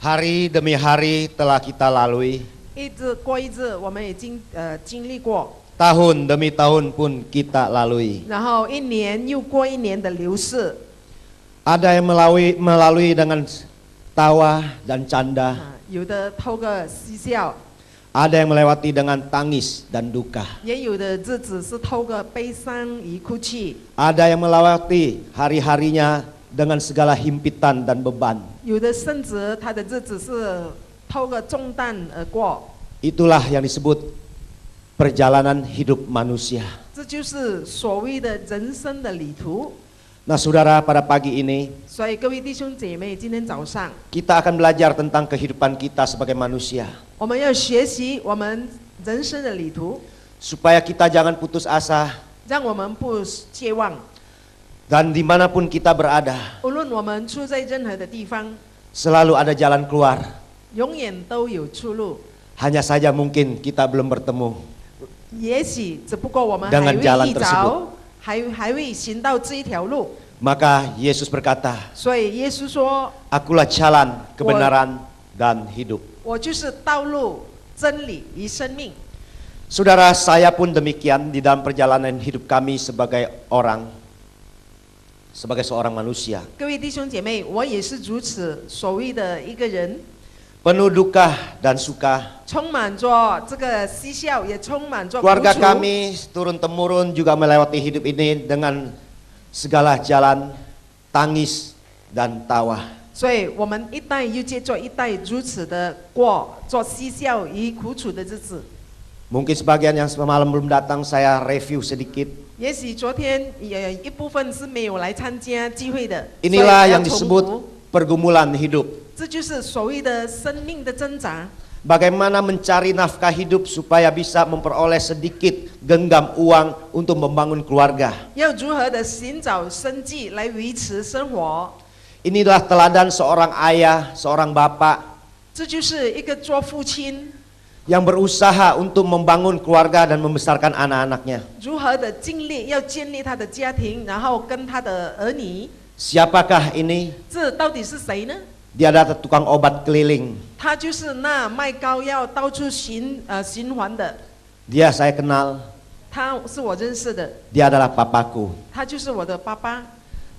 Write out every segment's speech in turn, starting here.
Hari demi hari telah kita lalui, 一日过一日，我们已经经历过， tahun demi tahun pun kita lalui. 然后一年又过一年的流逝， Ada yang melalui dengan tawa dan canda, 有的透过嬉笑， ada yang melewati dengan tangis dan duka, 也有的日子是透过悲伤与哭泣， ada yang melewati hari-harinya dengan segala himpitan dan beban. 有的甚至他的日子是透过重担而过， Itulah yang disebut perjalanan hidup manusia. 这就是所谓的人生的旅途。 Nah saudara, pada pagi ini 所以各位弟兄姐妹，今天早上 kita akan belajar tentang kehidupan kita sebagai manusia, 我们要学习我们人生的旅途， supaya kita jangan putus asa 让我们不绝望。 dan dimanapun kita berada 无论我们处在任何的地方， selalu ada jalan keluar. 永远都有出路。 Hanya saja mungkin kita belum bertemu 也许只不过我们 dengan 还 jalan 未遇 tersebut. 着，还未行到这一条路。 Maka Yesus berkata, 所以耶稣说 Akulah jalan, kebenaran, dan hidup. 我就是道路、真理与生命。 Saudara, saya pun demikian di dalam perjalanan hidup kami sebagai seorang manusia. 各位弟兄姐妹，我也是如此，所谓的一个人， Penuh duka dan suka. 充满着这个嬉笑，也充满着苦 Keluarga 楚。 kami turun-temurun juga melewati hidup ini dengan segala jalan tangis dan tawa. 所以我们一代又接着一代如此的过做嬉笑与苦楚的日子。 Mungkin sebagian yang semalam belum datang, saya review sedikit. 也许昨天也一部分是没有来参加聚会的， Inilah 所以要 yang 重 disebut 复， pergumulan hidup. 这就是所谓的生命的挣扎。 Bagaimana mencari nafkah hidup supaya bisa memperoleh sedikit genggam uang untuk membangun keluarga. 要如何的寻找生计来维持生活？ Inilah teladan seorang ayah, seorang bapak 这就是一个做父亲 yang berusaha untuk membangun keluarga dan membesarkan anak-anaknya. 如何的尽力要建立他的家庭，然后跟他的儿女。 Siapakah ini? 这到底是谁呢？ Dia adalah tukang obat keliling. 他就是那卖膏药到处循环的， Dia saya kenal, 他是我认识的， dia adalah papaku. 他就是我的爸爸。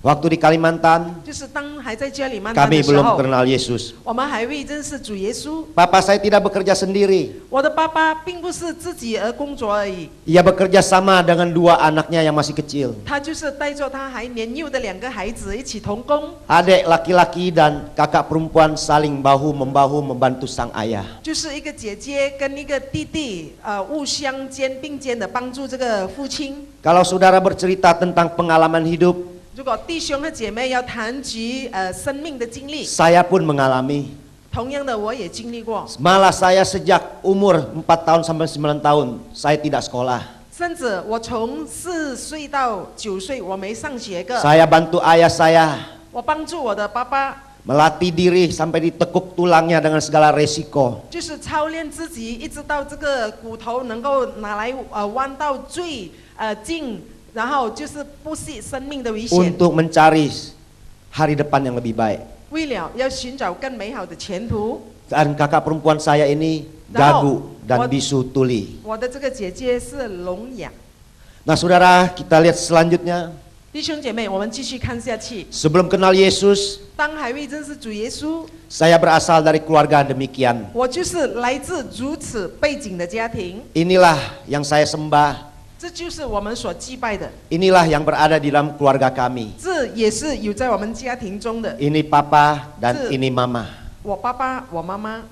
Waktu di Kalimantan, 就是当还在家里曼丹 kami 的时 belum 候， kenal Yesus. 我们还未认识主耶稣。 Papa saya tidak bekerja sendiri. 我的爸爸并不是自己而工作而已， Ia bekerja sama dengan dua anaknya yang masih kecil. 他就是带着他还年幼的2个孩子一起同工， Adik laki-laki dan kakak perempuan saling bahu-membahu membantu sang ayah. 就是一个姐姐跟一个弟弟，互相并肩的帮助这个父亲。 Kalau saudara bercerita tentang pengalaman hidup, 如果弟兄和姐妹要谈及生命的经历， saya pun mengalami. 同样的我也经历过， Malah saya sejak umur 4 tahun sampai 9 tahun, saya tidak sekolah. 甚至我从4岁到9岁我没上学过， Saya bantu ayah saya 我帮助我的爸爸， melatih diri sampai ditekuk tulangnya dengan segala resiko. 就是操练自己，一直到这个骨头能够拿来弯到最近，然后就是不惜生命的危险， Untuk mencari hari depan yang lebih baik. 为了要寻找更美好的前途。 Dan kakak perempuan saya ini gagu dan bisu tuli. 我的这个姐姐是聋哑。 Nah saudara, kita lihat selanjutnya. 弟兄姐妹，我们继续看下去。 Sebelum kenal Yesus, 当还未认识主耶稣， saya berasal dari keluarga demikian. 我就是来自如此背景的家庭， Inilah yang saya sembah. 这就是我们所祭拜的， Inilah yang berada di dalam keluarga kami. 这也是有在我们家庭中的。 Ini papa dan 是 ini mama. 我爸爸，我妈妈，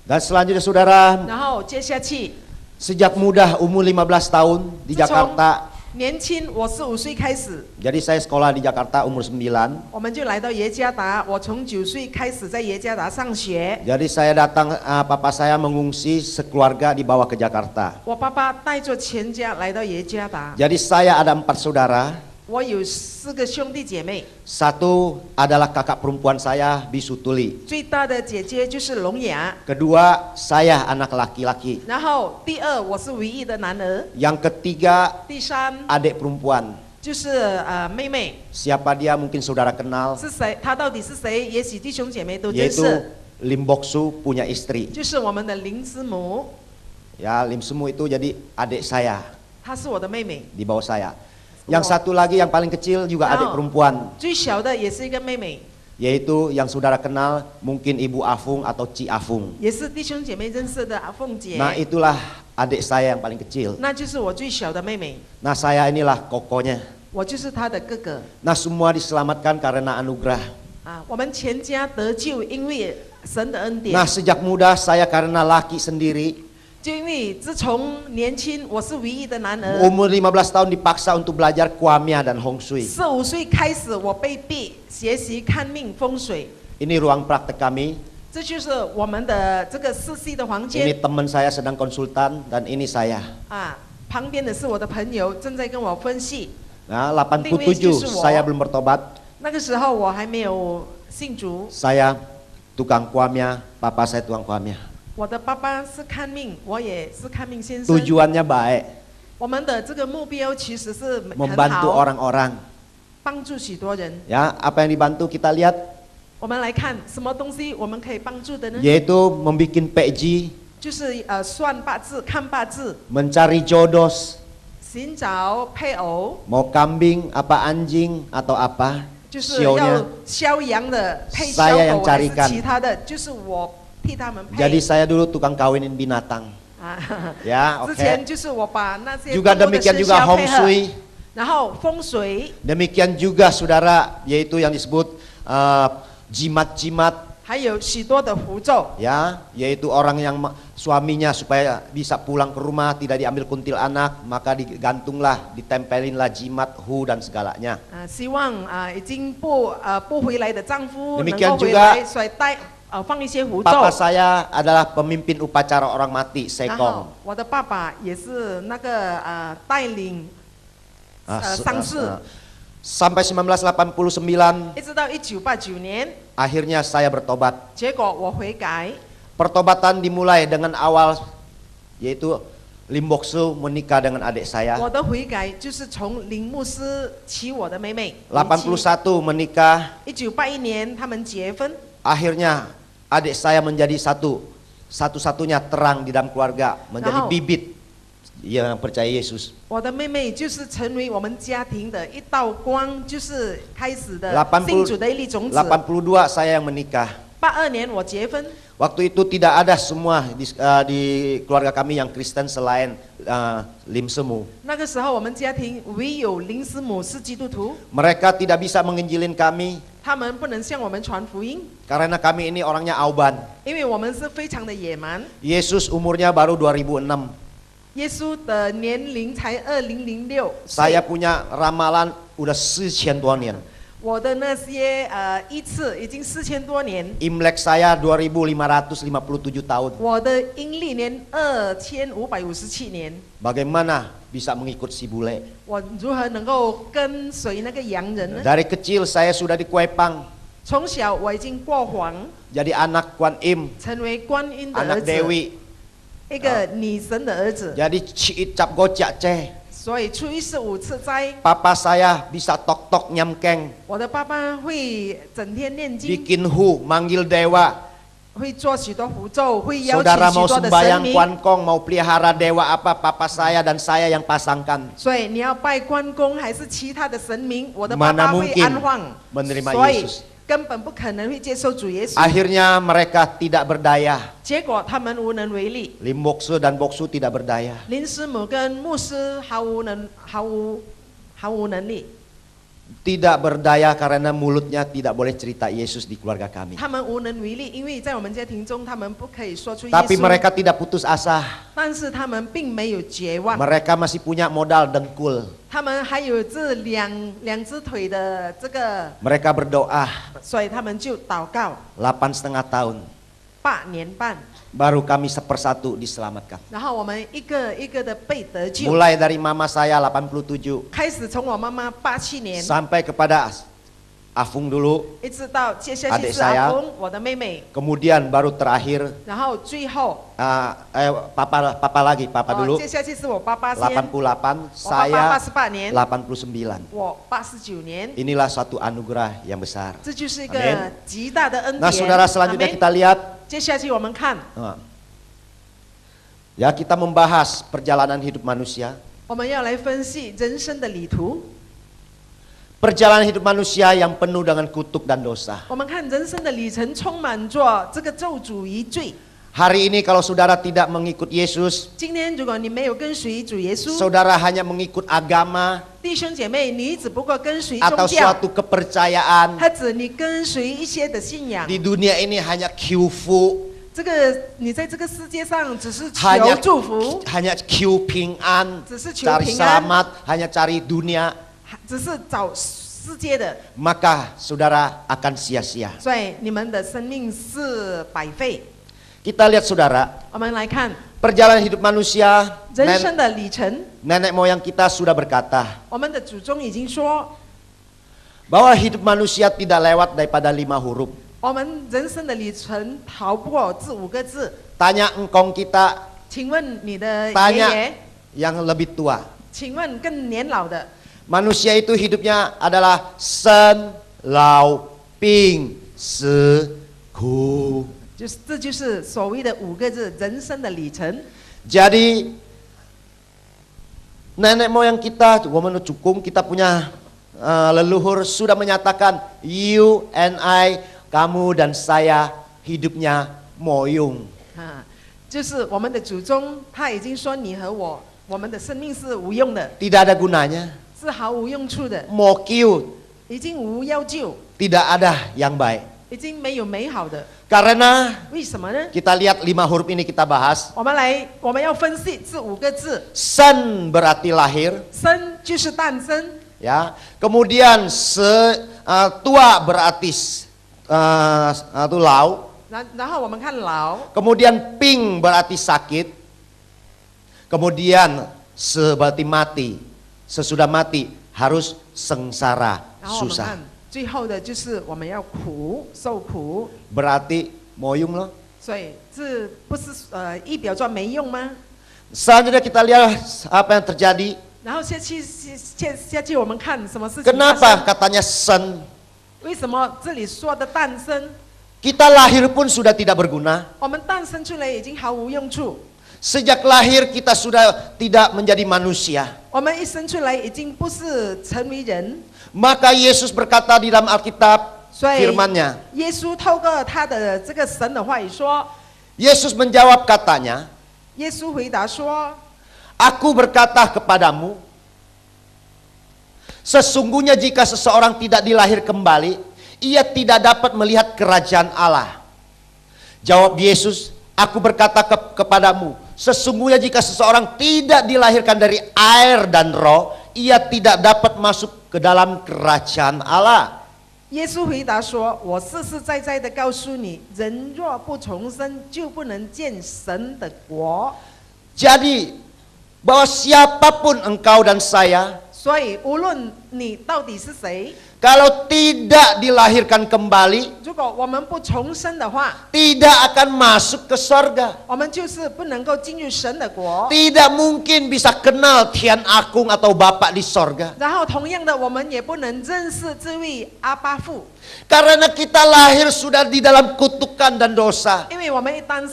Dan selanjutnya saudara, 然后接下去， sejak muda umur 15 tahun di Zhi Chong. Jakarta. 年轻，我15岁开始， Jadi saya sekolah di Jakarta umur 9. 我们就来到耶加达。我从9岁开始在耶加达上学。 Jadi saya datang, papa saya mengungsi sekeluarga dibawa ke Jakarta. 我爸爸带着全家来到耶加达。 Jadi saya ada 4 saudara. 我有4个兄弟姐妹， Satu adalah kakak perempuan saya, bisu tuli. 最大的姐姐就是聋哑， Kedua, saya anak laki-laki. 然后第2我是唯一的男儿， Yang ketiga, 第3 adik perempuan. 就是妹妹。 Siapa dia mungkin saudara kenal, 是谁？她到底是谁？也许弟兄姐妹都认 yaitu 识， Lim Boksu punya istri. 就是我们的林之母， Ya, Lim Semu itu jadi adik saya 她是我的妹妹， di bawah saya. Yang satu lagi yang paling kecil juga adik perempuan, 最小的也是一个妹妹， yaitu yang saudara kenal mungkin Ibu Afung atau Ci Afung. 也是弟兄姐妹认识的阿凤姐， Nah, itulah adik saya yang paling kecil. 那就是我最小的妹妹， Nah, saya inilah kokonya. 我就是她的哥哥。 Nah, semua diselamatkan karena anugerah. 啊，我们全家得救，因为神的恩典。 Nah, sejak muda saya karena laki sendiri, 就因为自从年轻，我是唯一的男儿， umur 15 tahun dipaksa untuk belajar Kwamya dan Hong Shui. 15岁开始，我被逼学习看命风水， Ini ruang praktek kami. 这就是我们的这个四系的房 Ini 间 teman saya sedang konsultan dan ini saya. 啊。旁边的是我的朋友，正在跟我分析。 Nah, 87 saya belum bertobat. 那个时候我还没有信主， Saya tukang Kwamya, papa saya tukang Kwamya. 我的爸爸是看命，我也是看命先生。 Tujuannya baik, 我们的这个目标其实是很 membantu 好， orang-orang. 帮助许多人。 Ya, apa yang dibantu kita lihat 我们来看什么东西我们可以帮助的呢？ yaitu membuat PJ, 就是算八字、看八字， mencari jodoh, 寻找配偶， mau kambing, apa anjing atau apa, 就是要 sionya. 肖羊的配小 Saya yang 狗还是 carikan. 其他的，就是我替他们 Jadi 配。 saya dulu tukang kawinin binatang. 啊， Ya, 之 oke. 前就是我把那些 Juga 动物的 demikian 生 juga 肖 Hong 配合， Shui. 然后风水， Demikian juga saudara, yaitu yang disebut jimat-jimat, 还有许多的符咒。 ya, yaitu orang yang suaminya supaya bisa pulang ke rumah tidak diambil kuntil anak, maka digantunglah, ditempelinlah jimat, hu dan segalanya. 希望已经不回来的丈夫能 Demikian 够回 juga 来，所以放一些符咒。 Papa saya adalah pemimpin upacara orang mati, 然后 Sekong. 我的爸爸也是那个带领丧事， Sampai 1989, 一直到1989年， akhirnya saya bertobat. 结果我悔改。 Pertobatan dimulai dengan awal, yaitu Lim Boksu menikah dengan adik saya. 我的悔改就是从林牧师娶我的妹妹。 81 menikah, 1981年他们结婚， akhirnya adik saya menjadi satu-satunya terang di dalam keluarga, menjadi Tahu. bibit yang percaya Yesus. 我的妹妹就是成为我们家庭的一道光，就是开始的信主的一粒种子。 82 saya yang menikah. 82年我结婚， Waktu itu tidak ada semua di keluarga kami yang Kristen selain Lim Semu. 那个时候我们家庭唯有林师母是基督徒， Mereka tidak bisa menginjilin kami 他们不能向我们传福音， karena kami ini orangnya auban. 因为我们是非常的野蛮。 Yesus umurnya baru 2006. 耶稣的年龄才2006， Saya punya ramalan udah 4000 多年. 我的那些依次已经4000多年， Imlek saya 2557 tahun. 我的阴历年2557年， Bagaimana bisa mengikut si bule? 我如何能够跟随那个洋人呢？ Dari kecil saya sudah dikuepang 从小我已经过黄， jadi anak Kuan Im, 成为观音的儿 anak 子， Dewi. 一个女神的儿子， Jadi ciit cap gocak ceh. 所以初一十五次斋， Papa saya bisa tok-tok nyamkeng, 我的爸爸会整天念经， bikin hu, manggil dewa. 会做许多符咒，会邀请 Saudara 许 mau 多的神 sembahyang 明。 Kuan Kong, mau pelihara dewa apa, papa saya dan saya yang pasangkan. 所以你要拜关公还是其他的神明，我的 Mana 爸爸会 mungkin 安放， menerima 所以 Yesus. 根本不可能会接受主耶稣。 Akhirnya mereka tidak berdaya. 结果他们无能为力， Lim Boksu dan Boksu tidak berdaya. 林师母跟牧师毫无能力， Tidak berdaya karena mulutnya tidak boleh cerita Yesus di keluarga kami. 他们无能为力，因为在我们家庭中，他们不可以说出耶 Tapi 稣， mereka tidak putus asa. 但是他们并没有绝望， Mereka masih punya modal dengkul. 他们还有这两只腿的这个， Mereka berdoa 所以他们就祷告8,5 tahun. 8年半， Baru kami sepersatu diselamatkan. 然后我们一个一个的被得救。 Mulai dari mama saya 87 开始从我妈妈87年， sampai kepada Afung dulu, 一直到接下去 Adik 是 saya 阿峰，我的妹妹， kemudian baru terakhir 然后最后 papa lagi, papa 哦，接 dulu 下去是我爸爸先， 88, 我爸爸 saya 88年， 89. 我89年， Inilah suatu anugerah yang besar. 这就是一 Amin 个极大的恩 Nah, 典。 saudara selanjutnya Amin kita lihat, 接下去我们看， ya kita membahas perjalanan hidup manusia. 我们要来分析人生的旅途。 Perjalanan hidup manusia yang penuh dengan kutuk dan dosa. 我们看人生的旅程充满着这个咒诅与罪。 Hari ini kalau saudara tidak mengikut Yesus, 今天如果你没有跟随主耶稣， saudara hanya mengikut agama 弟兄姐妹，你只不过跟随 atau 宗教， suatu kepercayaan 或者你跟随一些的信仰。 di dunia ini hanya QFU, 这个你在这个世界上只是求 hanya 祝福， hanya Q pingan, 只是求 cari 平安， selamat, hanya cari dunia, 只是找世界的， maka saudara akan sia-sia. 所以你们的生命是白费。 Kita lihat saudara, 我们来看 perjalanan hidup manusia, 人生的旅程， nenek moyang kita sudah berkata 我们的祖宗已经说， bahwa hidup manusia tidak lewat daripada 5 huruf. 我们人生的旅程逃不过这5个字。 Tanya engkong kita, 请问你的爷 tanya 爷， yang lebih tua. 请问更年老的， Manusia itu hidupnya adalah sen, lau, ping, se, ku. 这就是所谓的5个字人生的旅程。 Jadi nenek moyang kita, cukung kita punya leluhur sudah menyatakan you and I, kamu dan saya hidupnya moyung. 啊，就是我们的祖宗他已经说你和我们的生命是无用的， Tidak ada gunanya. 是毫无用处的， Mokiu, 已经无药救， tidak ada yang baik. 已经没有美好的。 Karena 为什么呢？ kita lihat 5 huruf ini kita bahas. 我们要分析这5个字， Sen berarti lahir, 生就是诞生， ya. Kemudian tua berarti itu lau. 然后我们看老， Kemudian ping berarti sakit. Kemudian se berarti mati. Sesudah mati harus sengsara, 然后我们 susah. 看最后的就是我们要苦受苦， Berarti moyung loh. 所以这不是一表装没用吗？ Selanjutnya kita lihat apa yang terjadi. 然后下去我们看什么事情发 Kenapa 生？ katanya sen? 为什么这里说的诞生， Kita lahir pun sudah tidak berguna. 我们诞生出来已经毫无用处， Sejak lahir kita sudah tidak menjadi manusia. 我们一生出来已经不是成为人， Maka Yesus berkata di dalam Alkitab 所以 firman-Nya. 耶稣透过他的这个神的话语说， Yesus menjawab katanya, 耶稣回答说， Aku berkata kepadamu, sesungguhnya jika seseorang tidak dilahir kembali, ia tidak dapat melihat kerajaan Allah. Jawab Yesus, aku berkata kepadamu, sesungguhnya jika seseorang tidak dilahirkan dari air dan roh, ia tidak dapat masuk ke dalam kerajaan Allah. 耶稣回答说：“我实实在在的告诉你，人若不重生，就不能见神的国。 Jadi, bahwa siapapun engkau dan saya, 所以，无论你到底是谁， kalau tidak dilahirkan kembali, 如果我们不重生的话， tidak akan masuk ke sorga. 我们就是不能够进入神的国。 Tidak mungkin bisa kenal Tian Akung atau Bapak di sorga. 然后，同样的，我们也不能认识这位阿巴父， Karena kita lahir sudah di dalam kutukan dan dosa. 因为我们一诞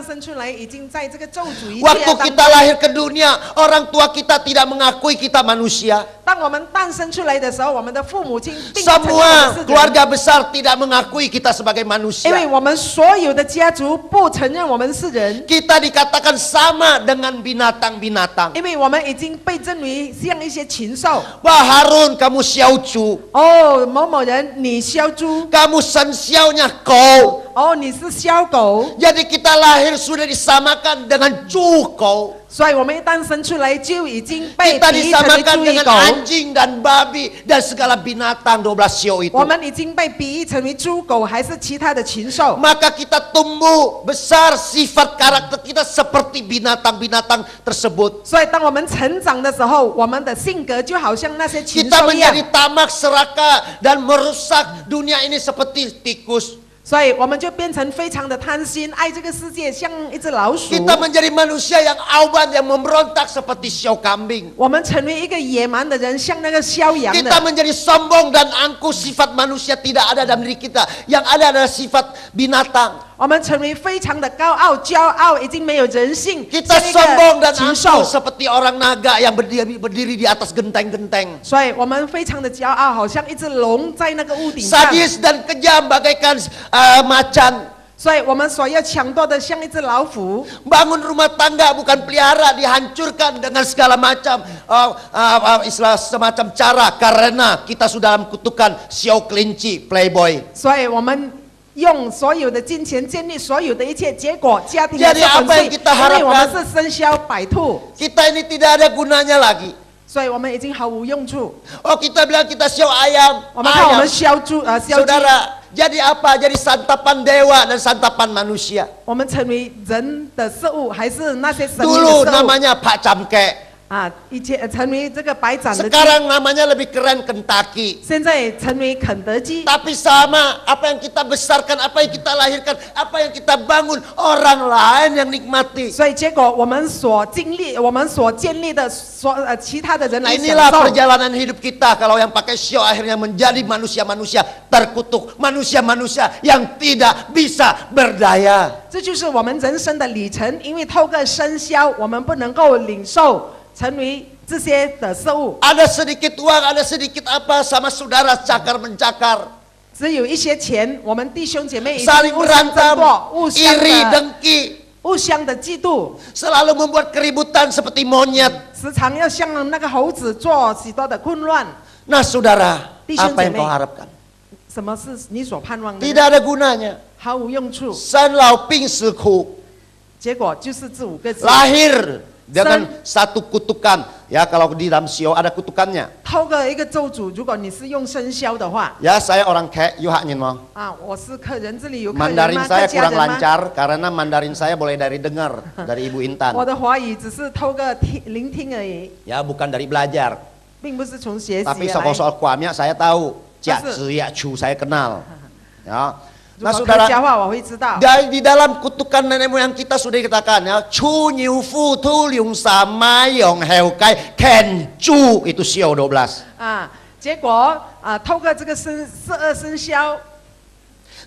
生出来，已经在这个咒诅一 Waktu 当 kita lahir ke dunia, orang tua kita tidak mengakui kita manusia. 当我们诞生出来的时候，我们的父母亲并不承认我 Semua 们是人， keluarga besar tidak mengakui kita sebagai 因为 manusia. 我们所有的家族不承认我们是人。 Kita dikatakan sama dengan binatang-binatang. 因为我们已经被称为像一些禽兽。 Wah Harun, kamu xiaocu. 哦，某某人，你肖猪， Kamu sen xiaonya kau. 哦，你是肖狗， Jadi kita lahir sudah disamakan dengan cukou. 所以我们一诞生出来就已经被 Kita 比喻成为 disamakan 猪与 dengan 狗， anjing dan babi dan segala binatang 12 sio itu. 我们已经被比喻成为猪狗还是其他的禽兽。 Maka kita tumbuh besar sifat karakter kita seperti binatang-binatang tersebut. 所以当我们成长的时候，我们的性格就好像那些禽 Kita 兽一样， menjadi tamak serakah dan merusak dunia ini seperti tikus. 所以我们就变成非常的贪心，爱这个世界，像一只老鼠。 Kita menjadi manusia yang auban yang memberontak seperti siau kambing. 我们成为一个野蛮的人，像那个羔羊 Kita 的。 menjadi sombong dan angkuh, sifat manusia tidak ada dalam diri kita. Yang ada adalah sifat binatang. 我们成为非常的高傲、骄傲，已经没有人性， Kita 像一 sombong 个 dan 禽 angkuh 兽。 seperti orang naga yang berdiri di atas genteng-genteng. 所以我们非常的骄傲，好像一只龙在那个屋顶上。 Sadis dan kejam bagaikan macan. 所以我们所要抢夺的像一只老虎。 Bangun rumah tangga bukan pelihara, dihancurkan dengan segala macam istilah semacam cara karena kita sudah dalam kutukan siau kelinci playboy. 所以我们用所有的金钱建立所有的一切，结果家庭 Jadi 受 apa 粉 yang 碎， kita 因为我们 harapkan? 是生肖百兔， Kita ini tidak ada gunanya lagi. 所以我们已经毫无用处。 Oh kita bilang kita siau ayam, 我们看我 ayam. 们肖猪肖鸡， Saudara, jadi apa? Jadi santapan dewa dan santapan manusia. 我们成为人的食物，还是那些神明 Dulu 的食物 namanya Pak Camke, 啊？以前成为这个白斩的鸡， sekarang namanya lebih keren Kentucky. 现在成为肯德基。 Tapi sama, apa yang kita besarkan, apa yang kita lahirkan, apa yang kita bangun, orang lain yang nikmati. 所以结果我们所经历、我们所建立的其他的人来享 Inilah 受。 perjalanan hidup kita. Kalau yang pakai sio akhirnya menjadi manusia-manusia terkutuk, manusia-manusia yang tidak bisa berdaya. 这就是我们人生的里程，因为透过生肖，我们不能够领受成为这些的事物， Ada sedikit uang, ada sedikit apa sama saudara cakar mencakar, 只有一些钱，我们弟兄姐妹已经 saling 互相争 berantem, 夺，互相的 iri, dengki, 嫉妒， selalu membuat keributan seperti monyet. 时常要像那个猴子做许多的混乱。 Nah saudara, 弟兄 apa 姐 yang 妹 kau harapkan? 什么是你所盼望的呢？ Tidak ada gunanya. 毫无用处。 San Lao Ping Siku 结果就是这5个字。 lahir dengan satu kutukan. Ya kalau di dalam sio ada kutukannya. 透过一个咒诅，如果你是用生肖的话， Ya saya orang Kek, you haknyin mau. 啊，我是客人，这里有客人 Mandarin 吗？客 saya 家 kurang 人吗？ lancar karena Mandarin saya boleh dari dengar dari Ibu 我 Intan. 的华语只是透过聆听而已， Ya bukan dari belajar. 并不是从学习 Tapi 而 soal 来。 kuamnya saya tahu. Cia Maksud- Zi Ya Chu saya kenal. Ya. 如 Nah 果客 saudara, 家话我会知道。 di dalam kutukan nenek moyang kita sudah dikatakan ya, Chu Niu Fu Tu Liung Sama Yong Heu Kai Ken Chu itu sio 12. 啊，结果透过这个12生肖，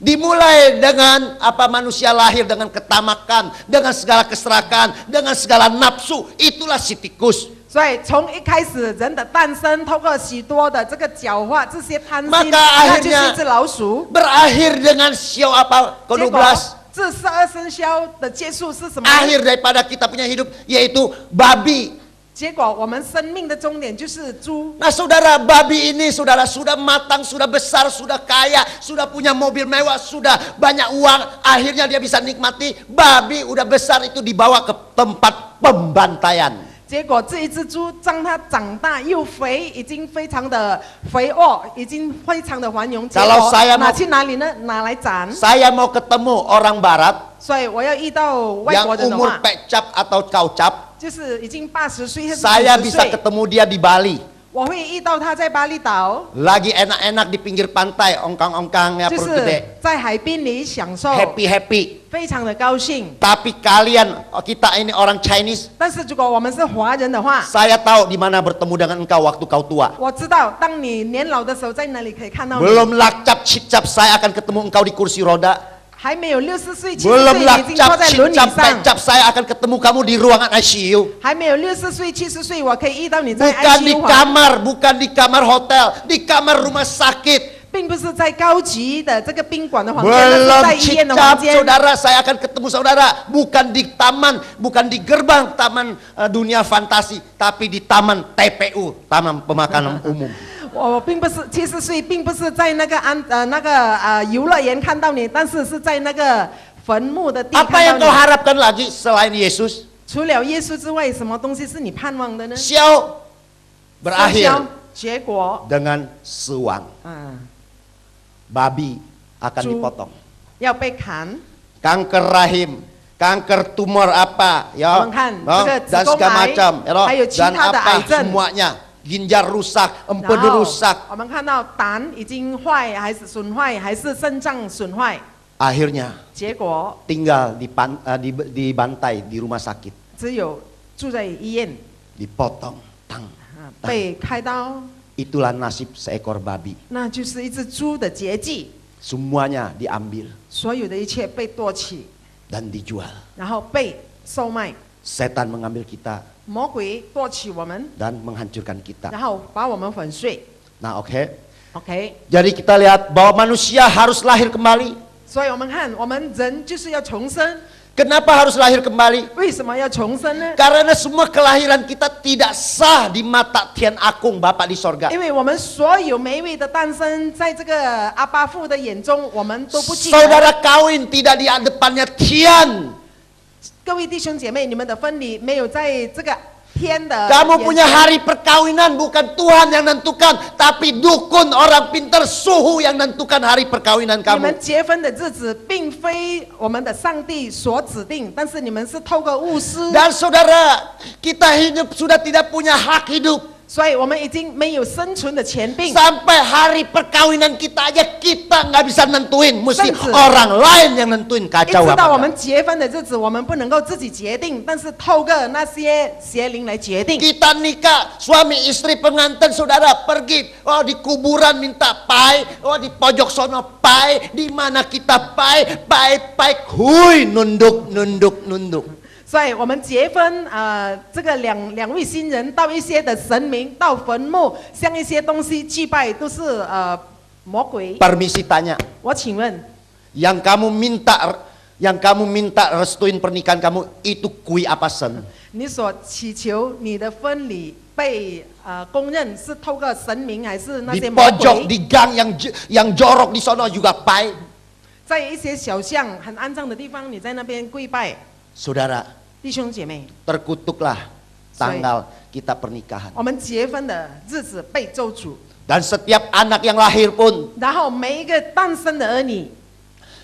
Dimulai dengan apa manusia lahir dengan ketamakan, dengan segala keserakan, dengan segala nafsu, itulah si tikus. 所以从一开始人的诞生，透过许多的这个狡猾、这些贪心， Maka 那就是 akhirnya 一只老鼠。 Berakhir dengan sio apa 结果 ke-12. 这12生肖的结束是什么呢？ Akhir daripada kita punya hidup yaitu babi. 结果我们生命的终点就是猪。 Nah saudara, babi ini saudara sudah matang, sudah besar, sudah kaya, sudah punya mobil mewah, sudah banyak uang. Akhirnya dia bisa nikmati. Babi udah besar itu dibawa ke tempat pembantaian. 结果这一只猪，当它长大又肥，已经非常的肥沃，已经非常的繁荣。结 Kalau 果 saya 拿 mau 去哪里呢？拿来斩。 Saya mau ketemu orang barat 所以我要遇到外 yang 国人的 umur 话， pecap atau kaucap, 就是已经80岁或者 saya 90 bisa 岁， ketemu dia di Bali. 我会遇到他在巴厘岛， Lagi enak-enak di pinggir pantai, ongkang-ongkangnya 就 perut 是 gede. 在海滨里享受， Happy-happy. 非常的高兴。 Tapi kalian, kita ini orang Chinese, 但是如果我们是华人的话， saya tahu di mana bertemu dengan engkau waktu kau tua. 我知道当你年老的时候，在哪里可以看到你。 Belum lakcap cicap saya akan ketemu engkau di kursi roda. 还没有60岁、70 Belum 岁已经坐 lakcap 在轮椅 cicap 上， pecap saya akan ketemu kamu di ruangan ICU. 还没有60岁、70岁，我可以遇到你在 Bukan di ICU 房， kamar, bukan di kamar hotel, di kamar rumah sakit. 并不是在高级的这个宾馆的房间，那是 Belum 在医院的 cicap 房间。 saudara, saya akan ketemu saudara. Bukan di taman, bukan di gerbang taman dunia fantasi, tapi di taman TPU, taman pemakanan umum. 我并不是70岁，并不是在那个游乐园看到你，但是是在那个坟墓的地 Apa 看 yang 到 kau 你。 harapkan lagi selain Yesus? 除了耶稣之外，什么东西是你盼望的呢？ Siao berakhir 生肖结果， dengan suang. 嗯， Babi akan Cu- dipotong. 要被砍。 Kanker rahim, kanker tumor apa, ya, Makan, no? juga Dan segala zigong macam, ya, no? 还有其他 dan 的 apa 癌症。 semuanya, ginjal rusak, 然 empedu 后 rusak. 我们看到胆已经坏，还是损坏，还是肾脏损坏， Akhirnya 结果 tinggal dibantai di rumah sakit, 只有住在医院， dipotong, tang. 被开刀， Itulah nasib seekor babi. 那就是一只猪的结局， Semuanya diambil 所有的一切被夺取， dan dijual. 然后被售卖， Setan mengambil kita 魔鬼夺取我们， dan menghancurkan kita. 然后把我们粉碎。 Nah, oke. OK， Jadi kita lihat bahwa manusia harus lahir kembali. 所以我们看，我们人就是要重生。 Kenapa harus lahir kembali? 为什么要重生呢？ Karena semua kelahiran kita tidak sah di mata Tian Akung, Bapak di sorga. 因为我们所有每一位的诞生，在这个阿爸父的眼中，我们都不记得。 Saudara kawin tidak di depannya Tian. 各位弟兄姐妹，你们的婚礼没有在这个天的 Kamu 眼 punya 前 hari perkawinan bukan Tuhan yang nentukan, tapi dukun orang pintar suhu yang nentukan hari perkawinan 你 kamu. 们结婚的日子并非我们的上帝所指定，但是你们是透过巫师， Dan saudara, kita hidup sudah tidak punya hak hidup. 所以我们已经没有生存的权柄。 Sampai hari perkawinan kita aja kita nggak bisa nentuin, mesti Tentu. orang lain yang nentuin 一 kacau 直到 apa 我 enggak. 们结婚的日子，我们不能够自己决定，但是透过那些邪灵来决定。 Kita nikah, suami istri pengantin saudara pergi, oh di kuburan minta pai, oh di pojok sono pai, di mana kita pai, hui, nunduk. 所以我们结婚，这个两位新人到一些的神明，到坟墓，向一些东西祭拜，都是魔鬼。 Permisi tanya, 我请问， yang kamu minta restuin pernikahan kamu itu kui apa sen? 你所祈求你的婚礼被公认是透过神明，还是那 Di 些魔 pojok 鬼？ di gang yang jorok di sono juga pai. 在一些小巷很安静的地方，你在那边跪拜， Saudara, 弟兄姐妹， terkutuklah tanggal kita pernikahan. 我们结婚的日子被咒诅， Dan setiap anak yang lahir pun, 然后每一个诞生的儿女，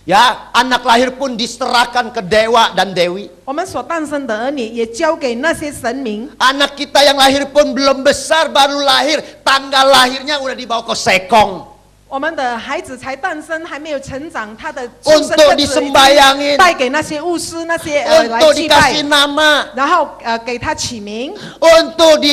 ya anak lahir pun diserahkan ke dewa dan dewi. 我们所诞生的儿女也交给那些神明。 Anak kita yang lahir pun belum besar, baru lahir, tanggal lahirnya udah dibawa ke sekong. 我们的孩子才诞生，还没有成长，他的出生 Untuk 日子已经 disembayangin, 带给那些巫师、那些来 untuk 祭拜 dikasih，nama, 然后给他起名， untuk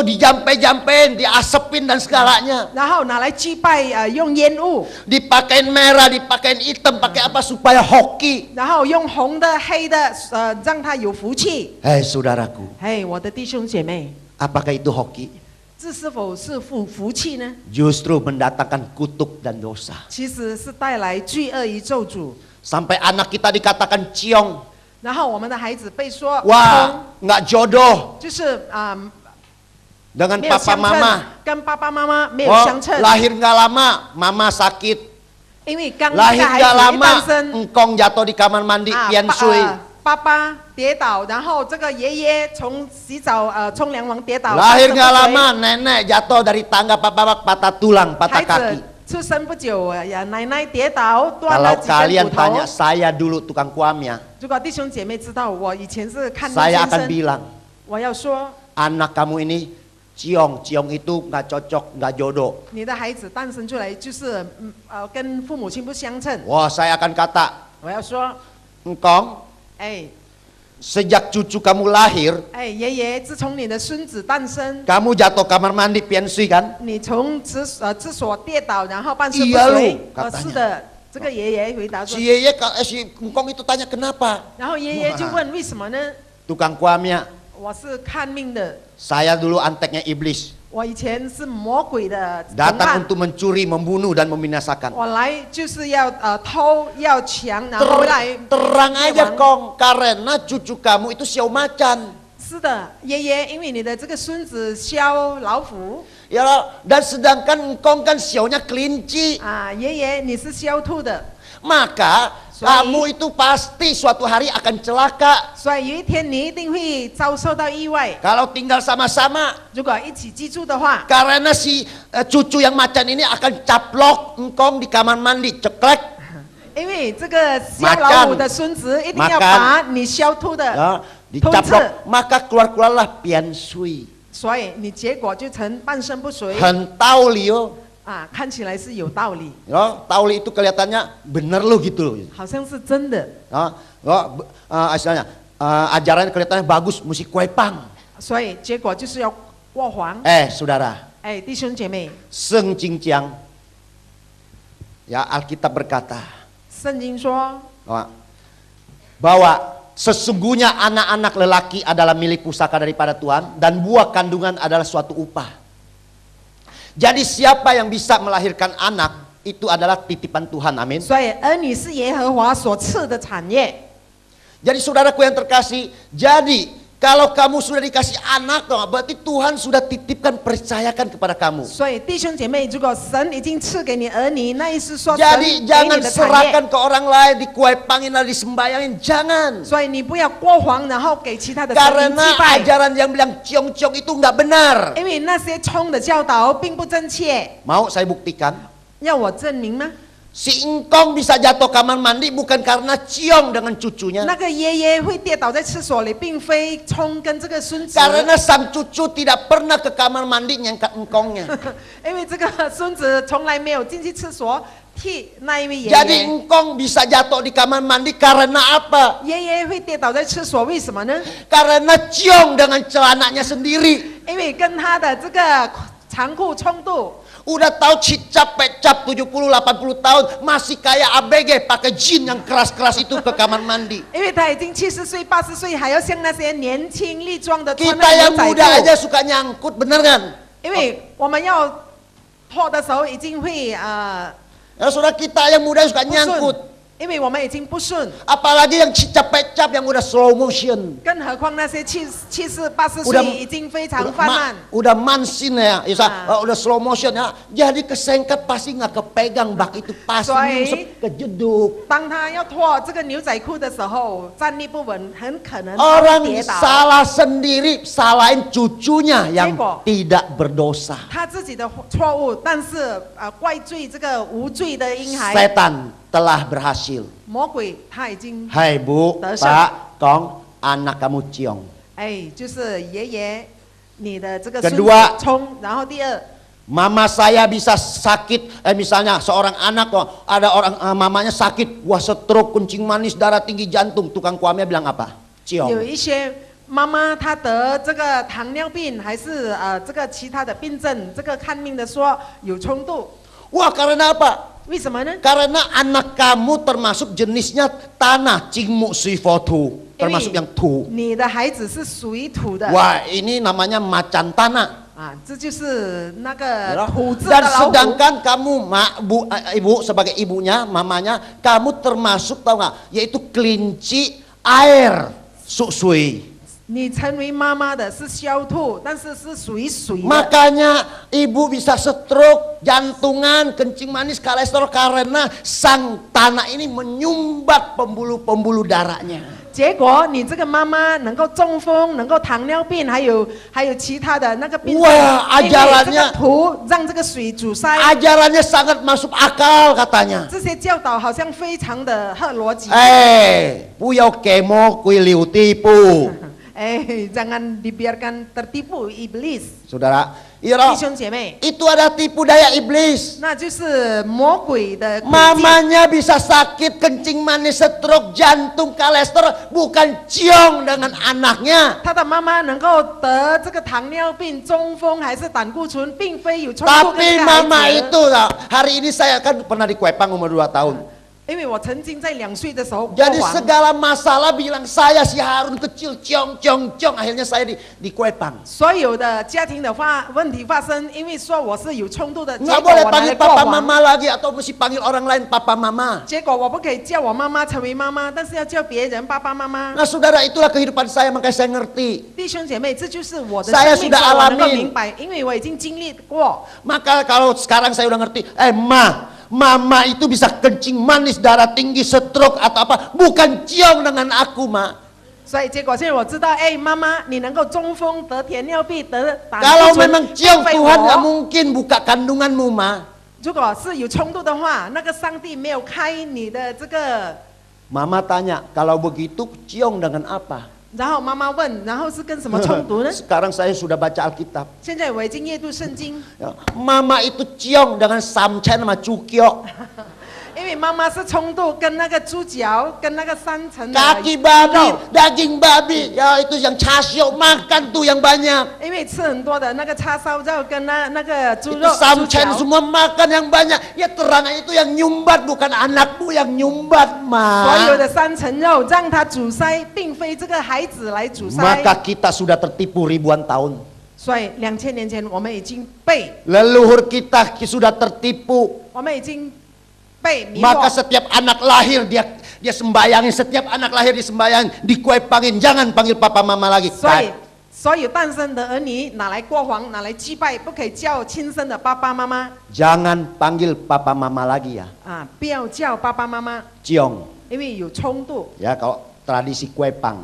dijampe-jampein, diasepin dan segalanya. 然后拿来祭拜，用烟雾， Dipakein merah, dipakein hitam, pakai apa supaya hoki. 然后用红的、黑的，让他有福气。 Hei saudaraku, 嘿，我的弟兄姐妹， apakah itu hoki? 这是否是福气呢？ Justru mendatangkan kutuk dan dosa. 其实是带来罪恶与咒诅。 Sampai anak kita dikatakan ciong. 然后我们的孩子被说 Wah, nggak jodoh 就是dengan 没有 papa 相称 mama. ，跟爸爸妈妈没有 Oh, 相称， lahir nggak lama, mama sakit. 因为刚 Lahir 孩 nggak 子一 lama, 诞生。 engkong jatuh di kamar mandi, pian sui. 爸爸跌倒，然后这个爷爷从洗澡冲凉房跌倒， Lahir 生不 nggak 回 lama, nenek jatuh dari tangga, papa patah tulang, patah 孩 kaki. 子出生不久呀，奶奶跌倒断 Kalau 了几根 kalian 骨头 tanya。saya dulu tukang kuamnya, 如果弟兄姐妹知道我以前是看 saya 先 akan 生， bilang, 我要说 anak kamu ini ciong itu nggak cocok, nggak jodoh. 你的孩子诞生出来就是跟父母亲不相称。 Wah, saya akan kata, 我要说， engkong 哎 sejak cucu kamu lahir, 哎，爷爷，自从你的孙子诞生， kamu jatuh kamar mandi, pian sui kan? 你从厕所跌倒，然后半身不 Iya 遂 lu。katanya 是的，这个爷爷回答说 Si。Yeye, si engkong itu tanya kenapa? 然后爷爷就问为什么呢？ Tukang kuamnya, 我是看命的， saya dulu anteknya iblis. 我以前是魔鬼的同 Datang 伴， untuk mencuri, membunuh dan membinasakan. 我来就是要偷要抢，然后来 Terang 灭 aja 亡。 kong, karena cucu kamu itu siau macan. 是的，爷爷，因为你的这个孙子肖老虎 Ya, dan sedangkan engkong kan siaunya kelinci. 爷爷你是肖兔的， Maka Kamu itu pasti suatu hari akan celaka. 所以有一天你一定会遭受到意外。 Kalau tinggal sama-sama. 如果一起居住的话， Karena si cucu yang macan ini akan caplok engkong di kamar mandi, ceklek. 因为这个肖老虎的孙子一定要 Makan 把你肖兔的 Ya, 通刺， dicaplok, maka keluar-keluarlah pian sui. 所以你结果就成半身不遂 Hentau liyo. 啊，看起来是有道理， Ya, tauli itu kelihatannya bener loh gitu loh. 好像是真的， Ya, istilahnya ajarannya kelihatannya bagus, musik kuepang. 所以结果就是要过黄。 Saudara, 哎，弟兄姐妹， Seng Cincang, ya Alkitab berkata 圣经说， bahwa sesungguhnya anak-anak lelaki adalah milik pusaka daripada Tuhan dan buah kandungan adalah suatu upah. Jadi siapa yang bisa melahirkan anak itu adalah titipan Tuhan, amin. 所以儿女是耶和华所赐的产业。 Jadi saudaraku yang terkasih, jadi kalau kamu sudah dikasih anak, berarti Tuhan sudah titipkan, percayakan kepada kamu. 所以弟兄姐妹，如果神已经赐给你儿女，那意思说神 Jadi 给 jangan 你的产业。 serahkan ke orang lain, dikuepangin, disembayangin, jangan. 所以你不要过黄，然后给其他的神明 Karena 祭拜， ajaran yang bilang ciong-ciong itu nggak benar. 因为那些冲的教导并不正确。 Mau saya buktikan? 要我证明吗？ Si Ingkong bisa jatuh kamar mandi bukan karena ciong dengan cucunya. 那个爷爷会跌倒在厕所里，并非冲跟这个孙子， Karena sang cucu tidak pernah ke kamar mandi nyangkat engkongnya. 因为这个孙子从来没有进去厕所替那一位爷 Jadi 爷。 engkong bisa jatuh di kamar mandi karena apa? 爷爷会跌倒在厕所，为什么呢？ Karena ciong dengan celananya sendiri. 因为跟他的这个长裤冲突。 Udah tahu cicap pecap 70-80 tahun masih kayak ABG pakai jin yang keras-keras itu ke kamar mandi. 因为他已经70岁、80岁，还要像那些年轻力壮的穿 Kita 那 yang 牛 muda 仔 aja 裤。 suka nyangkut, bener kan? 因为我们要脱的时候已经会Ya, saudara kita yang muda suka 不 nyangkut. 顺，因为我们已经不顺， Apalagi yang cicap pecap yang udah slow motion. 更何况那些70、80 Udah- 岁已经非常泛滥。 udah mansin ya, udah slow motion ya. Jadi kesengkat pasti nggak kepegang bak itu pasti Soalnya- nyungsep kejeduk. 当他要脱这个牛仔裤的时候，站立不稳，很可能他 Orang 会跌倒。 salah sendiri, salahin cucunya yang Jeko. tidak berdosa. 他自己的错误，但是怪罪这个无罪的婴孩。 Setan telah berhasil. 魔鬼他已经 Hai Bu, Dosa. Pak, Kong, anak kamu ciong. 哎，就是爷爷，你的这个 Kedua 孙子冲，然后第二， Mama saya bisa sakit, misalnya seorang anak ada orang mamanya sakit, wah stroke, kencing manis, darah tinggi, jantung, tukang kuamnya bilang apa? 有 Ciong. 一些妈妈她得这个糖尿病，还是这个其他的病症，这个看命的说有冲突， Wah karena apa? 为什么呢？ Karena anak kamu termasuk jenisnya tanah, cingmu sifotu, termasuk yang tu. 你的孩子是属于土的， Wah ini namanya macan tanah. 这就是那 Ya. 个土质的 Dan 老虎。 sedangkan kamu ibu sebagai ibunya, mamanya, kamu termasuk tahu nggak? Yaitu kelinci air, susui. 你成为妈妈的是小兔，但是是属于水的。 Makanya ibu bisa stroke, jantungan, kencing manis, kolesterol karena sang tanah ini menyumbat pembuluh-pembuluh darahnya. 结果你这个妈妈能够中风，能够糖尿病，还有其他的那个病症， Wah, 因为这 ajarannya 个土让这个水阻塞。 Ajarannya sangat masuk akal katanya. 这些教导好像非常的合逻辑。 Puyau kemo kui liu tipu. Jangan dibiarkan tertipu iblis. Saudara, 弟 Iro, 兄姐妹， itu ada tipu daya iblis. 那就是魔鬼的诡计。 Mamanya bisa sakit, kencing manis, stroke, jantung, kolesterol, bukan ciong dengan anaknya. 他的妈妈能够得这个糖尿病、中风还是胆固醇，并非有冲突跟 Tapi 这个 mama 孩子。 itu, hari ini saya kan pernah dikuepang umur 2 tahun. 因为我曾经在2岁的时候过 Jadi 黄， segala masalah bilang saya si Harun kecil, ciong, ciong, ciong. Akhirnya saya dikuepang. 所有的家庭的问题发生，因为说我是有冲突的，结 Nggak 果 boleh 我拿来 panggil 过 papa 黄。 mama lagi atau mesti panggil orang lain papa mama. 结果我不可以叫我妈妈成为妈妈，但是要叫别人爸爸妈妈。 Nah saudara, itulah kehidupan saya, makanya saya ngerti. 弟兄姐妹，这就是我的 Saya 生命， sudah 所以我能够 alamin. 明白，因为我已经经历过。 Maka kalau sekarang saya udah ngerti, Mama itu bisa kencing manis, darah tinggi, stroke atau apa, bukan ciong dengan aku, Ma. 所以结果现在我知道，哎，妈妈，你能够中风、得甜尿病、得胆 Kalau 固醇， memang 并 ciong 非 Tuhan nggak 我。 mungkin buka kandunganmu, Ma. 如果是有冲突的话，那个上帝没有开你的这个。 Mama tanya, kalau begitu ciong dengan apa? 然后妈妈问，然后是跟什么冲突呢？ Sekarang saya sudah baca Alkitab. 现在我已经阅读圣经， Ya, Mama itu ciong dengan samchen sama cukyo. 因为妈妈是冲突跟那个猪脚跟那个3层的 Kaki 肉 babi, daging babi, ya itu yang chasio, makan tuh yang banyak. 因为吃很多的那个叉烧肉跟那个猪 Itu 肉、猪 samchen 脚， semua makan yang banyak. Ya terang itu yang nyumbat, bukan anakmu yang nyumbat, 所有 Ma. 的3层肉让它阻塞，并非这个孩子来阻塞。 Maka kita sudah tertipu ribuan tahun. 所以2000年前我们已经被 Leluhur kita sudah tertipu. 我们已经被迷 Maka 惑， setiap anak lahir dia sembayangin, setiap anak lahir disembayangin, dikuepangin, jangan panggil papa mama lagi. 所以诞生的儿女拿来过皇，拿来祭拜，不可以叫亲生的爸爸妈妈 Jangan panggil papa mama lagi ya. 啊，不要叫爸爸妈妈， Ciong. 因为有冲突， Ya kalau tradisi kuepang.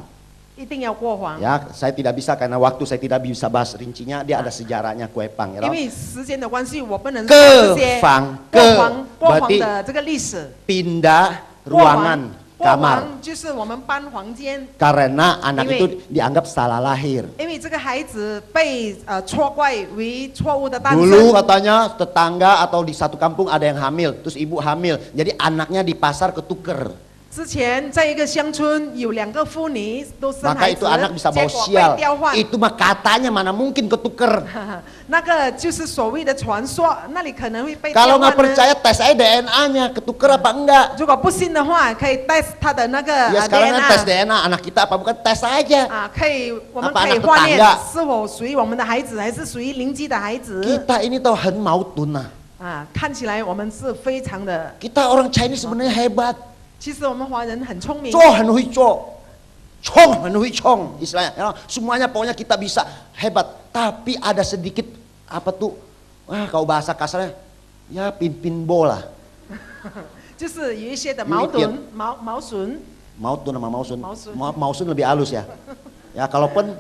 一定要过皇。 Ya saya tidak bisa karena waktu saya tidak bisa bahas rincinya. Dia ada sejarahnya kuepang. Ya, 因为时间的关系，我不能说这些 Kefang, 过皇 berarti 的这个历史。 pindah 过 ruangan 过 kamar. 皇就是我们搬房间， Karena anak 因为 itu dianggap salah lahir. 因为这个孩子被错怪为错误的诞 Dulu 生。 katanya tetangga atau di satu kampung ada yang hamil, terus ibu hamil, jadi anaknya di pasar ketuker. 之前在一个乡村有2个妇女都生 Maka 孩子 itu，anak bisa 结 bawa 果 sial. 被调换。 Itu mah katanya mana mungkin ketuker. 那个就是所谓的传说，那里可能会被 Kalau 调 nggak 换呢。 percaya tes aja DNA-nya ketuker apa enggak. 如果不信的话，可以 test 他的那个 Ya sekarang kan tes DNA DNA anak kita apa bukan tes aja. 啊，可以我们 Apa 可以 anak 化验 tetangga 是否属于我们的孩子，还是属于邻居的孩子 Kita ini tahu hen mautun nah. 啊？看起来我们是非常的， Kita orang Chinese sebenarnya hebat. 其实我们华人很聪明， Coh hen hui coh. Chong hen hui chong istilahnya. Ya, semuanya pokoknya kita bisa hebat. Tapi ada sedikit apa tuh? Wah, kalau bahasa kasarnya ya pin bola. 就是有一些的有一点毛笋， Mautun sama mausun. Mausun. Mausun lebih halus ya. Ya kalau pen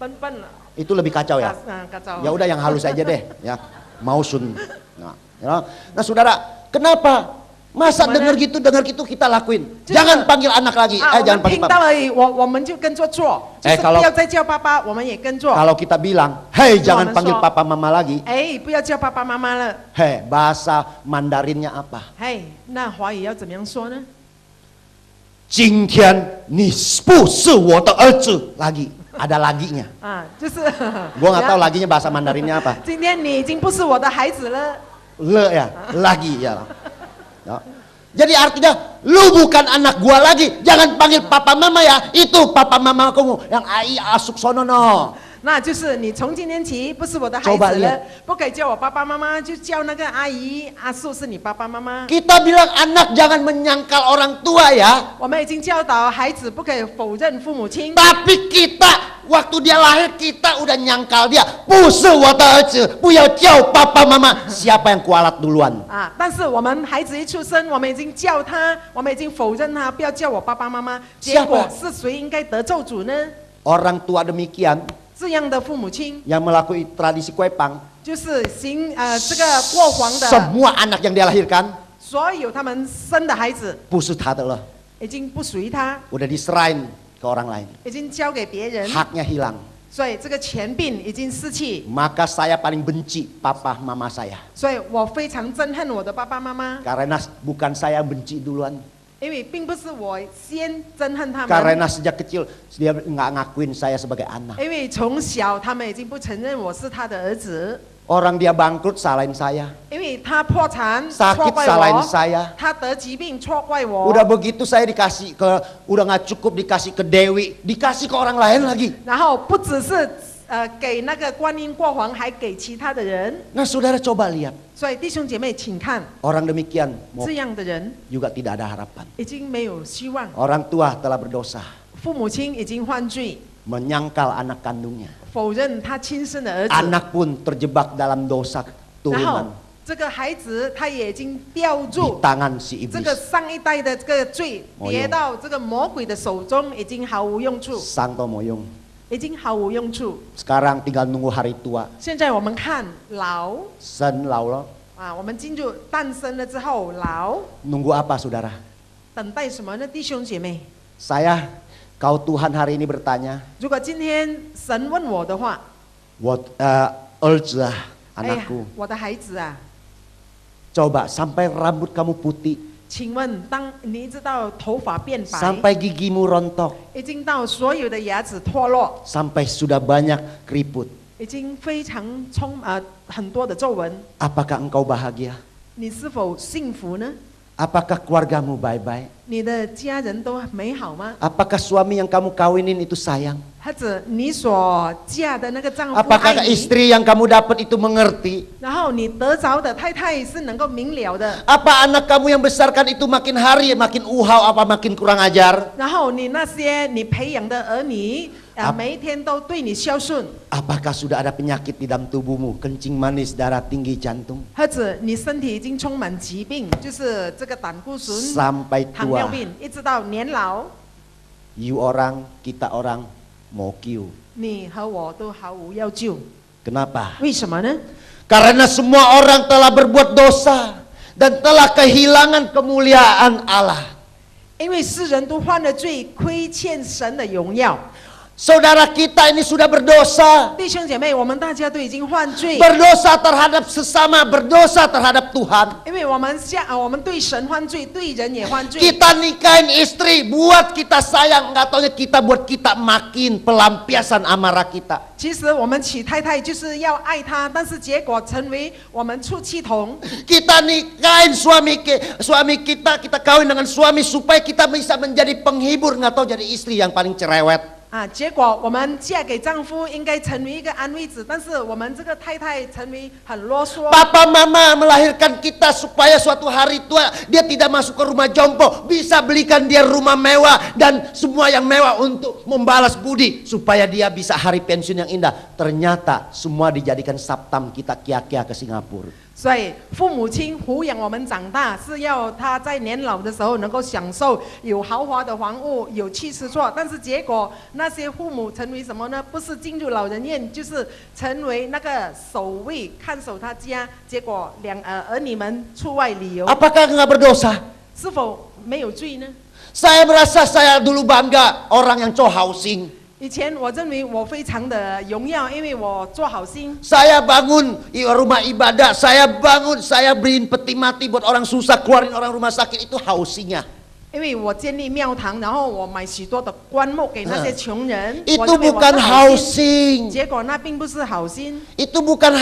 笨笨了， itu lebih kacau ya. kacau。 Ya udah yang halus aja deh ya. Mausun. Nah, ya. Nah saudara, kenapa? Masa Gimana? dengar gitu kita lakuin. Jadi- Jangan panggil anak lagi. 啊，我 Jangan 们 panggil 听 papa. 到而已，我们就跟着做，就是 kalau- 不要再叫爸爸，我们也跟做。 Kalau kita bilang, hei jangan Mama panggil so- papa mama lagi. 哎，不要叫爸爸妈妈了。 Hei, bahasa Mandarinnya apa? 哎，那华语要怎么样说呢？今天你不是我的儿子 lagi. Ada laginya. 啊，就是。 Gua nggak tahu laginya bahasa Mandarinnya apa. 今天你已经不是我的孩子了。 Le ya, lagi ya. Ya. Jadi artinya lu bukan anak gua lagi. Jangan panggil papa mama ya. Itu papa mama kamu yang ai asuk sono no. 那就是你从今天起不是我的孩 Coba 子 lihat 了，不可以叫我爸爸妈妈，就叫那个阿姨、阿叔是你爸爸妈妈。 Kita bilang anak jangan menyangkal orang tua ya. 我们已经教导孩子不可以否认父母亲， Tapi kita waktu dia lahir kita udah nyangkal dia. Pusu wata不要叫papa mama. Siapa yang kualat duluan? 啊，但是我们孩子一出生，我们已经叫他，我们已经否认他，不要叫我爸爸妈妈。结果是谁应该得咒诅呢？ Orang tua demikian 这样的父母亲 yang melakukan tradisi kuepang. 就是这个过皇的， Semua anak yang dia lahirkan 所有他们生的孩子 pusu tada lah. 已经不属于他， Udah diserahin ke orang lain. 已经交给别人， Haknya hilang. 所以这个权柄已经失去。 Maka saya paling benci papa mama saya. 所以我非常憎恨我的爸爸妈妈， Karena bukan saya benci duluan. 因为并不是我先憎恨他们， Karena sejak kecil dia nggak ngakuin saya sebagai anak. 因为从小他们已经不承认我是他的儿子， Orang dia bangkrut salahin saya. 因为他破产错 Sakit 怪 salahin 我， saya. 他得疾病错怪我， Udah begitu saya dikasih ke, udah nggak cukup dikasih ke Dewi, dikasih ke orang lain lagi. 然后不只是给那个观音过皇，还给其他的人。 Nah saudara coba lihat, 所以弟兄姐妹，请看， orang demikian mau 这样的人 juga tidak ada harapan. 已经没有希望， Orang tua telah berdosa, 父母亲已经犯罪， menyangkal anak kandungnya. 否认他亲生的儿子， Anak pun terjebak dalam dosa 然后 turunan. 这个孩子他也已经掉 di 入 tangan si 这个 iblis. 上一代的这个罪，哦跌到这个魔鬼的手中，已经毫无用处， Santo moyong. 已经毫无用处。 Sekarang tinggal nunggu hari tua. 现在我们看老 Sen lau lo. 啊，我们进入诞生了之后，老 Nunggu apa saudara? 等待什么呢？弟兄姐妹， Saya, kau Tuhan hari ini bertanya, 如果今天神问我的话， 儿子啊, 哎呀 anakku, 我的孩子啊， coba sampai rambut kamu putih, 请问当你一直到头发变白， sampai gigimu rontok, 已经到所有的牙齿脱落， sampai sudah banyak keriput. 已经非常很多的皱纹， Apakah engkau bahagia? 你是否幸福呢？ Apakah keluargamu baik-baik? 你的家人都美好吗？ Apakah suami yang kamu kawinin itu sayang? 或者你所嫁的那个丈夫 Apakah 爱你， istri yang kamu dapat itu mengerti? 然后你得着的太太是能够明了的， Apa anak kamu yang besarkan itu makin hari makin uhau apa makin kurang ajar? 然后你那些你培养的儿女每一天都对你孝顺， Apakah sudah ada penyakit di dalam tubuhmu? Kencing manis, darah tinggi, jantung. 或者你身体已经充满疾病，就是这个胆固醇、 Sampai 糖尿 tua, 病，一直到年老， you orang, kita orang mau kiu. 你和我都毫无要救。 Kenapa? 为什么呢？ Karena semua orang telah berbuat dosa dan telah kehilangan kemuliaan Allah. 因为世人都犯了罪，亏欠神的荣耀。 Saudara kita ini sudah berdosa. 弟兄姐妹，我们大家都已经犯罪， Berdosa terhadap sesama, berdosa terhadap Tuhan. 因为我们对神犯罪，对人也犯罪。 Kita nikahin istri buat kita sayang, nggak taunya kita buat kita makin pelampiasan amarah kita. 其实我们娶太太就是要爱她，但是结果成为我们出气筒。 Kita nikahin suami kita, kita kawin dengan suami supaya kita bisa menjadi penghibur, nggak tahu jadi istri yang paling cerewet. 结果我们嫁给丈夫应该成为一个安慰子，但是我们这个太太成为很啰嗦。 Papa mama melahirkan kita supaya suatu hari tua dia tidak masuk ke rumah jompo, bisa belikan dia rumah mewah dan semua yang mewah untuk membalas budi supaya dia bisa hari pensiun yang indah. Ternyata semua dijadikan saptam kita kia-kia ke Singapura. 所以父母亲抚养我们长大，是要他在年老的时候能够享受有豪华的房屋、有妻吃厝。但是结果那些父母成为什么呢？不是进入老人院，就是成为那个守卫看守他家。结果儿女们出外旅游， Apakah nggak berdosa? 是否没有罪呢？ Saya merasa saya dulu bangga orang yang housing. 以前我认为我非常的荣耀，因为我做好心。 Saya bangun rumah ibadah, saya beliin peti mati buat orang susah, keluarin orang rumah sakit, itu housingnya. 因为我建立庙堂，然后我买许多的棺木给那些穷人。 Itu bukan housing. 结果那并不是好心。 Itu bukan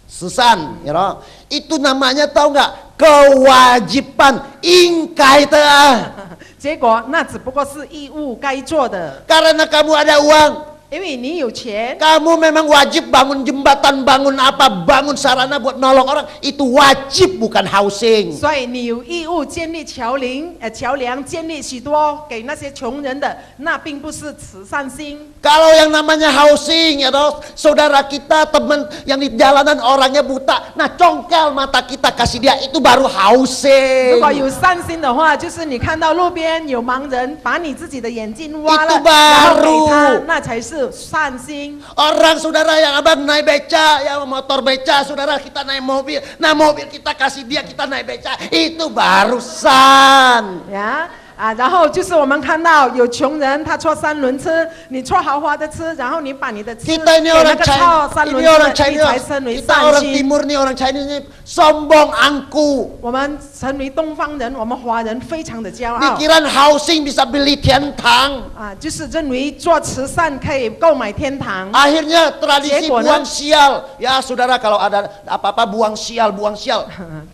sesan, you know. Itu namanya tahu nggak? Kewajiban ingkai teh. 结果那只不过是义务该做的， Karena kamu ada uang, 因为你有钱， kamu memang wajib bangun jembatan, bangun apa, bangun sarana buat nolong orang. Itu wajib, bukan housing. 所以你有义务建立桥梁，建立许多给那些穷人的，那并不是慈善心。 Kalau yang namanya housing, ya toh, saudara kita, teman yang di jalanan orangnya buta, nah congkel mata kita kasih dia, itu baru 如 housing. 果有善心的话，就是你看到路边有盲人，把你自己的眼睛挖了， Itu 然后给 baru 他，那才是善心。 Orang saudara yang abang naik beca, ya motor beca, saudara kita naik mobil, nah mobil kita kasih dia, kita naik beca, itu barusan. 呀然后就是我们看到有穷人，他坐三轮车，你坐豪华的车，然后你把你的车 Kita 给 ini 那 orang 个 China, 坐三轮 ini orang 车，你 China, 才称为 kita 善 orang 心。 timur nih, orang Chinese ini sombong angku. 我们成为东方人，我们华人非常的骄傲 Pikiran housing bisa beli tientang. 就是认为做慈善可以购买天堂。 Akhirnya tradisi Ceko, buang sial. Ya saudara, kalau ada apa-apa buang sial, buang sial.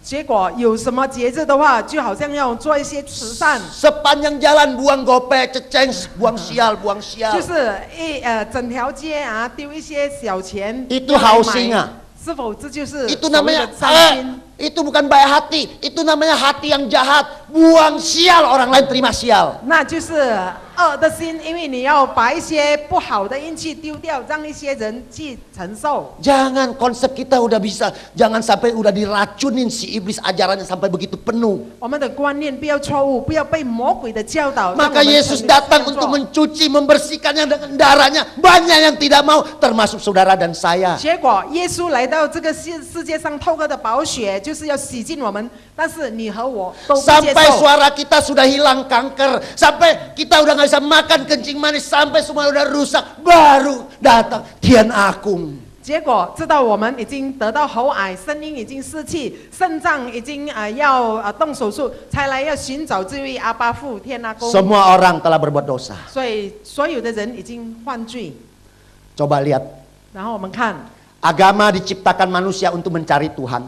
结果有什么节日的话，就好像要做一些慈善， Sepanjang jalan buang gopek, ceceng, buang sial, buang sial. 就是整条街丢一些小钱。 Itu housing 是否这就是 Itu 所谓 namanya 的善心？ itu bukan baik hati, itu namanya hati yang jahat. buang sial, orang lain terima sial. 那就是恶的心，因为你要把一些不好的运气丢掉，让一些人去承受。 Jangan konsep kita udah bisa, jangan sampai udah diracunin si iblis ajarannya sampai begitu penuh. 我们的观念不要错误，不要被魔鬼的教导。 Maka Yesus datang untuk mencuci, membersihkannya dengan darahnya. Banyak yang tidak mau, termasuk saudara dan saya. 结果耶稣来到这个世界上，透过的宝血就是要洗净我们，但是你和我都不接 Sampai 受。 suara kita sudah hilang kanker, sampai kita udah nggak bisa makan kencing manis, sampai semua udah rusak, baru datang Tian Akung. 结果知道我们已经得到喉癌，声音已经失去，肾脏已经要动手术，才来要寻找这位阿爸父天阿公。 Semua orang telah berbuat dosa. 所以所有的人已经犯罪。 Coba lihat, 然后我们看 agama diciptakan manusia untuk mencari Tuhan.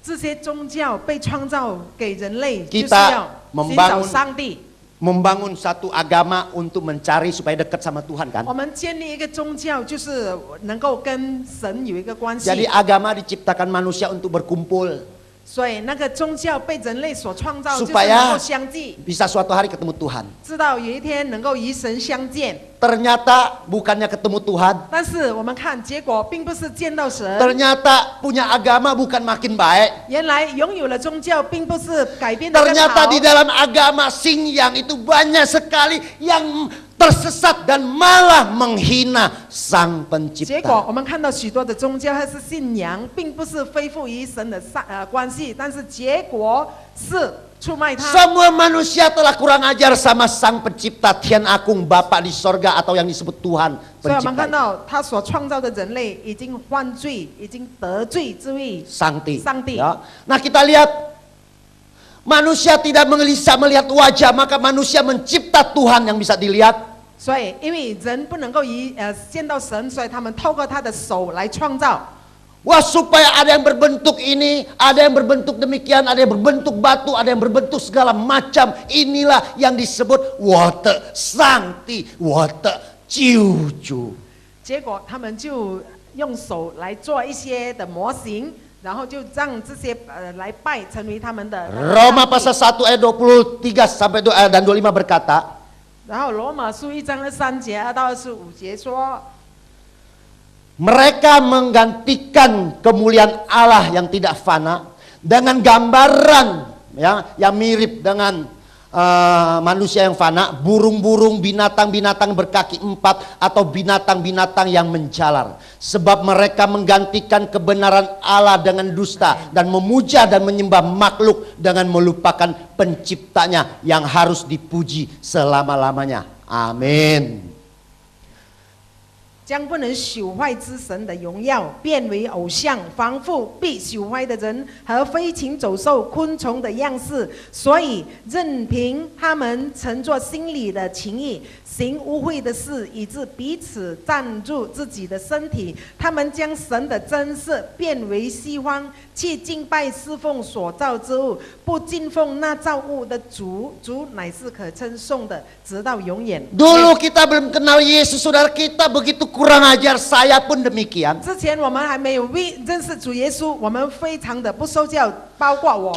这些宗教被创造给人类，就是 Kita 要寻 membangun 找上帝。 Membangun satu agama untuk mencari supaya dekat sama Tuhan kan. 我们建立一个宗教，就是能够跟神有一个关系。 Jadi agama diciptakan manusia untuk berkumpul. 所以那个宗教被人类所创造，就是 Supaya 能够相聚， bisa suatu hari ketemu Tuhan. 知道有一天能够与神相见。 Ternyata bukannya ketemu Tuhan. 但是我们看结果，并不是见到神。 Ternyata punya agama bukan makin baik. 原来拥有了宗教，并不是改变得更 Ternyata 好。 di dalam agama Xinjiang itu banyak sekali yang tersesat dan malah menghina Sang 结果 Pencipta. 我们看到许多的宗教还是信仰，并不是恢复与神的关系，但是结果是出卖他。 Semua manusia telah kurang ajar sama Sang Pencipta Tian Akung, Bapa di sorga atau yang disebut Tuhan 所以我们看 Pencipta. 到他所创造的人类已经犯罪，已经得罪这位 Sangti. Sangti. Ya. Nah kita lihat manusia tidak bisa melihat wajah, maka manusia mencipta Tuhan yang bisa dilihat. 所以因为人不能够见到神，所以他们透过他的手来创造。 Wah supaya ada yang berbentuk ini, ada yang berbentuk demikian, ada yang berbentuk batu, ada yang berbentuk segala macam. Inilah yang disebut Wote Sangti, Wote Ciucu. 结果他们就用手来做一些的模型，然后就让这些来拜成为他们的。 Roma pasal 1 ayat 23 sampai dan 25 berkata, 然后罗马书1章23节2到25节说。 mereka menggantikan kemuliaan Allah yang tidak fana dengan gambaran yang mirip dengan manusia yang fana, burung-burung, binatang-binatang berkaki 4 atau binatang-binatang yang menjalar. Sebab mereka menggantikan kebenaran Allah dengan dusta dan memuja dan menyembah makhluk dengan melupakan penciptanya yang harus dipuji selama-lamanya. Amin. 将不能朽坏之神的荣耀变为偶像，仿佛被朽坏的人和飞禽走兽、昆虫的样式，所以任凭他们乘着心里的情意，行污秽的事，以致彼此占住自己的身体。他们将神的真实变为虚幻，去敬拜侍奉所造之物，不敬奉那造物的主。主乃是可称颂的，直到永远。 Dulu kita belum kenal Yesus, saudara kita begitu kurang ajar, saya pun demikian. 之前我们还没有认识主耶稣，我们非常的不受教，包括我。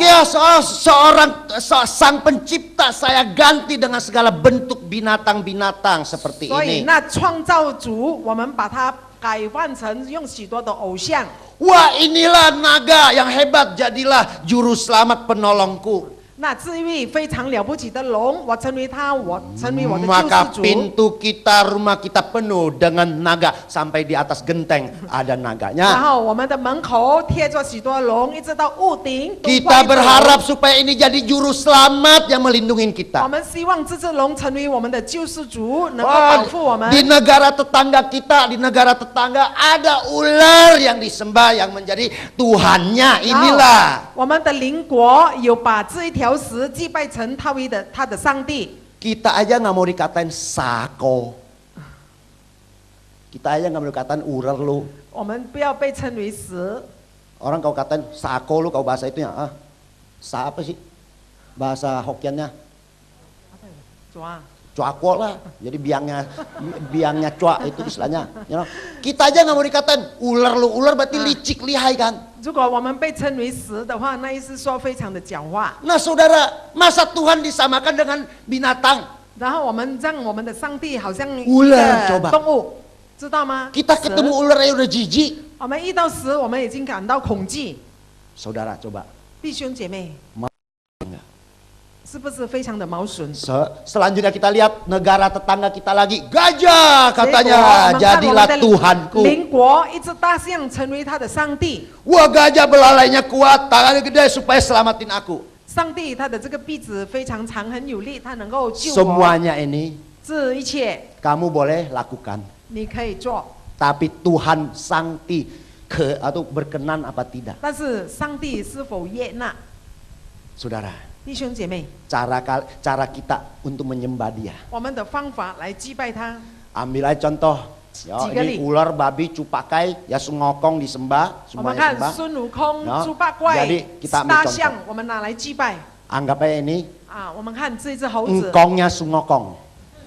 Sang Pencipta saya ganti dengan segala bentuk binatang-binatang seperti 所以 ini. 那创造主，我们把它改换成用许多的偶像。 Wah inilah naga yang hebat, jadilah juru selamat penolongku. 那这一位非常了不起的龙，我成为他，我成为我的救 Maka 世主。 pintu kita, rumah kita penuh dengan naga. Sampai di atas genteng ada 然 naganya. 后我们的门口贴着许多龙，一直到屋顶都挂 Kita 一只龙 berharap supaya ini jadi juru selamat yang melindungi 我 kita. 们希望这只龙成为我们的救世主，能够 Wah, 保护我们。 di negara tetangga kita, di negara tetangga ada ular yang disembah yang menjadi Tuhannya. 然后 Inilah. 我们的邻国有把这一条蛇祭拜成他的上帝。 Kita aja nggak mau dikatain sako. Kita aja nggak mau dikatain ular lu. 我们不要被称为蛇。 Orang kau katain sako lu, kau bahasa itunya. Sa apa sih? Bahasa Hokkiannya. 抓 cuako lah. Jadi biangnya cuak itu istilahnya. You know? Kita aja nggak mau dikatain ular lu, ular berarti licik lihai kan. 如果我们被称为蛇的话，那意思说非常的狡猾。 Nah saudara, masa Tuhan disamakan dengan binatang? 然后我们让我们的上帝好像一 Ular 个 coba. 动物，知道吗？ Kita 蛇 ketemu ular aja udah jijik. 我们遇到蛇，我们已经感到恐惧。 Saudara coba. 弟兄姐妹， Mau 是不是非常的毛损？ Selanjutnya kita lihat negara tetangga kita lagi. Gajah 结果 katanya 我们看我 jadilah 们的 Tuhanku. 邻国一只大象成为他的上帝。 Wah gajah belalainya kuat, tangannya gede supaya selamatin aku. 上帝他的这个臂子非常长，很有力，他能够救我。 Semuanya ini 这一切 kamu boleh lakukan. 你可以做， Tapi Tuhan sangti atau berkenan apa tidak. 但是上帝是否悦纳？ Saudara, 弟兄姐妹， cara kita untuk menyembah dia. 我们的方法来祭拜他。 Ambil aja contoh. Ya, Tiga ini kali. ular, babi, cupakai, ya sungokong disembah, 我们 semuanya 看 sembah. 孙悟空、 No. 猪八怪 Jadi、kita ambil 大 contoh. 象，我们拿来祭拜。 Anggap aja ini 啊，我们看这只猴子， engkongnya sungokong.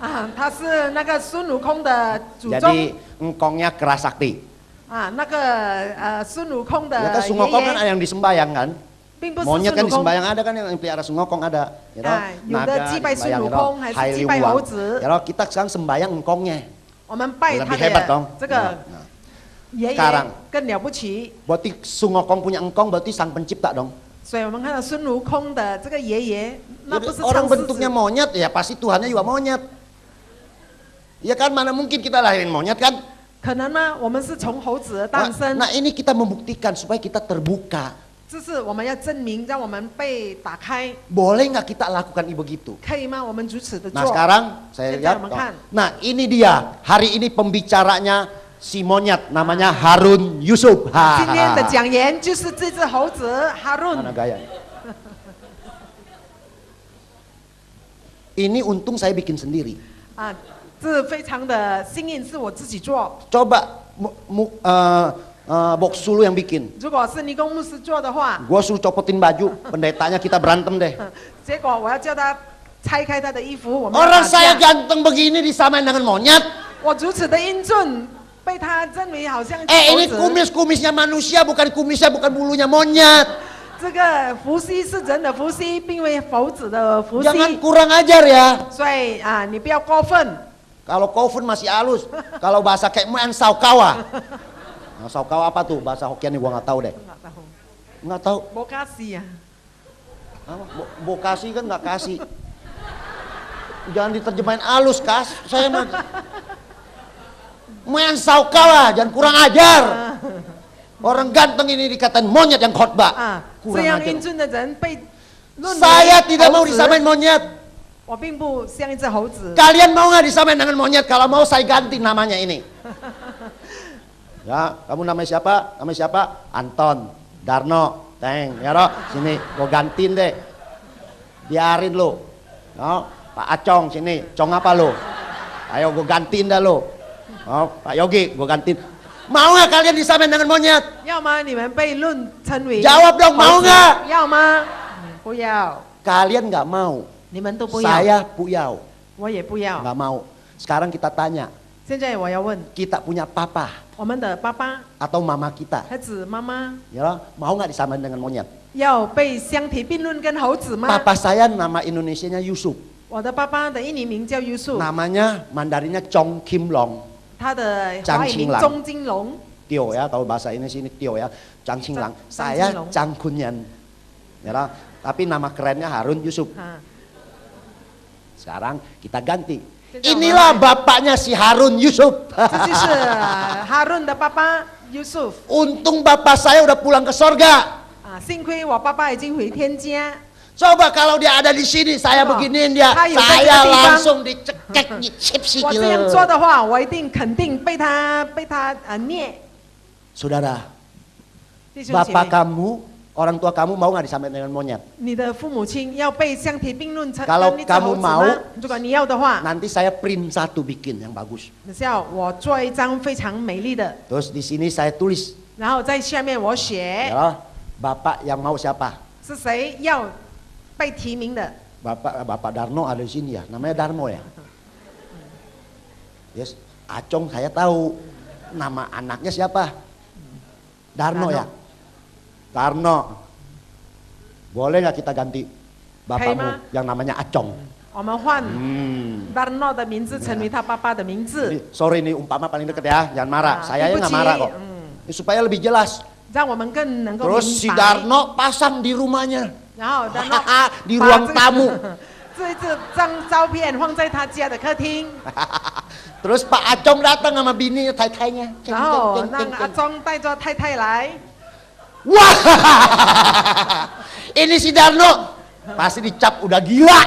啊，它是那个孙悟空的祖宗 Jadi engkongnya kerasakti. 啊，那个孙悟空的 Ya kan 爷 sungokong kan 爷， ada yang disembayang kan. 并不是 Monyet 孙 kan 悟空。 disembayang ada kan yang pelihara sungokong ada. Ya toh? 哎，有的 Naga 祭拜孙 disembayang, 悟 ya toh? 空，还是 Hai 祭拜 Liwang. 猴子 Ya。toh, kita sekarang sembayang engkongnya. 我们拜他 Lebih hebat 的 dong. 这 Nah, 个 nah. 爷爷 Sekarang 更了不起， Berarti sungokong punya engkong berarti sang pencipta dong. 所以我们看到孙悟空的这个爷爷，那不 Jadi 是 orang 长狮 bentuknya 子， monyet ya pasti Tuhannya juga monyet. Ya kan mana mungkin kita lahirin monyet kan? 可能呢，我们是从猴子而 Nah, 诞生， nah ini kita membuktikan supaya kita terbuka. 这是我们要证明，让我们被打开， Boleh nggak kita lakukan begitu? 可以吗？我们如此的 Nah 做。 sekarang saya Kita lihat. makan. Nah ini dia hari ini pembicaranya si monyet namanya Harun Yusuf. 今天的讲员就是这只猴子哈润 Mana gaya? Ini untung saya bikin sendiri. 啊，这非常的幸运，是我自己做。 Coba Boksulu yang bikin. 如果是尼公牧师做的话， Gua suruh copotin baju, pendetanya kita berantem deh. 结果我要叫他拆开他的衣服，我们要 Orang 打 saya 架。 ganteng begini disamain dengan monyet. 我如此的英俊，被他认为好像 Ini 猴子。 kumisnya manusia, bukan kumisnya, bukan bulunya monyet. 这个伏羲是人的伏羲，并非猴子的伏 Jangan 羲。 kurang ajar ya. 所以啊，你不要过分。 Kalau kofun masih halus, kalau bahasa kayak muan saukawa. Nah, saukawa apa tuh? Bahasa Hokkien nih gua nggak tahu deh. Nggak tahu. 我卡西呀， Apa? Bokasi kan nggak kasih. Jangan diterjemahin halus kas. Saya mah. Muan saukawa, jangan kurang ajar. Orang ganteng ini dikatain monyet yang khotbah. 啊，这 Kurang 样 ajar. 英俊的人被论为 Saya tidak mau 猴子 disamain monyet. 我并不像一只猴子。 Kalian mau nggak disamain dengan monyet? Kalau mau saya ganti namanya ini. Ya, kamu namanya siapa? Namanya siapa? Anton, Darno, Teng, ya roh, sini, gua gantiin deh. Biarin lo. No, Pak Acong sini, Cong apa lo? Ayo gua gantiin dah lo. Oh, Pak Yogi, gua gantiin. Mau nggak kalian disamain dengan monyet? 要吗？你们被论称为 Jawab dong, 猴 mau 子 nggak? 要吗？不要， Kalian nggak mau. 你们都不要， Saya puyau, 我也不要。 nggak mau. Sekarang kita tanya, 现在我要问 kita punya papa 我们的爸爸 atau mama kita, 孩子妈妈 ya loh, mau nggak disamain dengan monyet? 要被相提并论跟猴子吗？ Papa saya nama Indonesianya Yusuf, 我的爸爸的印尼名叫 Yusuf， namanya Mandarinnya Chong Kim Long, 他的张华语名清朗钟金龙。 Tio ya, kalau bahasa ini sini Tio ya, Chang Ching Lang. Saya Chang Ching Long. Chang Kunyan, ya loh, tapi nama kerennya Harun Yusuf. 啊， Sekarang kita ganti. Jadi Inilah bapaknya si Harun Yusuf. 这就是哈润的爸爸 Yusuf。 Untung bapak saya udah pulang ke sorga. 啊，幸亏我爸爸已经回天家。 Coba kalau dia ada di sini, saya Coba. beginiin dia, Hai, udah saya jadi bang. langsung dicekek, nyicip sih 我这样做 gila. 的话，我一定肯定被他虐。 Saudara, 弟兄姐 bapak 妹， kamu, orang tua kamu mau nggak disamain dengan monyet? 你的父母亲要被相提并论成 Kalau 跟一只猴子 kamu mau 吗？如果你要的话， Nanti saya print satu bikin yang bagus. 只是要我做一张非常美丽的， Terus di sini saya tulis, 然后在下面我写 ya, bapak yang mau siapa? 是谁要被提名的。 Bapak Darno ada di sini ya, namanya Darmo ya. Yes, Acong saya tahu. Nama anaknya siapa? Darno ya? Darno. Boleh nggak kita ganti bapakmu yang namanya Acong? 我们换 Darno 的名字成为他爸爸的名字， Sorry nih umpama paling deket ya, jangan marah. Saya nggak 对不起 marah kok. Ini supaya lebih jelas. 让我们更能够 Terus si 明白。 Darno pasang di rumahnya. 然后 Darno Di ruang 把 tamu. 这张照片放在他家的客厅， Terus Pak Acong datang sama bini tai-tainya. 然后让阿忠带着太太来， Wah, ini si Darno pasti dicap udah gila.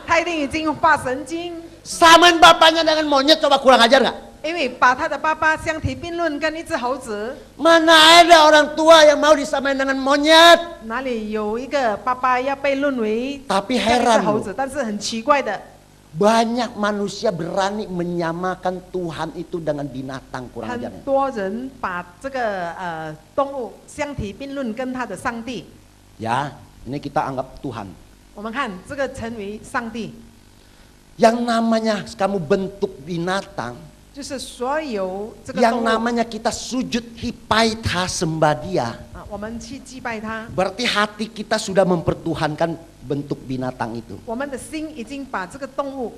他一定已经发神经， Samain bapaknya dengan monyet, coba kurang ajar nggak? 因为把他的爸爸相提并论跟一只猴子， Mana ada orang tua yang mau disamain dengan monyet? 哪里有一个爸爸要被论为 Tapi 像一只 heran 猴 loh, 子？但是很奇怪的， banyak manusia berani menyamakan Tuhan itu dengan binatang, kurang 很 ajarnya. 多人把这个动物相提并论跟他的上帝。 Ya, ini kita anggap Tuhan. 我们看这个成为上帝， Yang namanya kamu bentuk binatang, 就是所有这个 yang 动物 namanya kita sujud hipaita sembah dia. 我们去祭拜他， Berarti hati kita sudah mempertuhankan bentuk binatang itu. 我们的心已经把这个动物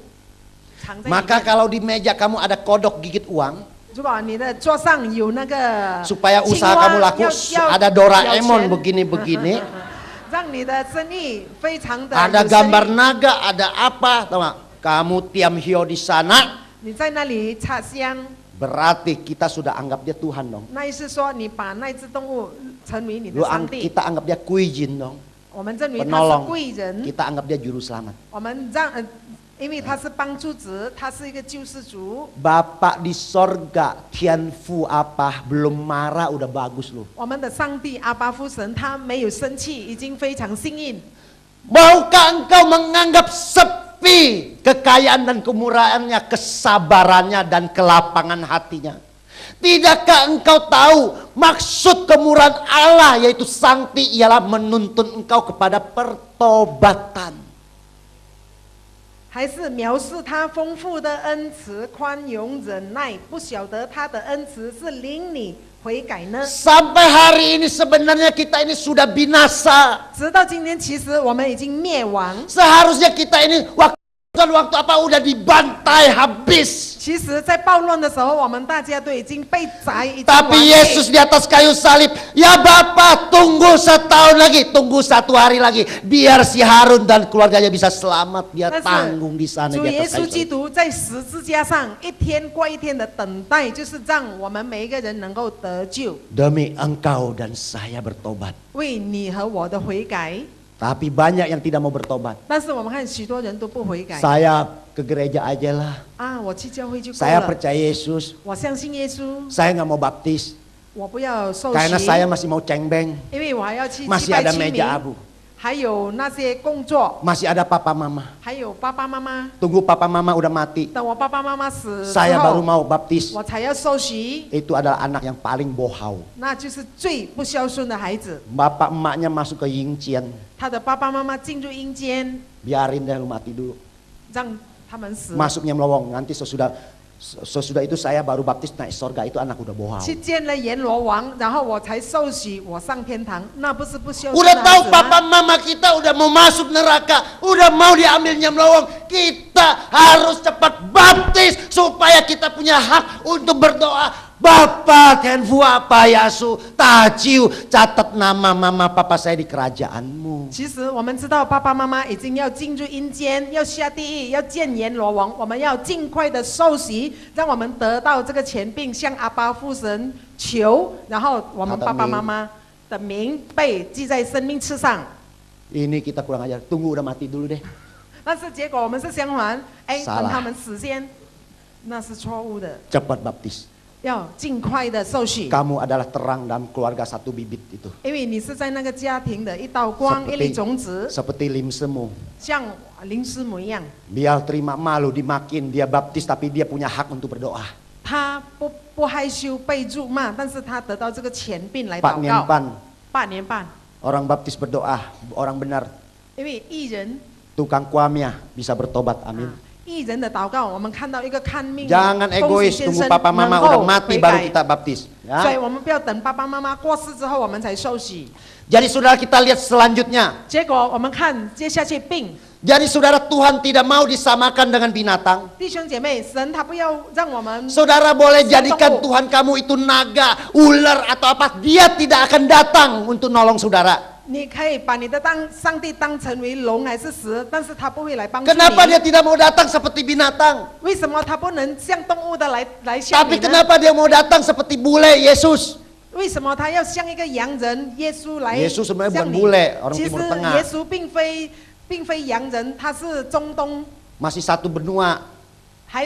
藏在里 Maka 面。 kalau di meja kamu ada kodok gigit uang, 如果你的桌上有那个 supaya 青 usaha 蛙 kamu laku 要 ada 要 Doraemon 钱 begini-begini, 让你的生意非常的 ada 有生意 gambar naga, ada apa, tahu nggak? Kamu tiam hio di sana, 你在那里插香， berarti kita sudah anggap dia Tuhan dong. 那意思说你把那只动物成为你的 Lu 上帝， kita anggap dia kuijin dong. 我们认为他是 Penolong. 贵人， Kita anggap dia juru selamat. 我们让因为他是帮助者，他是一个救世主。 Bapak di sorga, Tian Fu apa, belum marah udah bagus lu. 我们的上帝阿巴夫神，他没有生气，已经非常幸运。 Maukah engkau menganggap sepi kekayaan dan kemurahannya, kesabarannya dan kelapangan hatinya? Tidakkah engkau tahu maksud kemurahan Allah yaitu Sakti ialah menuntun engkau kepada pertobatan. 还是藐视他丰富的恩慈、宽容、忍耐，不晓得他的恩慈是领你悔改呢？ Sampai hari ini sebenarnya kita ini sudah binasa. 直到今天，其实我们已经灭亡。 Seharusnya kita ini waktu apa udah dibantai habis. 其实，在暴乱的时候，我们大家都已经被宰，已经 Tapi 完灭 Yesus di atas kayu salib, ya Bapa tunggu setahun lagi, tunggu 1 hari lagi, biar si Harun dan keluarganya bisa selamat, dia 但是 tanggung di sana 主 di 耶 atas 稣 kayu 基 salib. 督在十字架上一天过一天的等待，就是让我们每一个人能够得救， Demi engkau dan saya bertobat. 为你和我的悔改。 Tapi banyak yang tidak mau bertobat. 但是我们看许多人都不悔改 Saya ke gereja aja lah. 啊！我去教会就够 Saya 了， percaya Yesus. 我相信耶稣， Saya nggak mau baptis 我不要受 karena 洗， saya masih mau cengbeng. 因为我还要去祭 Masih 拜 ada 清 meja 明， abu. 还有那些工作， Masih ada papa mama. 还有爸爸妈妈。 Tunggu papa mama udah mati. 等我爸爸妈妈死之 Saya baru 后， mau baptis. 我才要受洗， Itu adalah anak yang paling bohau. 那就是最不孝顺的孩子。 Bapak emaknya masuk ke Yingtian. 他的爸爸妈妈进入阴间， Biarin deh lu mati dulu. 让他们死。 Masuknya melowong. Nanti sesudah itu saya baru baptis naik sorga. Itu anak udah bohau. 去见了阎罗王，然后我才受洗，我上天堂，那不是不孝顺 Udah 的 tahu 孩子 papa 吗？ mama kita udah mau masuk neraka, udah mau diambilnya melowong. Kita harus cepat baptis supaya kita punya hak untuk berdoa. Bapak Tenfu apa Yasu, Tajiu, catat nama mama papa saya di kerajaanmu. 其实我们知道，爸爸妈妈已经要进入阴间，要下地狱，要见阎罗王。我们要尽快的受洗，让我们得到这个权柄，向阿巴父神求，然后我们爸爸妈妈的名被记在生命册上。 Ini kita kurang ajar, tunggu udah mati dulu deh. 但是结果我们是相反，哎， Salah 等他们死先，那是错误的， Cepat baptis. 要尽快的受洗。 Kamu adalah terang dalam keluarga satu bibit itu. 因为你是在那个家庭的一道光，一粒种子， Seperti lim semu. 像林师母一样， Dia terima malu dimakin, dia baptis tapi dia punya hak untuk berdoa. 他不害羞被辱骂，但是他得到这个权柄来 Pak 祷告。 Niempan, 8年半， orang baptis berdoa, orang benar. 因为艺人 Tukang kuamnya bisa bertobat, amin. 艺人的祷告，我们看到一个看命 Jangan 风 egois 水先 tunggu 生 papa 能 mama 够 udah mati 悔 baru 改， kita baptis. 所以 Ya. 我们不要等爸爸妈妈过世之后我们才受洗。 Jadi saudara kita lihat selanjutnya. 结果我们看接下去病， Jadi saudara Tuhan tidak mau disamakan dengan binatang. 弟兄姐妹，神他不要让我们 Saudara boleh jadikan Satu. Tuhan kamu itu naga, ular atau apa. Dia tidak akan datang untuk nolong saudara. 你可以把你的上帝当成为龙还是蛇，但是他不会来帮助 Kenapa 你。 dia tidak mau datang seperti binatang? 为什么他不能像动物的来向 Tapi 你呢？ kenapa dia mau datang seperti bule Yesus? 为什么他要像一个洋人耶稣来 Yesus sebenarnya 向 bukan 你 bule, orang 其实 Timur Tengah. 耶稣并非洋人，他是中东， Masih satu benua.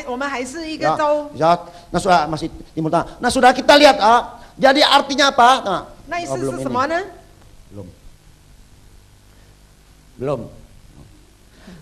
我们还是一个 Ya, 州。 ya, nah saudara masih Timur Tengah. Nah saudara kita lihat, jadi artinya apa? Nah, 那意 oh, 思 belum 是 ini. 什么呢？ Belum.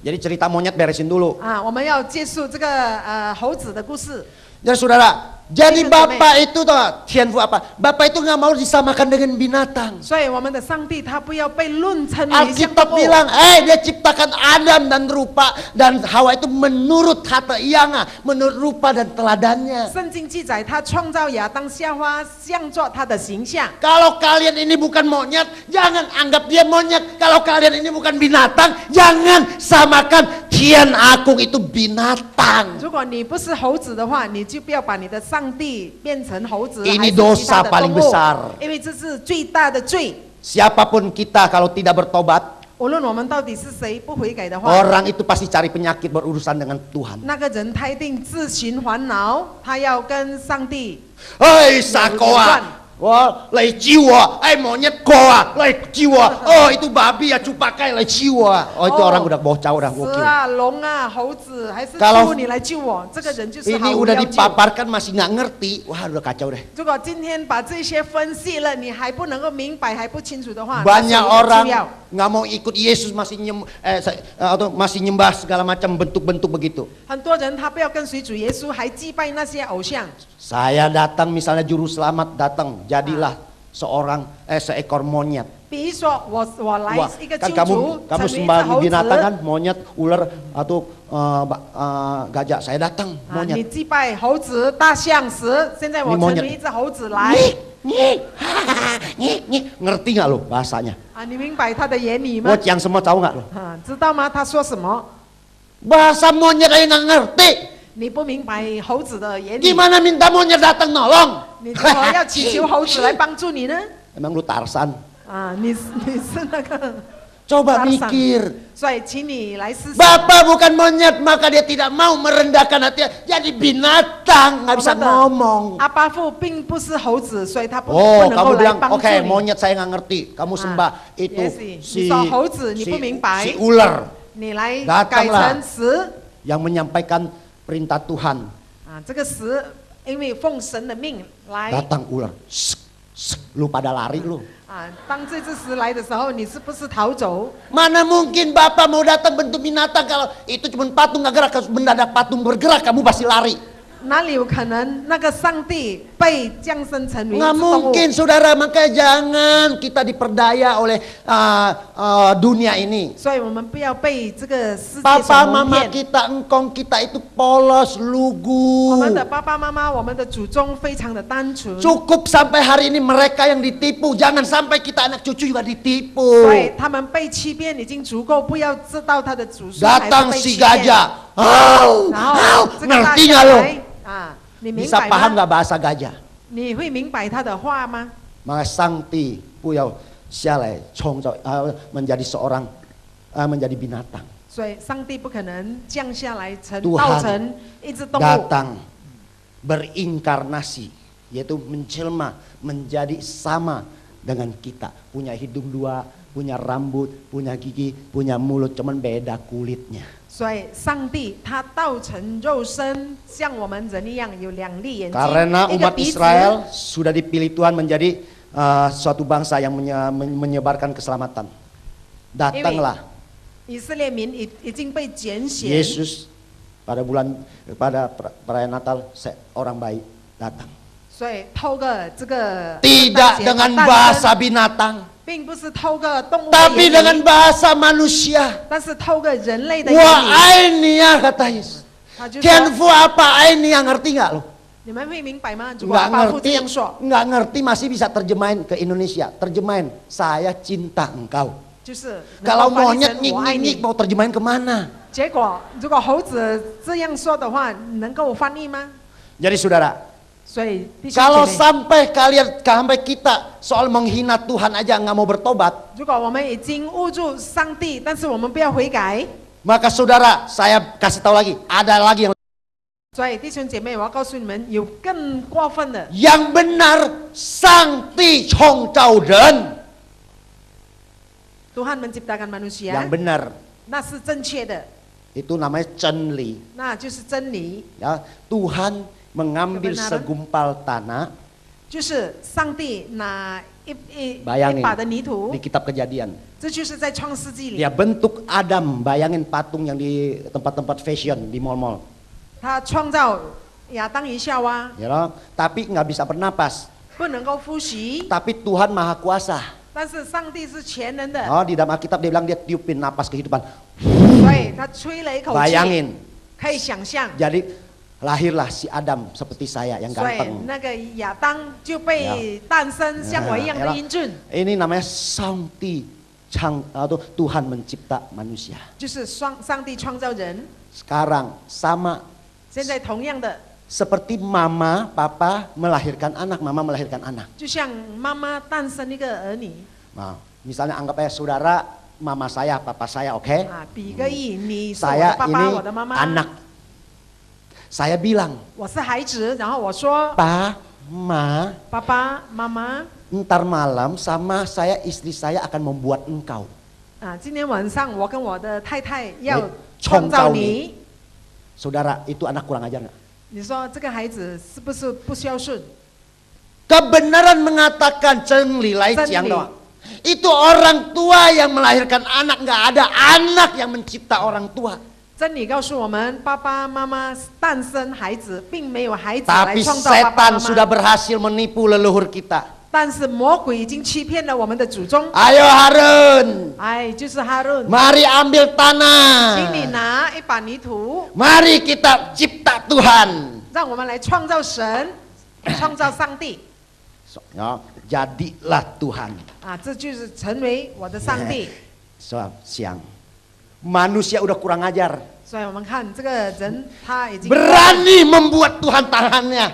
Jadi cerita monyet beresin dulu. 啊，我们要结束这个猴子的故事。 Jadi saudara, jadi Ini Bapak itu tuh, Tianfu apa? Bapak itu nggak mau disamakan dengan binatang. 所以我们的上帝他不要被论成为像 Alkitab 动物。 bilang, dia ciptakan Adam dan rupa dan Hawa itu menurut kata Iyanga, menurut rupa dan teladannya. 圣经记载他创造亚当夏娃，像作他的形象。 Kalau kalian ini bukan monyet, jangan anggap dia monyet. Kalau kalian ini bukan binatang, jangan samakan Tian Agung itu binatang. 如果你不是猴子的话，你就不要把你的上帝变成猴子， Ini 还是其他 dosa 的 paling 动物 besar. 因为这是最大的罪。 Siapapun kita kalau tidak bertobat, 无论我们到底是谁不悔改的话， orang itu pasti cari penyakit berurusan dengan Tuhan. 那个人他一定自寻烦恼，他要跟上帝。 Hei sakoa, wah, lai jiwa, monyet koa, lai jiwa. Oh itu babi ya cupakai lai jiwa. Oh itu orang udah bocah udah 蛇 gokil. 啊、龙啊、猴子还是 Kalau 猪，你来救我，这个人就是毫 Ini 无 udah 要救。 dipaparkan masih nggak ngerti, wah udah kacau deh. 如果今天把这些分析了，你还不能够明白，还不清楚的话，那是 Banyak 一个 orang 重要。 nggak mau ikut Yesus masih atau masih nyembah segala macam bentuk-bentuk begitu. 很多人他不要跟随主耶稣，还祭拜那些偶像。 Saya datang misalnya juru selamat datang, jadilah seekor monyet. 比如说我来 Wah, 一个 kan 救 kamu 主， kamu 成为一只 sembah 猴 binatang 子 kan, monyet, ular atau gajah. Saya datang 啊，你 monyet. 祭拜猴子、大象、蛇，现在我 Ini 成 monyet. 为一只猴子来 Ngerti nggak lo bahasanya? 啊，你明白他的言语吗？ Watch yang semua tahu nggak lo? 啊，知道吗？他说什么？ Bahasa monyet aja nggak ngerti. 你不明白猴子的言语， Gimana minta monyet datang nolong? 你怎么要祈求猴子来帮助你呢？ Emang lu Tarsan? 啊，你是那个， Coba Tarsan. mikir. 所以请你来思想。 Bapak bukan monyet, maka dia tidak mau merendahkan hatinya. Jadi binatang, nggak bisa 我们的 ngomong. 阿巴父并不是猴子，所以他不 Oh, 能 kamu 够来 bilang, 帮助 oke 你。 monyet saya nggak ngerti. Kamu sembah itu Yes, si, Misal猴子,你不明白。 si ular 你来 Datanglah. 改成十 yang menyampaikan perintah Tuhan. 啊，这个十，因为奉神的命来 Datang ular. Sek, sek, lu pada lari lu. 啊。当这只十来的时候，你是不是逃走？ Mana mungkin Bapak mau datang bentuk binatang kalau itu cuma patung nggak gerak, kalau mendadak patung bergerak kamu pasti lari. 哪里有可能那个上帝被降生成为一 Nggak 只动物？ mungkin saudara, makanya jangan kita diperdaya oleh dunia ini. 所以我们不要被这个世界所 Papa 蒙 mama 骗。 kita, engkong kita itu polos, 我 lugu. 们的爸爸妈妈，我们的祖宗非常的单纯， Cukup sampai hari ini mereka yang ditipu, jangan sampai kita anak cucu juga ditipu. 所以他们被欺骗已经足够，不要知道他的祖孙还是 Datang 被 si 欺骗。 gajah, au, 然后 au, 这个大 ngerti 象 nggak lo? 来啊，你明 Bisa 白 paham 吗？ nggak bahasa gajah? 你会明白他的话吗？ Maka Sangti Puyau Sialai menjadi seorang menjadi binatang. 所以上帝不可能降下来造 Tuhan 成一只动物， datang berinkarnasi, yaitu menjelma menjadi sama dengan kita, punya hidung dua, punya rambut, punya gigi, punya mulut, cuman beda kulitnya. 所以上帝他道成肉身，像我们人一样有两粒眼睛， Karena 一个 umat 鼻子。 Israel sudah dipilih Tuhan menjadi suatu bangsa yang menyebarkan keselamatan. Datanglah 以色列民已经被拣选， Yesus pada perayaan Natal seorang bayi datang. 所以透过这个 Tidak dengan bahasa binatang, 并不是透过动物的 tapi 言 dengan 语， bahasa manusia. 但是透过人类的言 Wa 语。 ainia kata Yesus. 他就说 Ken Fu apa ini yang ngerti nggak lo? 你们会明白吗？如果 Nggak 巴父这 ngerti, 样说， nggak ngerti masih bisa terjemahin ke Indonesia. Terjemahin, saya cinta engkau. 就是能 Kalau 够翻译 monyet 成我爱 nyik-nyik 你。 mau terjemahin kemana? 结果如果猴子这样说的话，能够翻译吗？ Jadi saudara, 所以弟兄 kalau 姐妹， sampai kita soal menghina Tuhan aja nggak mau bertobat, 如果我们已经误入上帝，但是我们不要悔改， maka saudara, saya kasih tahu lagi, ada lagi yang 所以弟兄姐妹，我要告诉你们，有更过分的。 yang benar sang ti chong chau den. Tuhan menciptakan manusia， Yang benar 那是正确的， itu namanya cenli. 那就是真理， Ya, Tuhan mengambil Kebenaran. segumpal tanah 就是上帝拿一 Bayangin 把的泥土 di，kitab Kejadian. 这就是在创世纪里， Dia bentuk Adam, bayangin patung yang di tempat-tempat fashion di mall-mall, 他创造亚当与夏娃， ya loh. Tapi nggak bisa bernapas. 不能够呼吸， Tapi Tuhan Maha Kuasa. 但是上帝是全能的， Oh, di dalam Alkitab dia bilang dia tiupin napas kehidupan. 所以他吹了一口气， Bayangin. 可以想象， Jadi lahirlah si Adam seperti saya yang 所以 ganteng. 那个亚当就被诞生像我一样的英俊， Ini namanya Sangti Chang atau Tuhan mencipta manusia. 就是上帝创造人。 Sekarang sama 现在同样的， seperti mama, papa melahirkan anak, mama melahirkan anak. 就像妈妈诞生一个儿女 Nah, misalnya anggap aja saudara, mama saya, papa saya, oke? 啊，比个喻，你是我的 Saya 爸 ini 爸，我的妈妈， anak. Saya bilang, 我是孩子，然后我说 Pa, Ma, 爸爸妈妈 ntar malam sama saya istri saya akan membuat engkau. 啊，今天晚上我跟我的太太要哎创造创造你你， Saudara, itu anak kurang ajar nggak? 你说这个孩子是不是不孝顺？ Kebenaran mengatakan cenli lai Cenli. ciang doang. Itu orang tua yang melahirkan anak, nggak ada anak yang mencipta orang tua. 真理告诉我们，爸爸妈妈诞生孩子，并没有孩子来 Tapi 创造爸爸 setan 妈 sudah 妈。 berhasil menipu leluhur kita. 但是魔鬼已经欺骗了我们的祖宗。 Ayo Harun, 哎，就是哈伦， mari ambil 请你 tanah. 拿一把泥土， Mari kita cipta Tuhan. 让我们来创造神，创造上帝 So, ya, jadilah Tuhan. 啊，这就是成为我的上帝。 So, siang. Manusia udah kurang ajar. 所以我们看这个人，他已经 Berani membuat Tuhan tangannya.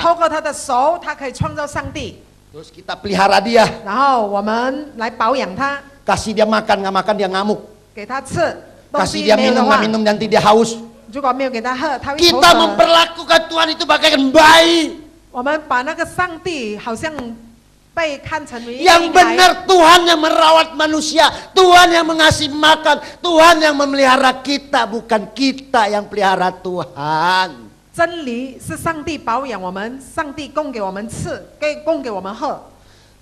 透过他的手，他可以创造上帝， Terus kita pelihara dia. 然后我们来保养他， Kasih dia makan, nggak makan dia ngamuk. 给他吃东 Kasih 西 dia 没有的 minum, 话 nggak，minum nanti dia haus. 如果没有给他喝，他会口 Kita 渴。 memperlakukan Tuhan itu bagaikan bayi. 我们把那个上帝好像被看成为一个 Yang 婴孩， benar Tuhan yang merawat manusia, Tuhan yang mengasih makan, Tuhan yang memelihara kita, bukan kita yang pelihara Tuhan. 真理是上帝保养我们，上帝供给我们吃，供给我们喝。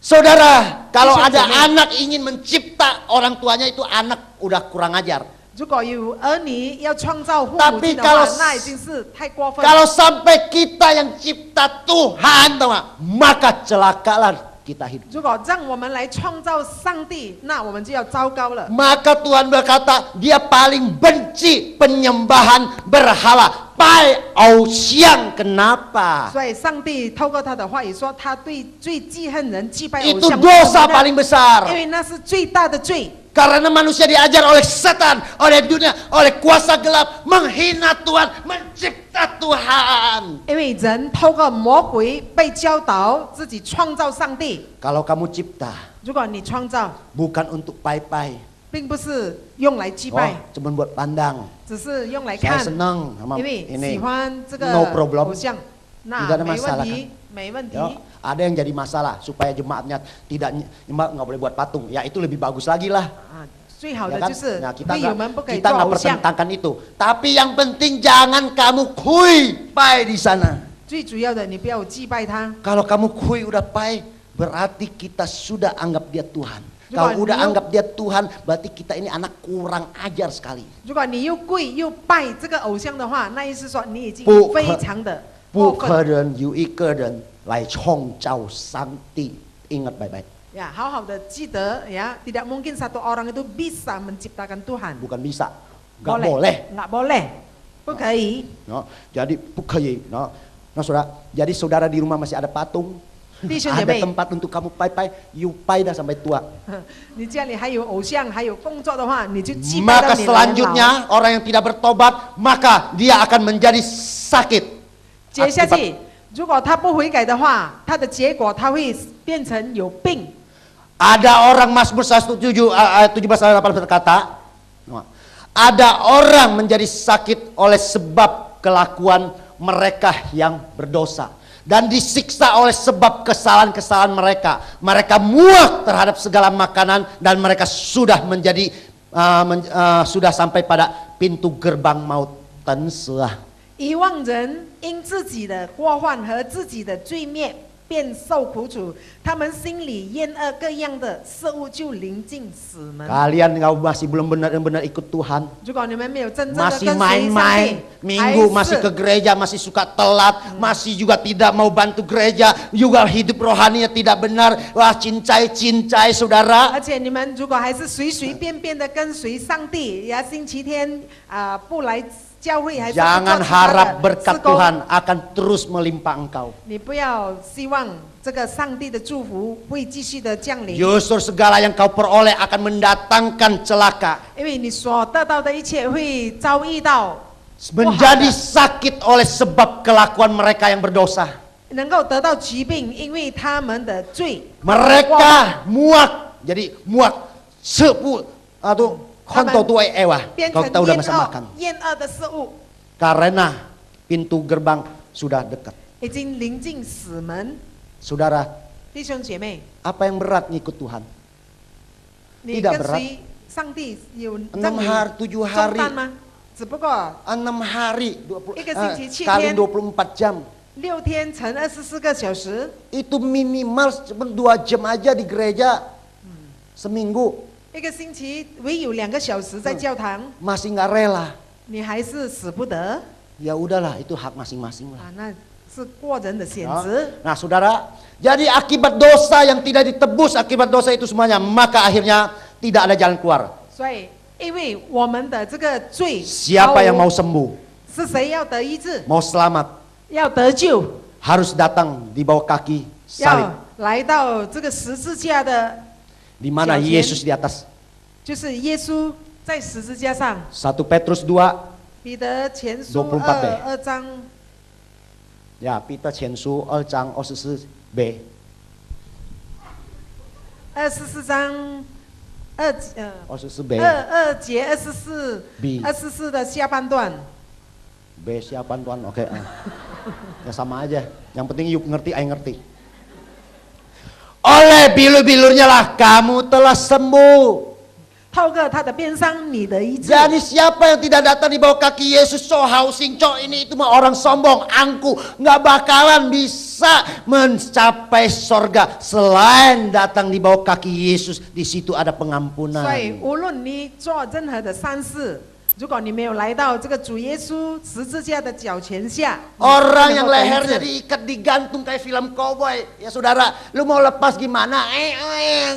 Saudara, kalau Bisa ada jadi. anak ingin mencipta orang tuanya itu anak udah kurang ajar. 如果有儿女要创造父母 Tapi 亲的话 kalau，那已经是太过分。 Kalau sampai kita yang cipta Tuhan, tahu nggak? Maka celakalah kita hidup. 如果让我们来创造上帝，那我们就要糟糕了。 Maka Tuhan berkata, dia paling benci penyembahan berhala. Pai Ausiang, kenapa? 所以上帝透过他的话语说，他最记恨人祭拜偶 Itu 像， dosa 为什么呢 paling besar. 因为那是最大的罪。 Karena manusia diajar oleh setan, oleh dunia, oleh kuasa gelap, menghina Tuhan, mencipta Tuhan. 因为人透过魔鬼被教导自己创造上帝。 Kalau kamu cipta, 如果你创造， bukan untuk pai-pai. 并不是用来祭 Oh, 拜， cuma buat pandang. 只是用来 Saya 看， senang sama 因为喜 ini. 欢这个 No problem. 偶像， Tidak 那 ada 没 masalah 问题，没问题。 Ya, ada yang jadi masalah supaya jemaatnya tidak nyembah, nggak boleh buat patung. Ya itu lebih bagus lagi lah. 啊，最好 Ya 的 kan? 就是 Nah, kita 会友们不可以 kita 做 nggak 偶像， pertentangkan itu. Tapi yang penting jangan kamu kui pai di sana. 最主要的你不要祭拜他。 Kalau kamu kui udah pai, berarti kita sudah anggap dia Tuhan. Juga Kalau udah niu- anggap dia Tuhan, berarti kita ini anak kurang ajar sekali. 如果你又跪又拜这个偶像的话，那意思说你已经不可非常的过 Bu 分 ke人有一个人来创造Sangti. Ingat baik-baik. 呀。好好的记得呀，tidak mungkin satu orang itu bisa menciptakan Tuhan. Bukan bisa, nggak boleh. nggak boleh. 不可以。 Jadi bukayi. Nah, saudara, jadi saudara di rumah masih ada patung, 弟兄姐 ada 妹， tempat untuk kamu pai-pai, you pai dah sampai tua. 你家里还有偶像，还有工作的话，你就祭拜到 Maka 你的年老。 selanjutnya orang yang tidak bertobat, maka dia akan menjadi sakit. 接下 Akibat 去，如果他不悔改的话，他的结果他会变成有病。 Ada orang Mazmur 107 ayat 17 ayat 18 berkata, ada orang menjadi sakit oleh sebab kelakuan mereka yang berdosa dan disiksa oleh sebab kesalahan-kesalahan mereka. Mereka muak terhadap segala makanan dan mereka sudah menjadi sudah sampai pada pintu gerbang maut. Tensuah. 遗忘人因自己的过患和自己的罪孽便受苦楚，他们心里厌恶各样的事物，就临近死门。 Kalian kalau masih belum benar-benar ikut Tuhan, 如果你们没有真正的 masih 跟随上 main-main 帝， minggu 还 masih 是 ke gereja, masih suka telat, masih juga tidak mau bantu gereja, juga hidup rohaninya tidak benar. Wah, cincai-cincai saudara. 而且你们如果还是随随便便的跟随上帝，呀，星期天不来教会，还是不做 Jangan 其他 harap 的 berkat 事工， Tuhan akan terus melimpah engkau. 你不要希望这个上帝的祝福会继续的降临， Justru segala yang kau peroleh akan mendatangkan celaka, 因为你所得到的一切会遭遇到 menjadi sakit oleh sebab kelakuan mereka yang berdosa. 能够得到疾病，因为他们的罪。 Mereka muak, jadi muak sepu atau konto tuai ewa. 变 Kalau 成 kita udah masa makan. 厌恶的事物， Karena pintu gerbang sudah dekat. 已经临近死门。 Saudara, 弟兄姐妹， apa yang berat ngikut Tuhan? 你 Tidak 跟 berat 随上帝有 6 让你 hari, 7 重 hari, 担吗？只不过 6 hari, 20, Ika singki kali chicken. 24 jam. 6天乘24个小时， Itu minimal cuma 2 jam aja di gereja seminggu. 一个星期唯有2个小时在教堂， Masih nggak rela. 你还是死不得 Ya udahlah, itu hak masing-masing lah. 啊！那是个人的选 Ya. 择。 Nah saudara, jadi akibat dosa yang tidak ditebus, akibat dosa itu semuanya, maka akhirnya tidak ada jalan keluar. 所以，因为我们的这个罪， Siapa yang mau sembuh, 是谁要得医治， mau selamat, 要得救， harus datang di bawah kaki salib, 要来到这个十字架的， di mana 脚前。 Yesus di atas. 就是耶稣在十字架上。 1 Petrus 2, 彼得前书24 deh. 2章 ya Peter 前书2章24b. 24章2 24b. 2节24 B. 24的下半段。 B siapa tuan? Oke. Ya sama aja. Yang penting you ngerti, I ngerti. Oleh bilur-bilurnya lah kamu telah sembuh. 透过他的鞭伤，你的医治。 Jadi siapa yang tidak datang di bawah kaki Yesus, so housing, ini itu mah orang sombong, angku, nggak bakalan bisa mencapai sorga selain datang di bawah kaki Yesus. Di situ ada 所以 pengampunan. 无论你做任何的善事，如果你没有来到这个主耶稣十字架的脚前下， Orang 你 yang 不能够得医 lehernya 治 diikat digantung kayak film cowboy, ya saudara, lu mau lepas gimana?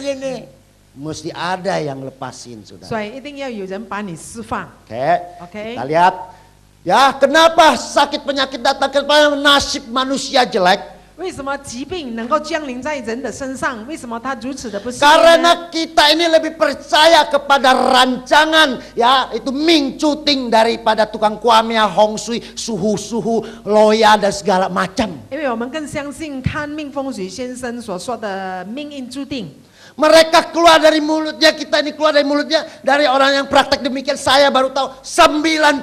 Gini. Mesti ada yang lepasin, saudara. 所以一定要有人把你释放。 Oke, kita lihat. Ya, kenapa sakit penyakit datang kepada nasib manusia jelek? 为什么疾病能够降临在人的身上？为什么他如此的不幸呢？ Karena kita ini lebih percaya kepada rancangan, ya, itu Ming Cuting daripada tukang kuamia, Hong Sui, suhu-suhu, loya dan segala macam. 因为我们更相信看命风水先生所说的命运注定。 Mereka keluar dari mulutnya, kita ini keluar dari mulutnya, dari orang yang praktek demikian, saya baru tahu 90%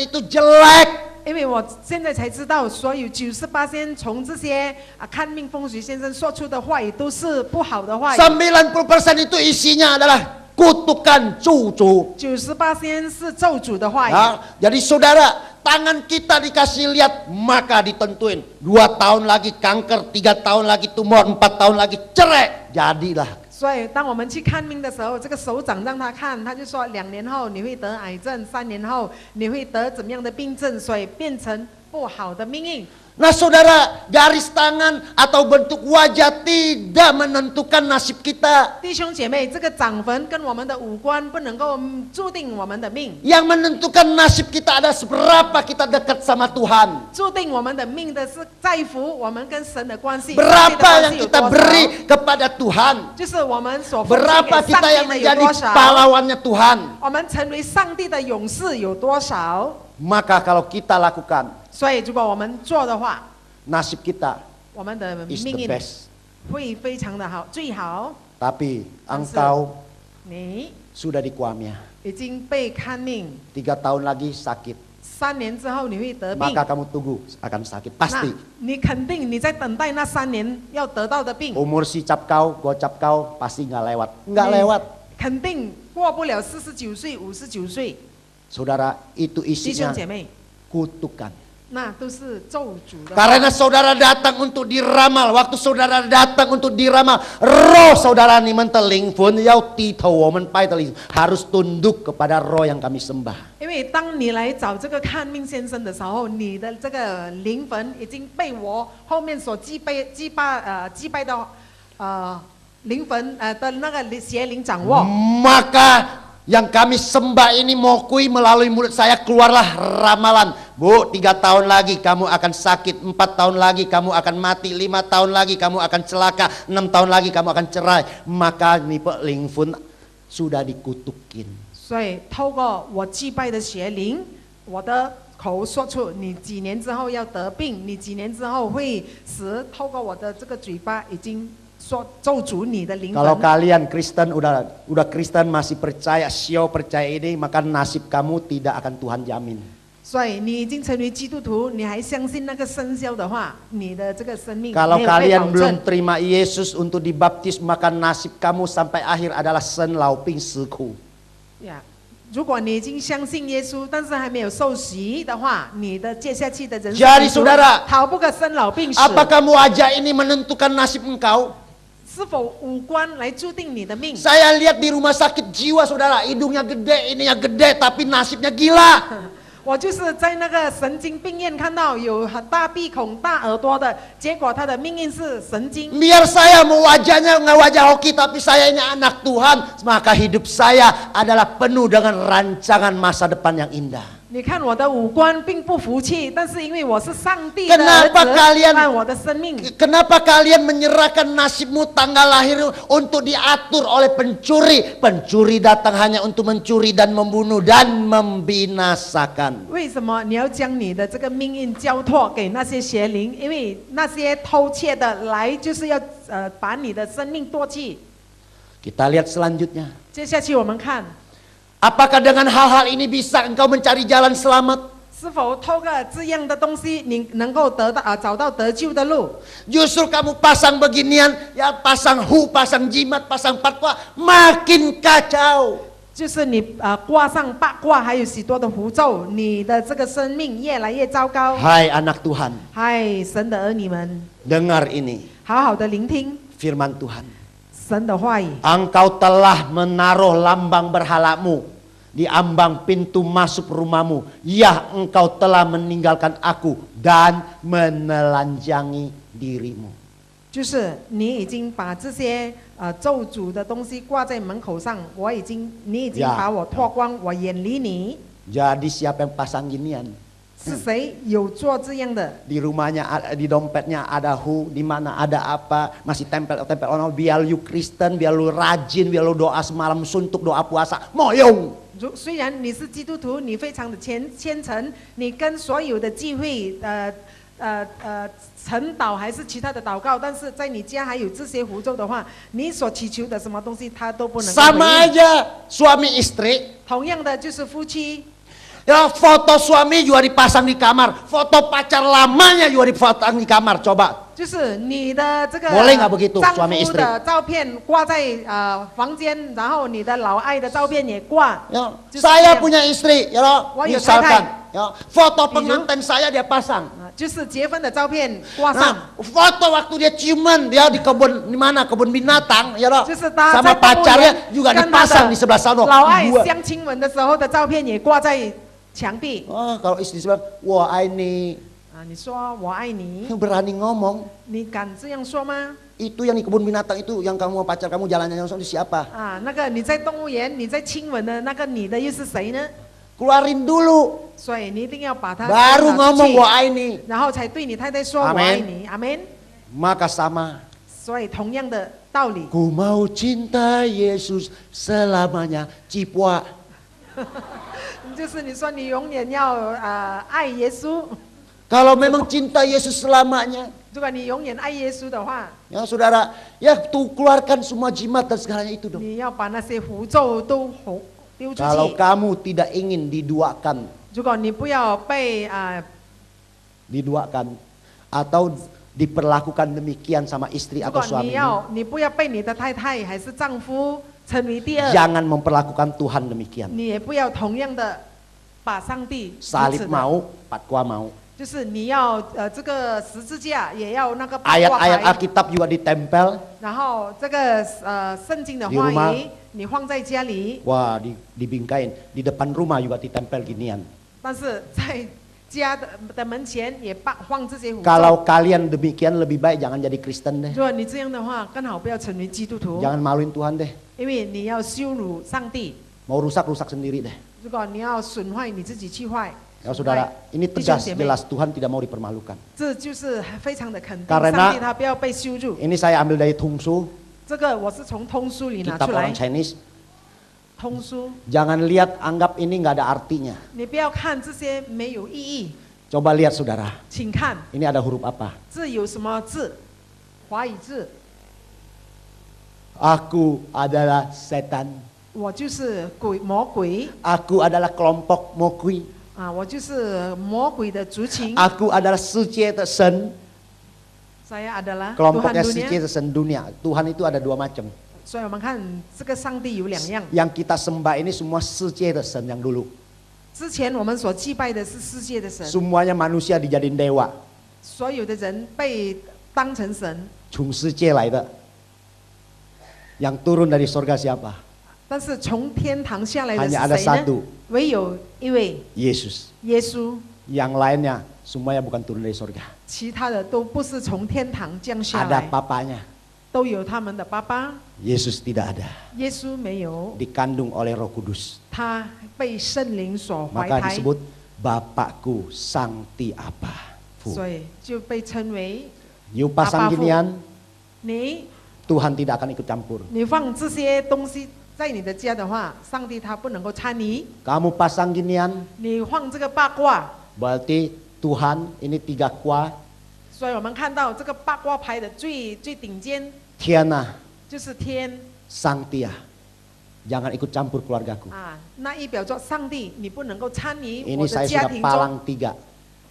itu jelek. 因为我现在才知道，所有98%从这些看命风水先生说出的话语都是不好的话语。 90% itu isinya adalah kutukan cucu. 98%是咒诅的话语。 Ya, jadi saudara, tangan kita dikasih lihat, maka ditentuin 2 tahun lagi kanker, 3 tahun lagi tumor, 4 tahun lagi cerai. Jadilah. 所以，当我们去看命的时候，这个首长让他看，他就说2年后你会得癌症，3年后你会得怎么样的病症，所以变成不好的命运。 Nah saudara, garis tangan atau bentuk wajah tidak menentukan nasib kita. 弟兄姐妹，这个长坟跟我们的五官不能够注定我们的命， Yang menentukan nasib kita adalah seberapa kita dekat sama Tuhan. 注定我们的命的是在乎我们跟神的关系。 Berapa yang 上帝的关系有 kita 多少 beri kepada Tuhan. 就是我们所奉献 Berapa 给上 kita 帝 yang 的有 menjadi 多少， pahlawannya Tuhan. 我们成为上帝的勇士有多少。 Maka kalau kita lakukan, 所以，如果我们做的话， nasib kita 我们的 is 命 the 运 best. 会非常的好，最好。 Tapi 但是 engkau 你 sudah di kuamnya. 已经被看命， 3 tahun lagi sakit. 3年之后你会得病。 Maka kamu tunggu akan sakit. 那 Pasti. 你肯定你在等待那3年要得到的病， Umur si cap kau, gocap kau pasti nggak lewat. Nggak lewat. 肯定过不了49岁、59岁。 Saudara, itu 弟兄 isinya 姐妹， kutukan. 那都是咒诅的话。 Karena saudara datang untuk diramal. Waktu saudara datang untuk diramal, roh saudara ni menteling pun yau tito woman pai teling harus tunduk kepada roh yang kami sembah. 因为当你来找这个看命先生的时候，你的这个灵魂已经被我后面所击败的灵魂的那个邪灵掌握。 Maka yang kami sembah ini mokui melalui mulut saya keluarlah ramalan. Bu, 3 tahun lagi kamu akan sakit, 4 tahun lagi kamu akan mati, 5 tahun lagi kamu akan celaka, 6 tahun lagi kamu akan cerai. Maka ni peling pun sudah dikutukin. 所以透过我击败的邪灵，我的口说出你几年之后要得病，你几年之后会死。透过我的这个嘴巴已经说咒诅你的灵 Kalau 魂。 kalian Kristen udah Kristen masih percaya sio percaya ini, maka nasib kamu tidak akan Tuhan jamin. 所以你已经成为基督徒，你还相信那个生肖的话，你的这个生命 Kalau 没有被 kalian 保 belum 证。 terima Yesus untuk dibaptis, maka nasib kamu sampai akhir adalah sen lauping siku. 呀，如果你已经相信耶稣，但是还没有受洗的话，你的接下去的人 Jadi 生 saudara, 逃不过生老病死。 apakah wajah ini menentukan nasib engkau? 是否五官来注定你的命？ Saya lihat di rumah sakit jiwa saudara, hidungnya gede, ininya gede, tapi nasibnya gila. 我就是在那个神经病院看到有很大鼻孔、大耳朵的，结果他的命运是神经。 Biar saya mau wajahnya nggak wajah hoki, tapi saya ini anak Tuhan, maka hidup saya adalah penuh dengan rancangan masa depan yang indah. 你看我的五官并不服气，但是因为我是上帝的儿 Kenapa 子， kalian 但我的生命， Kenapa kalian menyerahkan nasibmu tanggal lahir untuk diatur oleh pencuri? Pencuri datang hanya untuk mencuri dan membunuh dan membinasakan. 为什么你要将你的这个命运交托给那些邪灵？因为那些偷窃的来就是要把你的生命夺去。 Kita lihat selanjutnya. 接下去我们看， Apakah dengan hal-hal ini bisa engkau mencari jalan selamat? 是否透过这样的东西，你能够找到得救的路？ Justru kamu pasang beginian, ya pasang pasang jimat, pasang patwa, makin kacau. 就是你挂上八卦，还有许多的符咒，你的这个生命越来越糟糕。 Hai anak Tuhan, 嗨，神的儿女们， dengar ini 好好的聆听 firman Tuhan. 神的话语。 Engkau telah menaruh lambang berhalamu di ambang pintu masuk rumahmu. Ya, engkau telah meninggalkan aku dan menelanjangi dirimu. 就是你已经把这些咒诅的东西挂在门口上，你已经把我脱光，我远离你。 Jadi siapa yang pasang ginian? 是谁有做这样的？ Di rumahnya, di dompetnya ada di mana ada apa, masih tempel-tempel orang, biar lu Kristen, biar lu rajin, biar lu doa semalam suntuk, doa puasa, moyong. 虽然你是基督徒，你非常的虔诚，你跟所有的聚会晨祷还是其他的祷告，但是在你家还有这些符咒的话，你所祈求的什么东西，他都不能够回应。 Sama aja suami istri. 同样的就是夫妻。 Ya, foto suami juga dipasang di kamar, foto pacar lamanya juga dipasang di kamar. Coba. 就是你的这个 Boleh nggak begitu 丈 suami 夫 istri? 的照片挂在房间，然后你的老爱的照片也挂。 Ya, 就是 saya 这样 punya istri, ya loh, Wah, ya, misalkan, tai-tai. ya, foto pengantin saya dia pasang. 就是结婚的照片挂上。 Nah, foto waktu dia ciuman dia di kebun di mana kebun binatang, ya loh, 就是他 sama 在动物园 pacarnya juga 跟他 dipasang di 的 sebelah sana. 老爱 Dua. 相亲吻的时候的照片也挂在墙壁。 Oh, kalau istri bilang, wah ini 你说我爱你， Berani ngomong. 你敢这样说吗？ Itu yang di kebun binatang itu yang kamu pacar kamu jalannya yang itu siapa? 啊，那个你在动物园你在亲吻的那个女的又是谁呢？ Keluarin dulu. 所以你一定要把它 Baru 拿出 ngomong 去 wa aini. 然后才对你太太说我 Amen 爱你，阿门。 Maka sama. 所以同样的道理， Ku mau cinta Yesus selamanya. Cipwa. 就是你说你永远要爱耶稣。 Kalau memang cinta Yesus selamanya. 如果你永远爱耶稣的话， Ya saudara, ya tuh keluarkan semua jimat dan segalanya itu dong. 你要把那些符咒都丢出 Kalau 去。 kamu tidak ingin diduakan, 如果你不要被diduakan atau diperlakukan demikian sama istri 如 atau 果 suamimu, 你不要被你的太太还是丈夫成为第二， jangan memperlakukan Tuhan demikian. 你也不要同样的把上帝如此 Salib 的 mau, patwa mau. 就是你要这个十字架也要那个八卦 Ayat-ayat 牌， Alkitab juga ditempel. 然后这个圣经的 Di 话 rumah 语你放在家里， Wah, dibingkain. Di depan rumah juga ditempel ginian. 但是在家的门前也放这些符咒。 Kalau kalian demikian lebih baik jangan jadi Kristen deh. 如果你这样的话，更好不要成为基督徒， Jangan maluin Tuhan deh. 因为你要羞辱上帝。 Mau rusak sendiri deh. 如果你要损坏你自己去坏， Ya saudara, ini 弟兄 tegas 姐妹， jelas Tuhan tidak mau dipermalukan. 这就是非常的肯定， Karena 上帝他不要被羞辱。 Ini saya ambil dari Tungsu, 这个我是从通书里拿 kitab 出来 orang， Chinese. 通书， Jangan lihat anggap ini nggak ada artinya. 你不要看这些没有意义， Coba lihat saudara, 请看 ini ada huruf apa? 这有什么字，华语字， Aku adalah setan. 我就是魔鬼 Aku adalah kelompok mokui. 啊，我就是魔鬼的族群， Aku adalah Sucietesen. saya adalah Tuhan Kelompoknya dunia。 Sucietesen dunia. Tuhan itu ada dua macam. 所以我们看这个上帝有两样， Yang kita sembah ini semua Sucietesen yang dulu. 之前我们所祭拜的是世界的神， Semuanya manusia dijadiin dewa. 所有的人被当成神， Chung Suci 来的. Yang turun dari surga siapa? 但是从天堂下来的 Hanya ada 是谁呢？ satu, 唯有一位 Yesus. 耶稣， Yang lainnya semuanya bukan turun dari surga. 其他的都不是从天堂降下 Ada 来， papanya. 都有他们的爸爸。 Yesus tidak ada. 耶稣没有， Dikandung oleh Roh Kudus. 他被圣灵所怀 Maka 胎， disebut Bapakku Sangti Apa. 所以就被称为 You pasang Apa, Fu? ginian, 你。 Tuhan tidak akan ikut campur. 你放这些东西在你的家的话，上帝他不能够参与。 Kamu pasang ginian, 你放这个八卦， berarti Tuhan ini 3 kuah, 所以我们看到这个八卦牌的最顶尖 Tiana, 就是天 Sangtia. Jangan ikut campur keluargaku. 啊，那意表着上帝，你不能够参与 Ini 我 saya 的家 sudah 庭中， palang 3.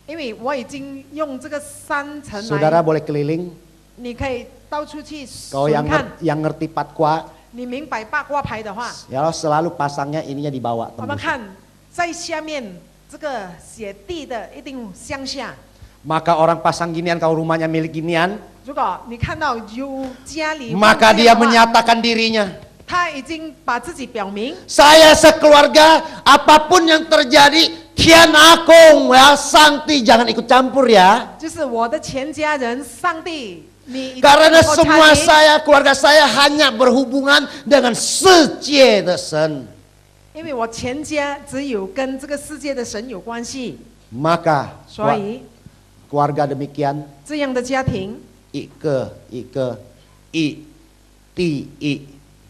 因为我已经用这个3层 Saudara 来， boleh keliling. 你可以到处去 Kau 巡看。 yang ngerti 4 kuah, 你明白八卦牌的话， ya selalu pasangnya ininya di bawah. 我们 tembus. 看在下面这个写地的一定向下。 Maka orang pasang ginian kalau rumahnya milik ginian, 如果你看到有家里 maka 放这 dia 样的话 menyatakan dirinya. 他已经把自己表明， Saya sekeluarga, apapun yang terjadi, Tian Akung, ya Sangti, jangan ikut campur ya. 就是我的全家人，上帝，你已经 Karena 能够参 semua 与 saya, keluarga saya hanya berhubungan dengan Sucietesen. 因为我全家只有跟这个世界的神有关系， Maka 所以 keluarga demikian, 这样的家庭 i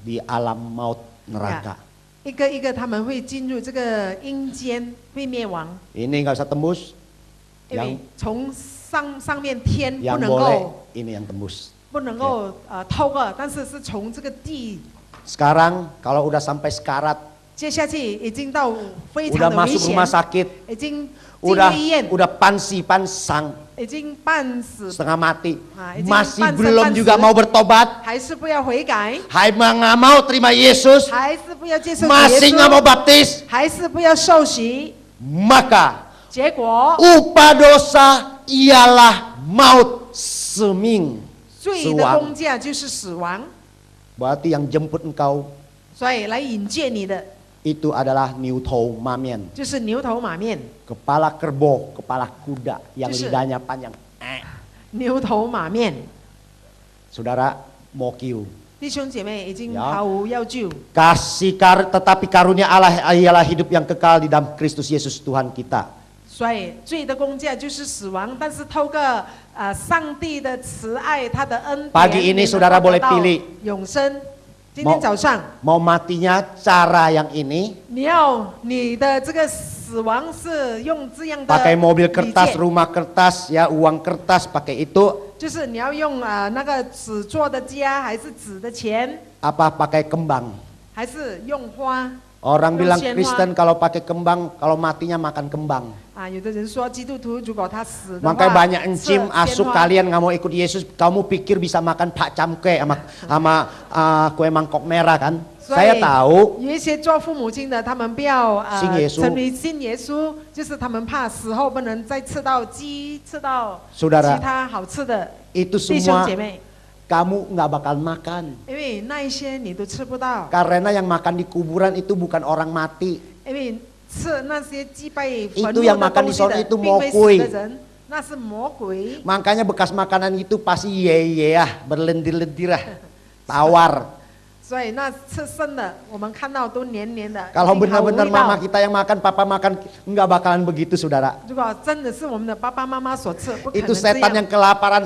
di alam maut neraka. 一个一个他们会进入这个阴间，会灭亡， Ini nggak usah tembus, 因为 yang 从上面天不 yang 能 boleh 够 ini yang tembus. 不能够透过，但是是从这个地 Sekarang kalau udah sampai sekarat, 接下去已经到非 udah 常的危 masuk 险 rumah，sakit, 已经进 udah 医院， pansang, 已经半死， setengah mati, Ah, izin masih pansen, belum pansen. juga mau bertobat, 还是不要悔改， hai nggak mau terima Yesus, 还是不要接受主耶 masih nggak mau 稣， baptis, 还是不要受洗， maka 结果 upah dosa ialah maut seming. 罪的工价就是死亡。 Berarti yang jemput engkau 所以来引荐你的 itu adalah niu tou ma mian. 就是牛头马面， Kepala kerbau, kepala kuda yang Justru. lidahnya panjang. 牛头马面。 Saudara, mau kiu. 弟兄姐妹已经 Ya. 毫无药救， Tetapi karunia Allah ialah hidup yang kekal di dalam Kristus Yesus Tuhan kita. 所以罪的工价就是死亡，但是透过上帝的慈爱，他的恩典， Pagi ini 你能 saudara 够得 boleh 到 pilih. 永生。今天早上， Mau matinya cara yang ini, 你的这个死亡是用这样的 pakai mobil 礼 kertas, 件， rumah kertas, ya uang kertas, pakai itu. 就是你要用那个纸做的家，还是纸的钱， Apa pakai kembang? 还是用花？ Orang bilang Yang Kristen kalau pakai kembang, kalau matinya makan kembang. 有的人说基督徒如果他死的话， Makanya banyak 吃 encim 鲜 asuk 花 kalian nggak mau ikut Yesus, kamu pikir bisa makan pak camke sama kue mangkok merah kan? 所 Saya 以 tahu 有一些做父母亲的，他们不要信耶稣成为信耶稣，就是他们怕死后不能再吃到鸡，吃到 Saudara 其他好吃的 itu 弟兄 semua 姐妹， kamu nggak bakal makan. 因为那一些你都吃不到， Karena yang makan di kuburan itu bukan orang mati. 因为吃那些祭拜坟 Itu 墓 yang 的 makan 东 di 西 sono 的， itu 并非死 mokui. 的人，那是魔鬼。 Makanya bekas makanan itu pasti ye berlendir-lendir tawar. 所以那吃生的，我们看到都黏黏的。 Kalau 一定毫无 benar-benar 味 mama 道 kita yang makan, papa makan, nggak bakalan begitu saudara. 如果真的是我们的爸爸妈妈所吃，不可能 Itu 这 setan 样 yang。kelaparan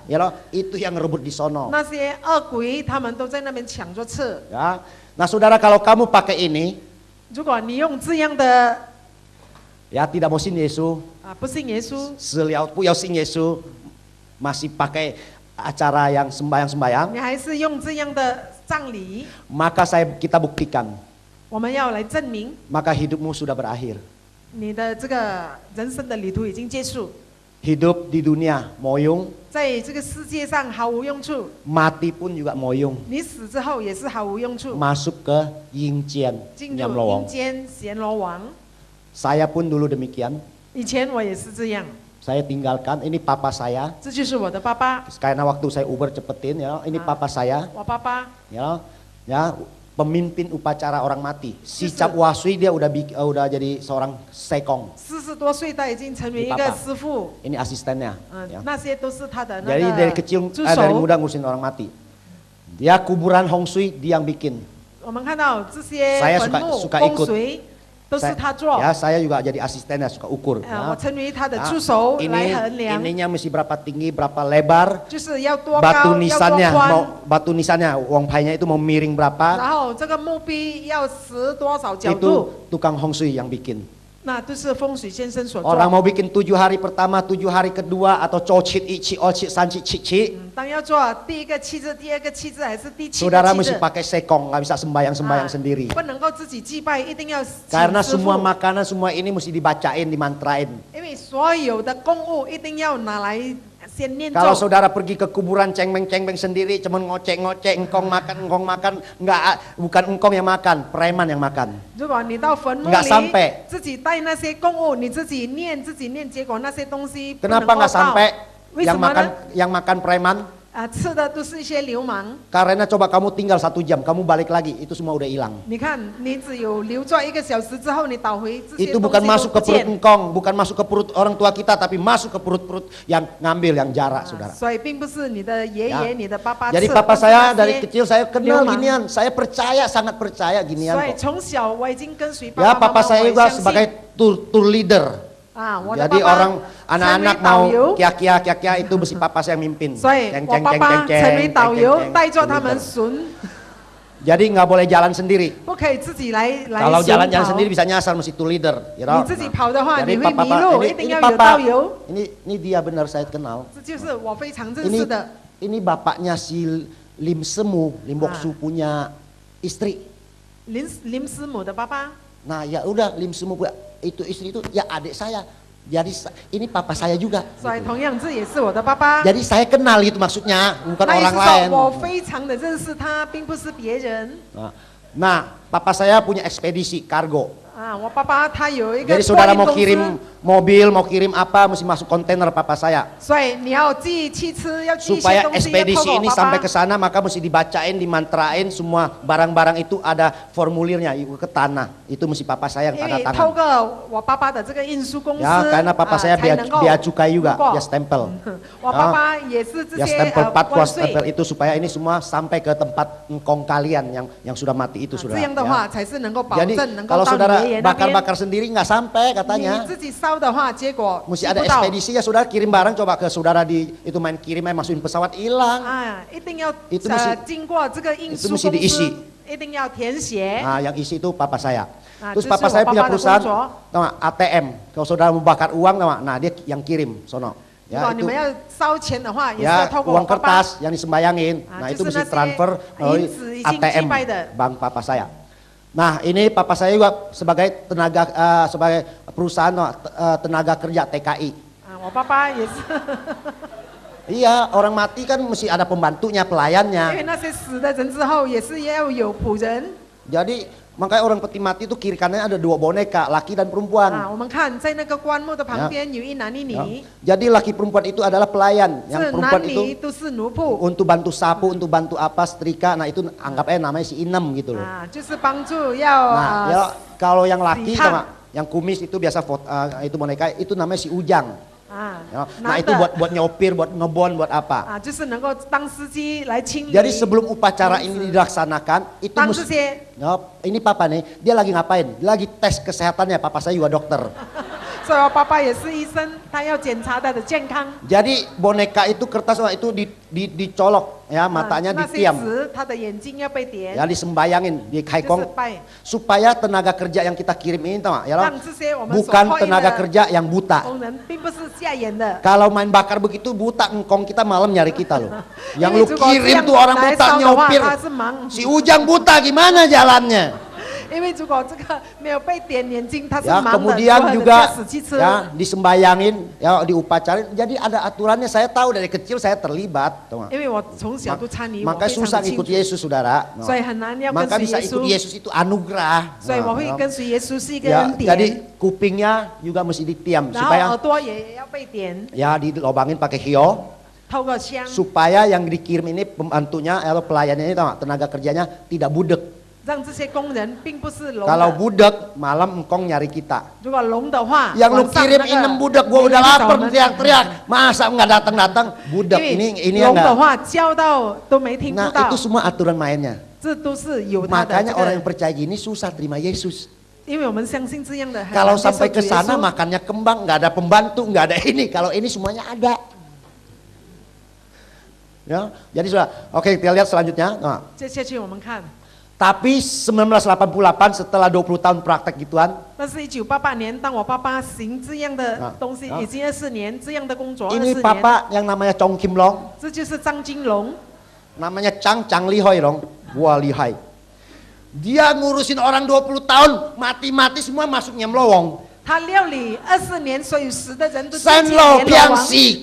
ya loh, itu yang rebut di sono. 那些恶鬼，他们都在那边抢着吃。 Ya. Nah saudara, kalau kamu pakai ini, 如果你用这样的 ya tidak mau sin Yesus, 不信耶稣， seliau puyau sin Yesus, masih pakai acara yang sembahyang-sembahyang, 你还是用这样的葬礼， maka kita buktikan, 我们要来证明 maka hidupmu sudah berakhir. 你的这个人生的旅途已经结束， Hidup di dunia moyung, 在这个世界上毫无用处， mati pun juga moyung. 你死之后也是毫无用处， Masuk ke Yingjian, 进入 Nyam 阴 Lowong. 间阎罗王。 Saya pun dulu demikian. 以前我也是这样， Saya tinggalkan, ini papa saya. 这就是我的爸爸， Karena waktu saya Uber cepetin, ya, ini papa saya, 我爸爸 ya, pemimpin upacara orang mati. Si Justru. Cap Wasui dia udah jadi seorang sekong. 40多岁他已经成为一个你爸爸师傅， Ini asistennya. ya. 那些都是他的那 Jadi dari 个 kecil, 助 dari 手。 muda ngurusin orang mati. Dia kuburan Hong Sui dia yang bikin. 我们看到这些 Saya 坟墓 suka 风 ikut. 水都是 Saya, 他做。 ya, saya juga jadi asistennya, suka ukur. 我 ya. 成为他的 Ya, 助手来 ini 衡量， ininya mesti berapa tinggi, berapa lebar, 就是要多 batu 高，要 nisannya 多宽， mau batu nisannya wong painya itu mau miring berapa, 然后这个墓碑要持多少角 itu 度， tukang Hong Sui yang bikin. 那都是风水先生所 Orang 做。 mau bikin 7 hari pertama, 7 hari kedua, atau cocit, ici, ocit, sanci, cici, 当要做第一个七字、第二个七字还是第七个 saudara 七 mesti 字， pakai sekong, nggak bisa sembayang-sembayang sendiri. 不能够自己祭拜，一定要请 Karena 师 semua 傅， makanan, semua ini mesti dibacain, dimantrain. 因为所有的公物一定要拿来先念 Kalau 咒。 saudara pergi ke kuburan cengmeng-cengmeng sendiri, cuman ngocek-ngocek, engkong makan, bukan engkong yang makan, preman yang makan. 如果你到坟墓 Nggak 里 sampai 自己带那些供物，你自己念，结果那些东西不能 Kenapa 够 nggak 到 sampai 为什么呢？ yang makan preman? 吃的都是一些流氓。 Karena coba kamu tinggal 1 jam, kamu balik lagi, itu semua udah hilang. 你看，你只有留在1个小时之后，你倒回这些 Itu 东 bukan 西 masuk 都 ke 不 perut 见。 engkong, bukan masuk ke perut orang tua kita, tapi masuk ke perut-perut yang ngambil, yang jarak, saudara. 所以并不是你的爷爷、 Ya. 你的爸爸 Jadi 吃， papa 而是 saya 那 dari 些 kecil saya kenal 流氓。 ginian, saya percaya, sangat percaya ginian 所以 kok. 从小我已经跟随爸 Ya 爸妈 papa 妈， saya 我也 juga 相 sebagai 信 tour leader. 我的 Jadi 爸爸 orang 成为 anak-anak 导 mau 游， kia-kia itu mesti papa saya yang mimpin. 所以 Ceng, 我 ceng, 爸 ceng, 爸 ceng, 成为 ceng, 导 ceng, 游， ceng, 带着 tour 他们 leader. 巡， Jadi nggak boleh jalan sendiri. 不可以自己来 Kalau 巡 jalan-jalan 跑。 sendiri bisa nyasar mesti tour leader. You know? 你自己跑的话， Jadi 你会迷 papa, 路， ini, 一定 ini 要有 papa, 导游。 ini dia benar saya kenal. 这就是我非常认 Ini 识的。 ini bapaknya si Lim Semu, Lim Boksu punya istri. 林师母的爸爸， Nah ya udah Lim Semu itu istri itu ya adik saya. Jadi ini papa saya juga. 所以同样这也是我的爸爸。 Jadi saya kenal itu maksudnya, bukan 那意 orang 思 lain. 说，我非常的认识他，并不是别人。 Nah, papa saya punya ekspedisi kargo. 我爸爸他有一个 Jadi saudara 托运 mau 公司 kirim mobil, mau kirim apa, mesti masuk kontainer papa saya. 所以你要寄汽车，要寄一些 Supaya 东西，要透 ekspedisi 过我 ini 爸 sampai 爸 ke。sana maka mesti dibacain, dimantrain semua barang-barang itu ada formulirnya ke tanah. Itu mesti papa saya yang 因 tanda 为透 tangan. 过我爸爸的这个运输公司， Ya, karena papa saya 才能够 bea cukai juga, 通过 dia stempel. 我爸爸也是这 Ya 些 stempel 4 关 stempel 税， itu supaya ini semua sampai ke tempat engkong kalian yang sudah mati itu 这 saudara. 样的 Ya. 话才是能够保 Jadi 证能够 kalau 到你 saudara 爷爷那边。 bakar-bakar sendiri nggak sampai 你 katanya. 自己烧的话，结果 Mesti 寄 ada 不到。 ekspedisi ya saudara kirim barang coba ke saudara di itu main kirim masukin pesawat hilang. 一定要 itu mesti- 经过这个运 itu 输 mesti 公 diisi 司，一定要填写。 Nah, yang isi itu papa saya. Terus 这 papa 是 saya 我爸 punya 爸的 perusahaan, 工作。 tahu nggak, ATM. Kalau saudara mau bakar uang, tahu nggak? Nah dia yang kirim, sono. 如 Ya 果你 itu 们要烧钱的话，也是要 ya 透过我 uang 爸爸。 kertas yang disembayangin. Nah itu justru mesti nasi transfer melalui hinzi izin ATM cipai de. bank papa saya. Nah ini papa saya juga sebagai tenaga sebagai perusahaan tenaga kerja TKI. 我爸爸也是， Iya orang mati kan mesti ada pembantunya, 因为 pelayannya. 那些死的人之后，也是要有仆人。 Jadi makanya orang peti mati itu kiri kanannya ada 2 boneka, laki dan perempuan. 我们看在那个棺木的旁边有一男一 Ya. 女， Jadi laki perempuan itu adalah pelayan, yang 这 perempuan 男 itu 女都是奴仆， untuk bantu sapu, untuk bantu apa, setrika. Nah itu anggap aja namanya si Inem gitu loh. 就是帮助要 Nah ya, kalau yang laki Sihan. sama yang kumis itu biasa itu boneka itu namanya si Ujang. Ya. Nah 男 itu 的 buat nyopir, buat ngebon, buat apa. 就是能够当司机来清理。 Jadi sebelum upacara ini dilaksanakan itu 当这 mesti 些 ya, ini papa nih, dia lagi ngapain? Dia lagi tes kesehatannya, papa saya juga dokter. 所以我爸爸也是医生，他要检查他的健康。 Jadi boneka itu kertas itu dicolok ya, matanya 那些 ditiam. 词，他的眼睛要被点， Ya disembayangin, 就是 dikaikong 拜， supaya tenaga kerja yang kita kirim ini tahu nggak, ya loh, 让这些我们所 bukan 托运 tenaga 的 kerja yang buta. 工人，并不是瞎眼的。 Kalau main bakar begitu buta, engkong kita malam nyari kita loh. 因 Yang 为 lu 如果这 kirim 样 tuh orang 来 buta 烧的话， nyopir. 他是盲。 Si Ujang buta gimana jalannya? 因为如果这个没有被点眼睛，他是 Ya 盲的。 kemudian 如果 juga 驾驶汽车， ya disembayangin, ya diupacarin. Jadi ada aturannya. Saya tahu dari kecil saya terlibat, tahu nggak? 因为我从小都参与，我 Makanya 非 susah 常的清 ikut 楚， Yesus saudara. 所以很难要跟 Maka 随 bisa 耶 ikut 稣。 Yesus itu anugerah. 所以我会 Nah, 跟随耶稣是一个 ya, 恩典， jadi kupingnya juga mesti ditiam 然后 supaya 耳朵也要被点， ya dilobangin pakai hio 透过香， supaya yang dikirim ini pembantunya atau pelayannya ini tahu nggak, tenaga kerjanya tidak budek. 让这些工人并不是聋 Kalau 的。 budek malam engkong nyari kita. 如果聋的话， Yang lu 晚上 kirim 那个 inem budek, gua 没 udah 人找 lapar 我们 teriak-teriak, masa nggak datang-datang 因 budek 为 ini 聋的 enggak. 话叫到都没听不 Nah 到 itu，semua aturan mainnya. 这都是有他的 Makanya 这 orang yang 个。 percaya gini susah terima Yesus. 因为我们相信这样的，很 Kalau 难接受 sampai 主 ke 耶 sana 稣。 makannya kembang, nggak ada pembantu, nggak ada ini. Kalau ini semuanya ada. Ya, jadi sudah. Oke, kita lihat selanjutnya. Nah, 接下去我们看， tapi 1988 setelah 20 tahun praktek gituan, 但是1988年，当我爸爸行这样的东西，啊已经24年这样的工作， ini 24年， papa yang namanya Chong Kim Long, 这就是张金龙， namanya Chang Lihoi Long, Wah Lihai. Dia ngurusin orang 20 tahun, mati-mati semua masuk nyemlowong. 他料理24年，所有死的人都进 San 去 lo 阎罗 piang 王。 si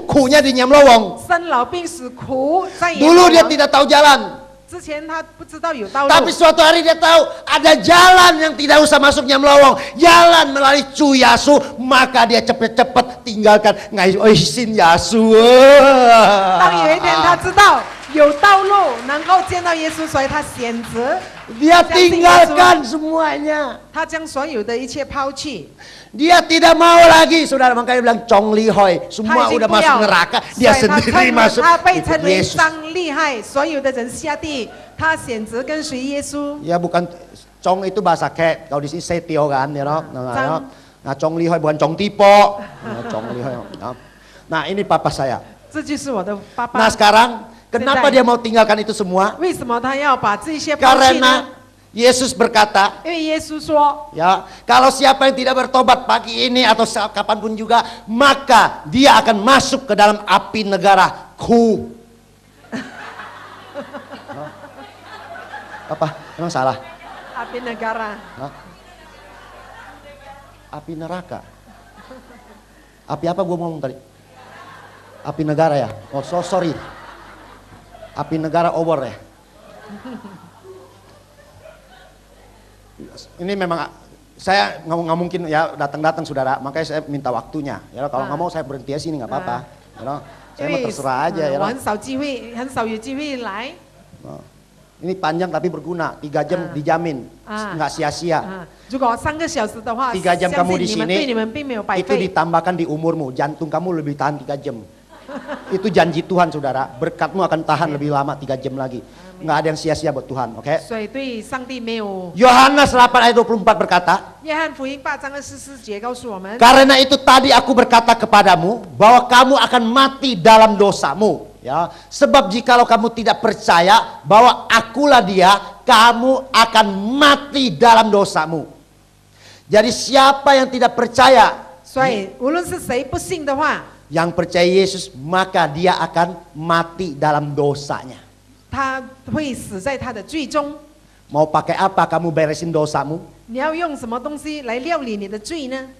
kunya di nyemlowong. 生老病死苦在阎罗 Dulu dia 王。 tidak tahu jalan. 之前他不知道有道 Tapi 路， suatu hari dia tahu ada jalan yang tidak usah masuk nyemlowong. Jalan melalui Cuyasu. Maka dia cepet-cepet tinggalkan ngaisin Yasu. 当有一天他知道有道路能够见到耶稣，所以他选择 Dia tinggalkan semuanya. 他将所有的一切抛弃， Dia tidak mau lagi. Saudara makanya bilang Chong Lihoi. 他 Semua 已经 udah 不 masuk 要了， neraka. 所 Dia 以他 sendiri masuk 他被 ikut 称为 Yesus. 张厉害，所有的人下地，他选择跟随耶稣。 Ya bukan Chong itu bahasa Kek. Kalau di sini Setio kan, ya no? Nah, Chong Lihoi bukan Chong Tipo. Nah, Chong Lihoi. Nah, ini papa saya. 这就是我的爸 Nah 爸。 sekarang kenapa 现在 dia mau tinggalkan itu semua? 为什么他要把这些抛弃呢？ Karena Yesus berkata, 因为耶稣说， ya kalau siapa yang tidak bertobat pagi ini atau kapanpun juga, maka dia akan masuk ke dalam api negaraku. Apa? Emang salah? api negara， Hah? Api neraka. Api apa gue ngomong tadi? Api negara ya? Oh sorry. Api negara obor ya? Ini memang saya nggak mungkin ya datang-datang saudara, makanya saya minta waktunya. Ya kalau nggak mau saya berhenti di sini nggak apa-apa. Ya, saya mau terserah aja ya. 我很少机会，很少有机会来。 Ini panjang tapi berguna, 3 jam dijamin, nggak sia-sia. 如果3个小时的话， 3 jam 相 kamu 信 di 你们 sini, 对你们并没有白 itu 费。 ditambahkan di umurmu, jantung kamu lebih tahan 3 jam. Itu janji Tuhan saudara, berkatmu akan tahan lebih lama 3 jam lagi. Nggak ada yang sia-sia buat Tuhan, oke? 所以对上帝没有。 Yohanes 8 ayat 24 berkata, 约翰福音8章24节告诉我们， karena itu tadi aku berkata kepadamu bahwa kamu akan mati dalam dosamu. Ya, sebab jikalau kamu tidak percaya bahwa akulah dia, kamu akan mati dalam dosamu. Jadi siapa yang tidak percaya, 所以无论是谁不信的话， yang percaya Yesus, maka dia akan mati dalam dosanya. 他会死在他的罪中。 Mau pakai apa kamu beresin dosamu? 你要用什么东西来料理你的罪呢？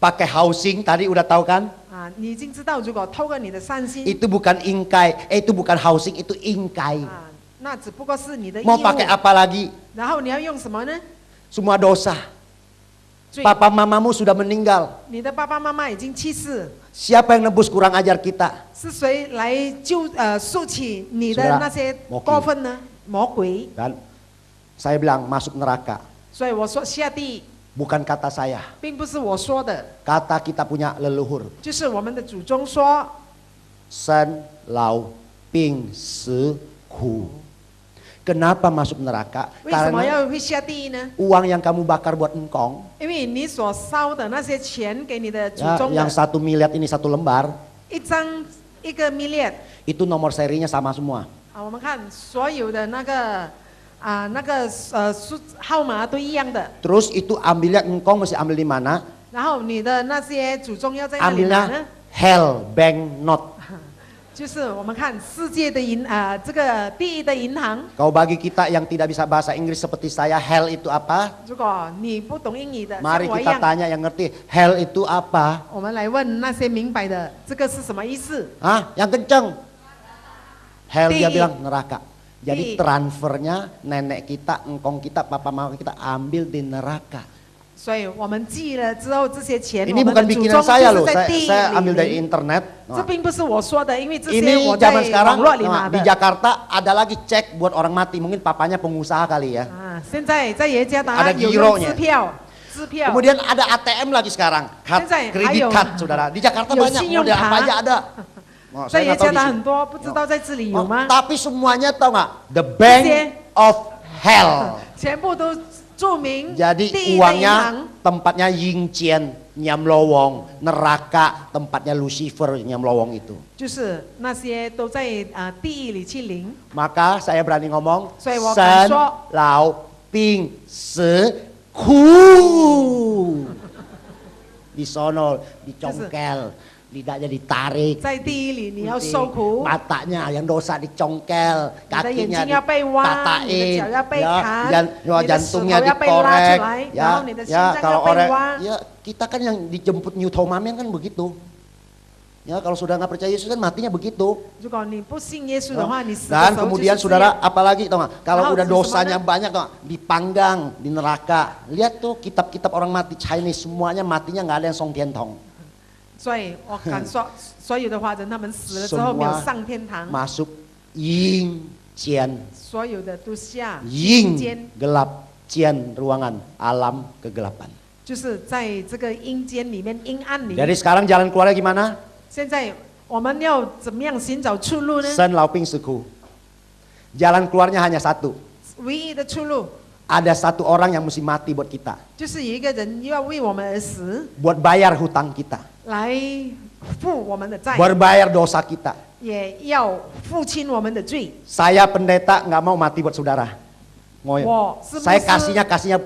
Pakai housing tadi udah tahu kan? 啊，你已经知道，如果透过你的善心， Itu bukan ingkai, itu bukan housing, itu ingkai. 啊，那只不过是你的义 Mau 务。 pakai apa lagi? 然后你要用什么呢？ Semua dosa. 罪。 Papa mamamu sudah meninggal. 你的爸爸妈妈已经去世， Siapa yang nebus kurang ajar kita? 是谁来赎起你的 Saudara, 那些 mau 过分呢？魔鬼。 Dan saya bilang masuk neraka. 所以我说下地， Bukan kata saya. 并不是我说的， Kata kita punya leluhur. 就是我们的祖宗说， Sen lau ping se ku. Kenapa masuk neraka? 为什么 Karena 要会下地呢？ uang yang kamu bakar buat engkong, 因为你所烧的那些钱给你的祖 ya, 宗 yang 的 1 miliar ini 1 lembar, 一个 million itu nomor serinya sama semua. 啊，我们看所有的那个号码都一样的， Terus itu ambilnya engkong mesti ambil di mana? 然后你的那些祖宗要在哪里拿呢？ Ambilnya hell bank note. 就是我们看世界的这个第一的银行。 Kau bagi kita yang tidak bisa bahasa Inggris seperti saya, hell itu apa? 如果你不懂英语的，像 Mari 我一 kita 样， tanya yang ngerti, hell itu apa? 我们来问那些明白的，这个是什么意思？ Hah? Yang kenceng. Hell dia Di. bilang neraka. Jadi Di. transfernya nenek kita, engkong kita, papa mama kita ambil di neraka. 所以我们寄了之后，这些钱 Ini 我们 bukan 的祖 bikinan 宗 saya 就 loh, 是在地 saya ambil 里 dari 领。 internet. 这并不是我说的，因为这些 Ini 我在 zaman sekarang 网络里拿 di 的。 Jakarta ada lagi cek buat orang mati, mungkin papanya pengusaha kali ya. 啊，现在在耶加达 Ada 有用 gironya 支票，支票。 Kemudian ada ATM lagi sekarang, card, Senzai, kredit ayo. card saudara. Di Jakarta Yo, banyak, sinyum model apa card. aja ada. Oh, 在 saya 耶 nggak tahu 加 di 达 sini. 很多，不知道在这里有 Oh, 吗？ tapi semuanya tahu nggak? The bank 这些 of hell. 全部都注明 Jadi 第一的银 uangnya 行。 tempatnya Ying Chien, Nyam Lowong, neraka tempatnya Lucifer, Nyam Lowong itu. 就是那些都在地狱里去领， Maka saya berani ngomong, 所以我敢 Sen 说 Lao Ping Se Ku. Disono, dicongkel, lidahnya ditarik. 在地狱里你要受 Gunting, 苦， matanya yang dosa dicongkel, 你的眼 kakinya 睛要被挖，你的 dipatahin, 脚要被 ya, 砍，你的 jantungnya 手要被拉 dikorek, 出来，然 ya, 后你的心 ya 脏 kalau 要被 orang, 挖。 ya kita kan yang dijemput New Tomamen kan begitu. Ya kalau sudah nggak percaya Yesus kan matinya begitu. 如果你不信耶稣的话，你死的 Dan 时候就 kemudian 是这 saudara 样。 apalagi tau nggak? Kalau Tahu udah sih dosanya semuanya. banyak tau nggak? Dipanggang di neraka. Lihat tuh kitab-kitab orang mati Chinese semuanya matinya nggak ada yang song tiantong. 所以我敢说，所有的华人他们死了之后没有上天堂， Masuk Ying Jian. 所有的都下 Ying 间， gelap, Jian ruangan, alam kegelapan. 就是在这个阴间里面阴暗里。 Jadi sekarang jalan keluarnya gimana? 现在我们要怎么样寻找出路呢？ Sen Laoping Suku. Jalan keluarnya hanya satu. 唯一的出路 Ada satu orang yang mesti mati buat kita. 就是有一个人要为我们而死， Buat bayar hutang kita. 来付我们的债， Buat bayar dosa kita. 也要付清我们的罪。 Saya pendeta nggak mau mati buat saudara. Mau ya? 我是牧 Saya 师，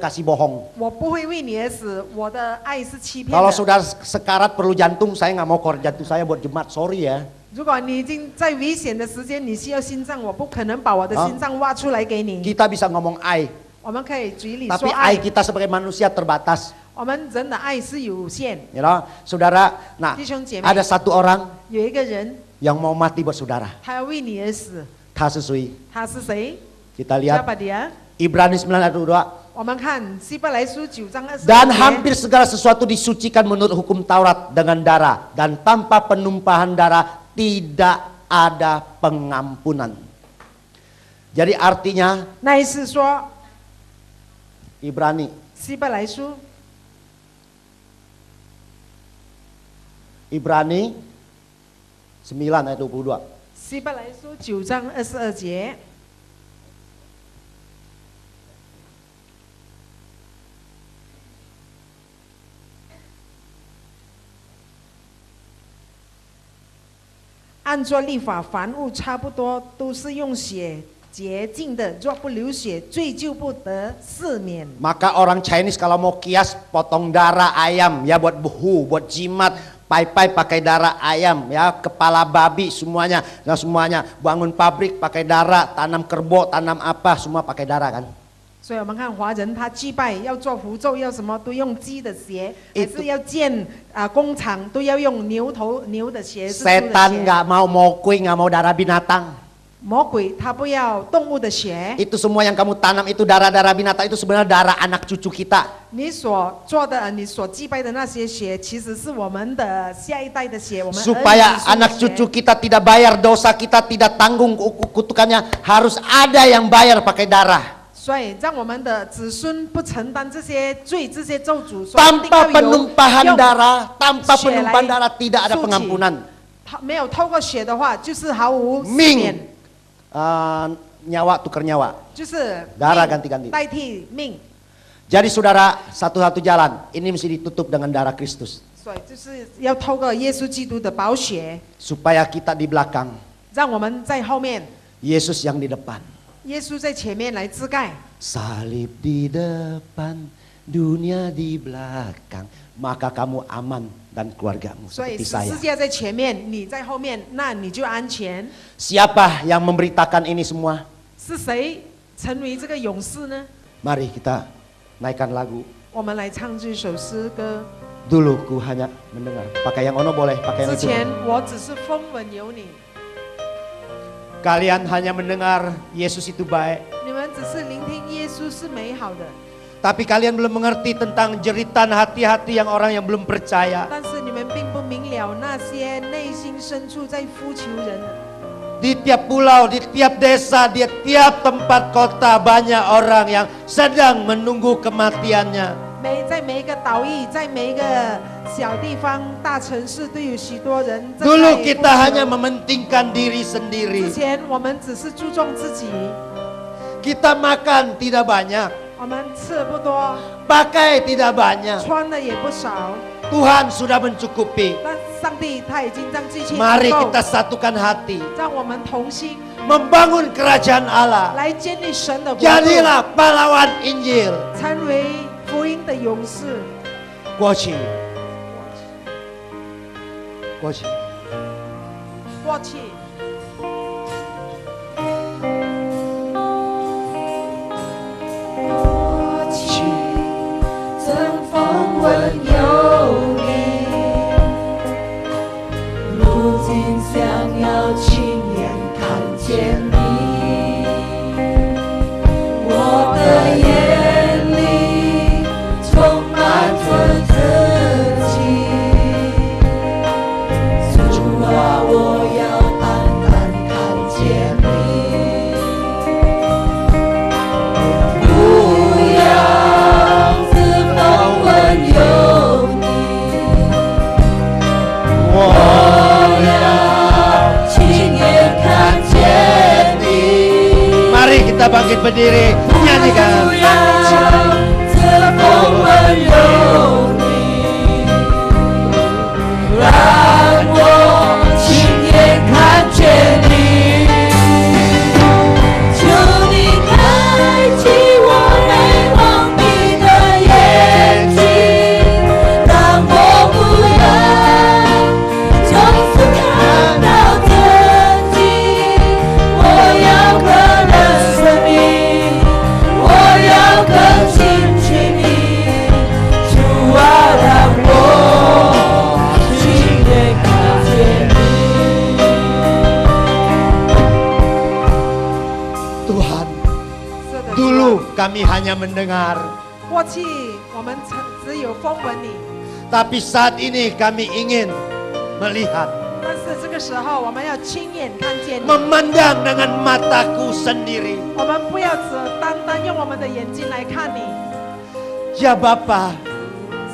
kasih bohong. 我不会为你而死，我的爱是欺骗 Kalau 的。 sudah sekarat perlu jantung, saya nggak mau korek jantung saya buat jemaat. Sorry ya. 如果你已经在危险的时间，你需要心脏，我不可能把我的啊心脏挖出来给你。 Kita bisa ngomong ai, 我们可以嘴里 tapi 说爱 ai，kita sebagai manusia terbatas. 我们人的爱是有限。 You know? Saudara, nah 弟兄姐妹， ada satu orang 有一个人， yang mau mati buat saudara. 他要为你而死， Kasusui. 他是谁？ Kita 加 lihat 巴迪亚。 Ibrani 9 ayat 2. 我我们看希伯来书9章22 Dan 节 hampir segala sesuatu disucikan menurut hukum Taurat dengan darah. Dan tanpa penumpahan darah tidak ada pengampunan. Jadi artinya 那意思说 Ibrani 希伯来书 9 ayat 22. 希伯来书9章22节，按照律法，凡物差不多都是用血洁净的，若不流血，罪就不得赦免。 Maka orang Chinese kalau mau kias potong darah ayam ya buat buhu, buat jimat, pai-pai pakai darah ayam ya, kepala babi semuanya, nah semuanya bangun pabrik pakai darah, tanam kerbau, tanam apa semua pakai darah kan. 所以我们看华人，他祭拜要做符咒，要什么都用鸡的血，还是要建工厂都要用牛的血，是猪的 Setan 血。 nggak mau mokui, nggak mau darah binatang. 魔鬼他不要动物的血， Itu semua yang kamu tanam itu darah-darah binatang itu sebenarnya darah anak cucu kita. 你所做的、你所祭拜的那些血，其实是我们的下一代的血，我们儿女 Supaya 子孙的 anak 血 cucu kita tidak bayar dosa kita, tidak tanggung kutukannya, harus ada yang bayar pakai darah. 所以让我们的子孙不承担这些罪、这些咒诅，所以一定 Tanpa 要有 penumpahan 用 darah, tanpa 血来 penumpahan darah tidak ada 诉起 pengampunan. 没有透过血的话，就是毫无赦 Ming 免， nyawa tukar nyawa. 就是命 Darah ganti-ganti. 代替命。 Jadi saudara, satu-satu jalan ini mesti ditutup dengan darah Kristus 所以就是要透过耶稣基督的宝血， supaya kita di belakang, 让我们在后面， Yesus yang di depan. 耶稣在前面来遮盖。 Salib di depan, dunia di belakang, maka kamu aman dan keluargamu 所以 seperti 十 saya. 字架在前面，你在后面，那你就安全。 Siapa yang memberitakan ini semua? 是谁成为这个勇士呢？ Mari kita naikkan lagu. 我们来唱这首诗歌。 Dulu ku hanya mendengar. Pakai yang ono boleh, pakai yang 之 itu. 前我只是风闻有你， Kalian hanya mendengar Yesus itu baik. 你们只是聆听耶稣是美好的， Tapi kalian belum mengerti tentang jeritan hati-hati yang orang yang belum percaya. 但是你们并不明了那些内心深处在呼求人。 Di tiap pulau, di tiap desa, di tiap tempat kota banyak orang yang sedang menunggu kematiannya. 在每一个岛屿，在每一个小地方、大城市，都有许多人正在 Dulu kita 呼求 hanya mementingkan diri 之 sendiri. 前我们只是注重自己， Kita makan tidak banyak, 我们吃不多， pakai tidak banyak. 穿的也不少， Tuhan sudah mencukupi. 但上帝他已经让这些 Mari 足够 kita satukan hati, 让我们同心 membangun kerajaan Allah. 来建立神的国度， Jadilah pahlawan Injil. 成为福音的勇士。 Kuoci. Kuoci. 过去。 过去曾风闻有你，如今想要亲眼看见你。我的眼里充满着自己，主啊，我要单单看见你。不要自风闻有你，我要亲眼看见你。 Mari kita bangkit berdiri, 不 nyanyikan. 要自风闻有你，让我亲眼看见你。求你开启我美望你的眼睛，让我不要从此看到自己。我要个人生命，我 kami hanya mendengar. 过去我们只有风闻你， Tapi saat ini kami ingin melihat, 但是这个时候我们要亲眼看见你， memandang dengan mataku sendiri. 我们不要只单单用我们的眼睛来看你。 Ya Bapa,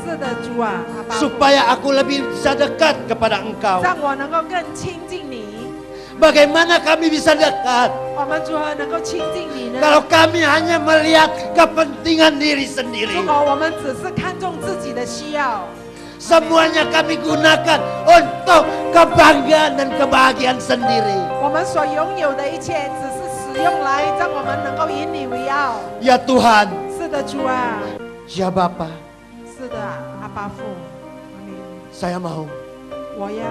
是的，主啊，阿爸父， supaya aku lebih bisa dekat kepada Engkau. 让我能够更亲近你。 Bagaimana kami bisa dekat 我们如何能够亲近你呢？ kalau kami hanya melihat kepentingan diri 如 sendiri? 果我们只是看重自己的需要， Semuanya kami gunakan untuk kebanggaan dan kebahagiaan sendiri. 我们所拥有的一切只是使用来让我们能够引你为傲。 Ya Tuhan, 是的，主啊， ya Bapa, 是的，阿爸父，阿门。 saya mau 我要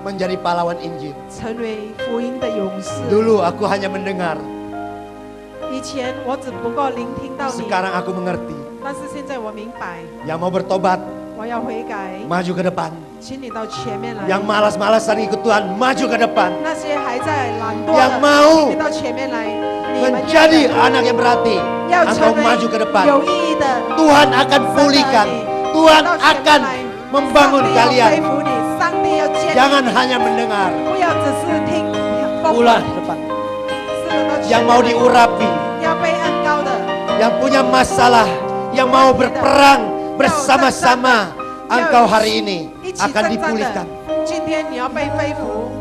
menjadi pahlawan Injil. 成为福音的勇士。 Dulu aku hanya mendengar, 以前我只不过聆听到你， sekarang aku mengerti. 但是现在我明白， Yang mau bertobat, 我要悔改， maju ke depan. 请你到前面来。 Yang malas-malasan ikut Tuhan, maju ke depan. 那些还在懒惰 Yang 的， mau 请你到前面来。你们 menjadi anak yang berarti, 要成 engkau 为 maju ke depan. 有意义的。 Tuhan akan pulihkan, Tuhan akan membangun 上帝要恢 kalian. 复你，上帝要建立你。 Jangan hanya mendengar, 不要只是听风 pulang 闻， ke depan. 是的，到前 Yang 面 mau 来 diurapi, 要被恩高的， yang punya masalah, yang mau berperang bersama-sama, engkau hari ini 一起 akan 征战 dipulihkan. 的。今天你要被恢复。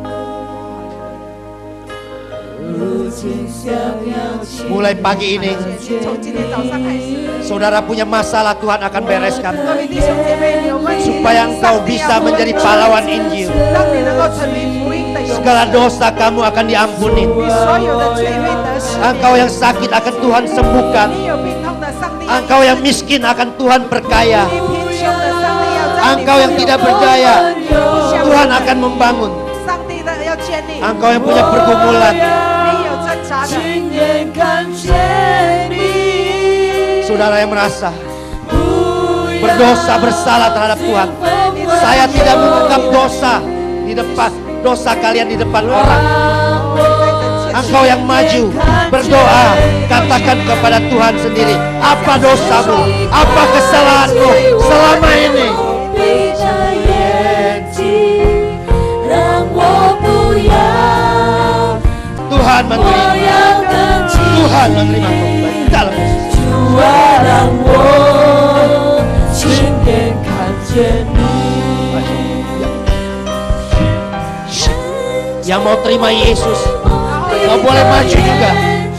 Mulai pagi ini, 从今天早上开始， saudara punya masalah, Tuhan akan bereskan. 各位弟兄姐妹，你有问题， Supaya engkau bisa menjadi pahlawan Injil. 让你能够成为福音的勇士， Segala dosa kamu akan diampuni. 你所有的罪会得赦 Engkau 免。 yang sakit akan Tuhan sembuhkan. 你有病痛的，上帝要 Engkau yang miskin akan Tuhan perkaya. 你贫穷的，上帝要让你 Engkau yang 富有 tidak berdaya, Tuhan akan membangun. 上帝的要建立， Engkau yang punya pergumulan, 你有挣扎的， 亲眼看见你， saudara yang merasa berdosa bersalah terhadap Tuhan. Saya tidak mengungkap dosa di depan dosa kalian di depan orang. Engkau yang maju berdoa, katakan kepada Tuhan sendiri, apa dosamu, apa kesalahanmu selama ini. 闭着眼睛，让我不要， Tuhan 我 menerima, 要更近 Tuhan menerima kembali dalam Yesus. 主啊，让我亲眼看见你。 Yang mau terima Yesus, 然后 kau boleh maju juga.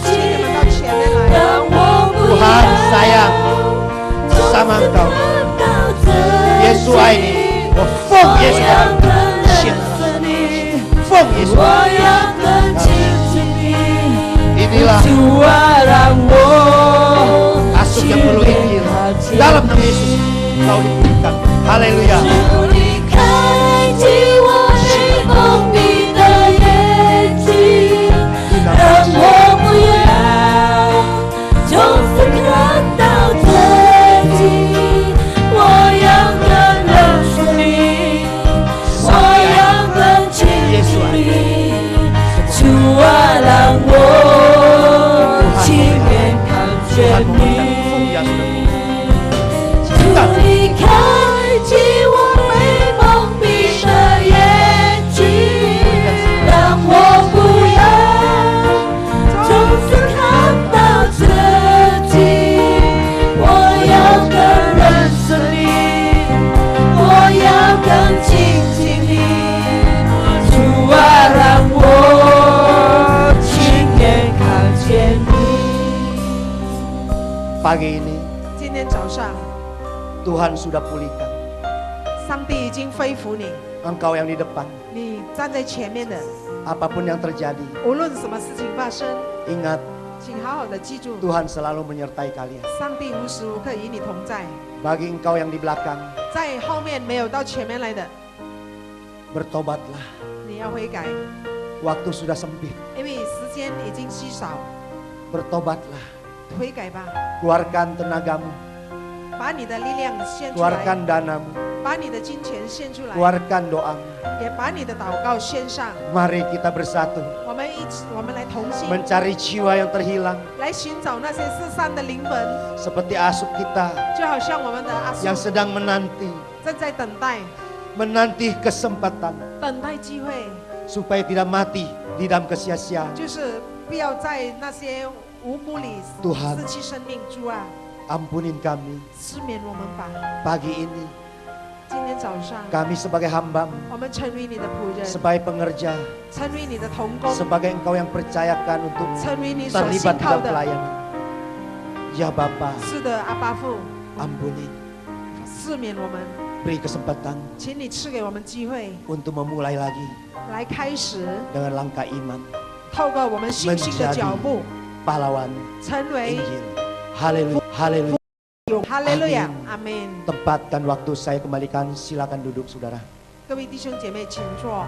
请你们到前面来。 Tuhan sayang sama engkau. Yesus ini, Fung Yesus, Fung Yesus. Inilah asuh yang perlu Injil. Dalam nama Yesus, kau diberikan. Haleluya. 主，你开启我黑蒙蔽的眼睛，让我不要从此看到自己。我要更认识你，我要更亲近你。主啊，让我亲眼看 Tuhan 见 memberikan 你。 Fung yang sudah 主，你开启我被蒙蔽的眼睛，让我不要从此看到自己。我要更认识你，我要更亲近你。主啊，让我亲眼看见你。 Pagi ini 今天早上， Tuhan sudah pulihkan. 上帝已经恢复你， Engkau yang di depan, 你站在前面的， apapun yang terjadi, 无论什么事情发生， ingat 请好好的记住， Tuhan selalu menyertai kalian. 上帝无时无刻与你同在。 Bagi engkau yang di belakang, 在后面没有到前面来的， bertobatlah. 你要悔改， Waktu sudah sempit, 因为时间已经稀少， bertobatlah. 悔改吧， Keluarkan tenagamu, 把你的力量献出来， keluarkan danamu, 把你的金钱献出来， keluarkan doamu. 也把你的祷告献上。 Mari kita bersatu 我们来同心， mencari jiwa yang terhilang 来寻找那些失散的灵魂， seperti asup kita 就好像我们的阿 yang 叔 sedang menanti 正在等待 kesempatan 等待机会， supaya tidak mati di dalam kesia-siaan. 就是不要在那些无辜里 Tuhan 失去生命。主啊， Ampunin kami 赦免我们吧。 pagi ini. 今天早上， Kami sebagai hamba-Mu, 我们成为你的仆人， sebagai pengerja, 成为你的同工， sebagai Engkau yang percayakan untuk 成为你所 terlibat 信 di 靠 dalam 的。 pelayanan. Ya Bapa, 是的，阿爸父， ampunin, 赦免我们， beri kesempatan 请你赐给我们机会， untuk memulai lagi 来开始， dengan langkah iman, 透过我们信心的脚步， pahlawan 成为 Injil. Haleluya, haleluya. 有哈利路亚， Amin 阿门。 Tempat dan waktu saya kembalikan, silakan duduk saudara. 各位弟兄姐妹，请坐。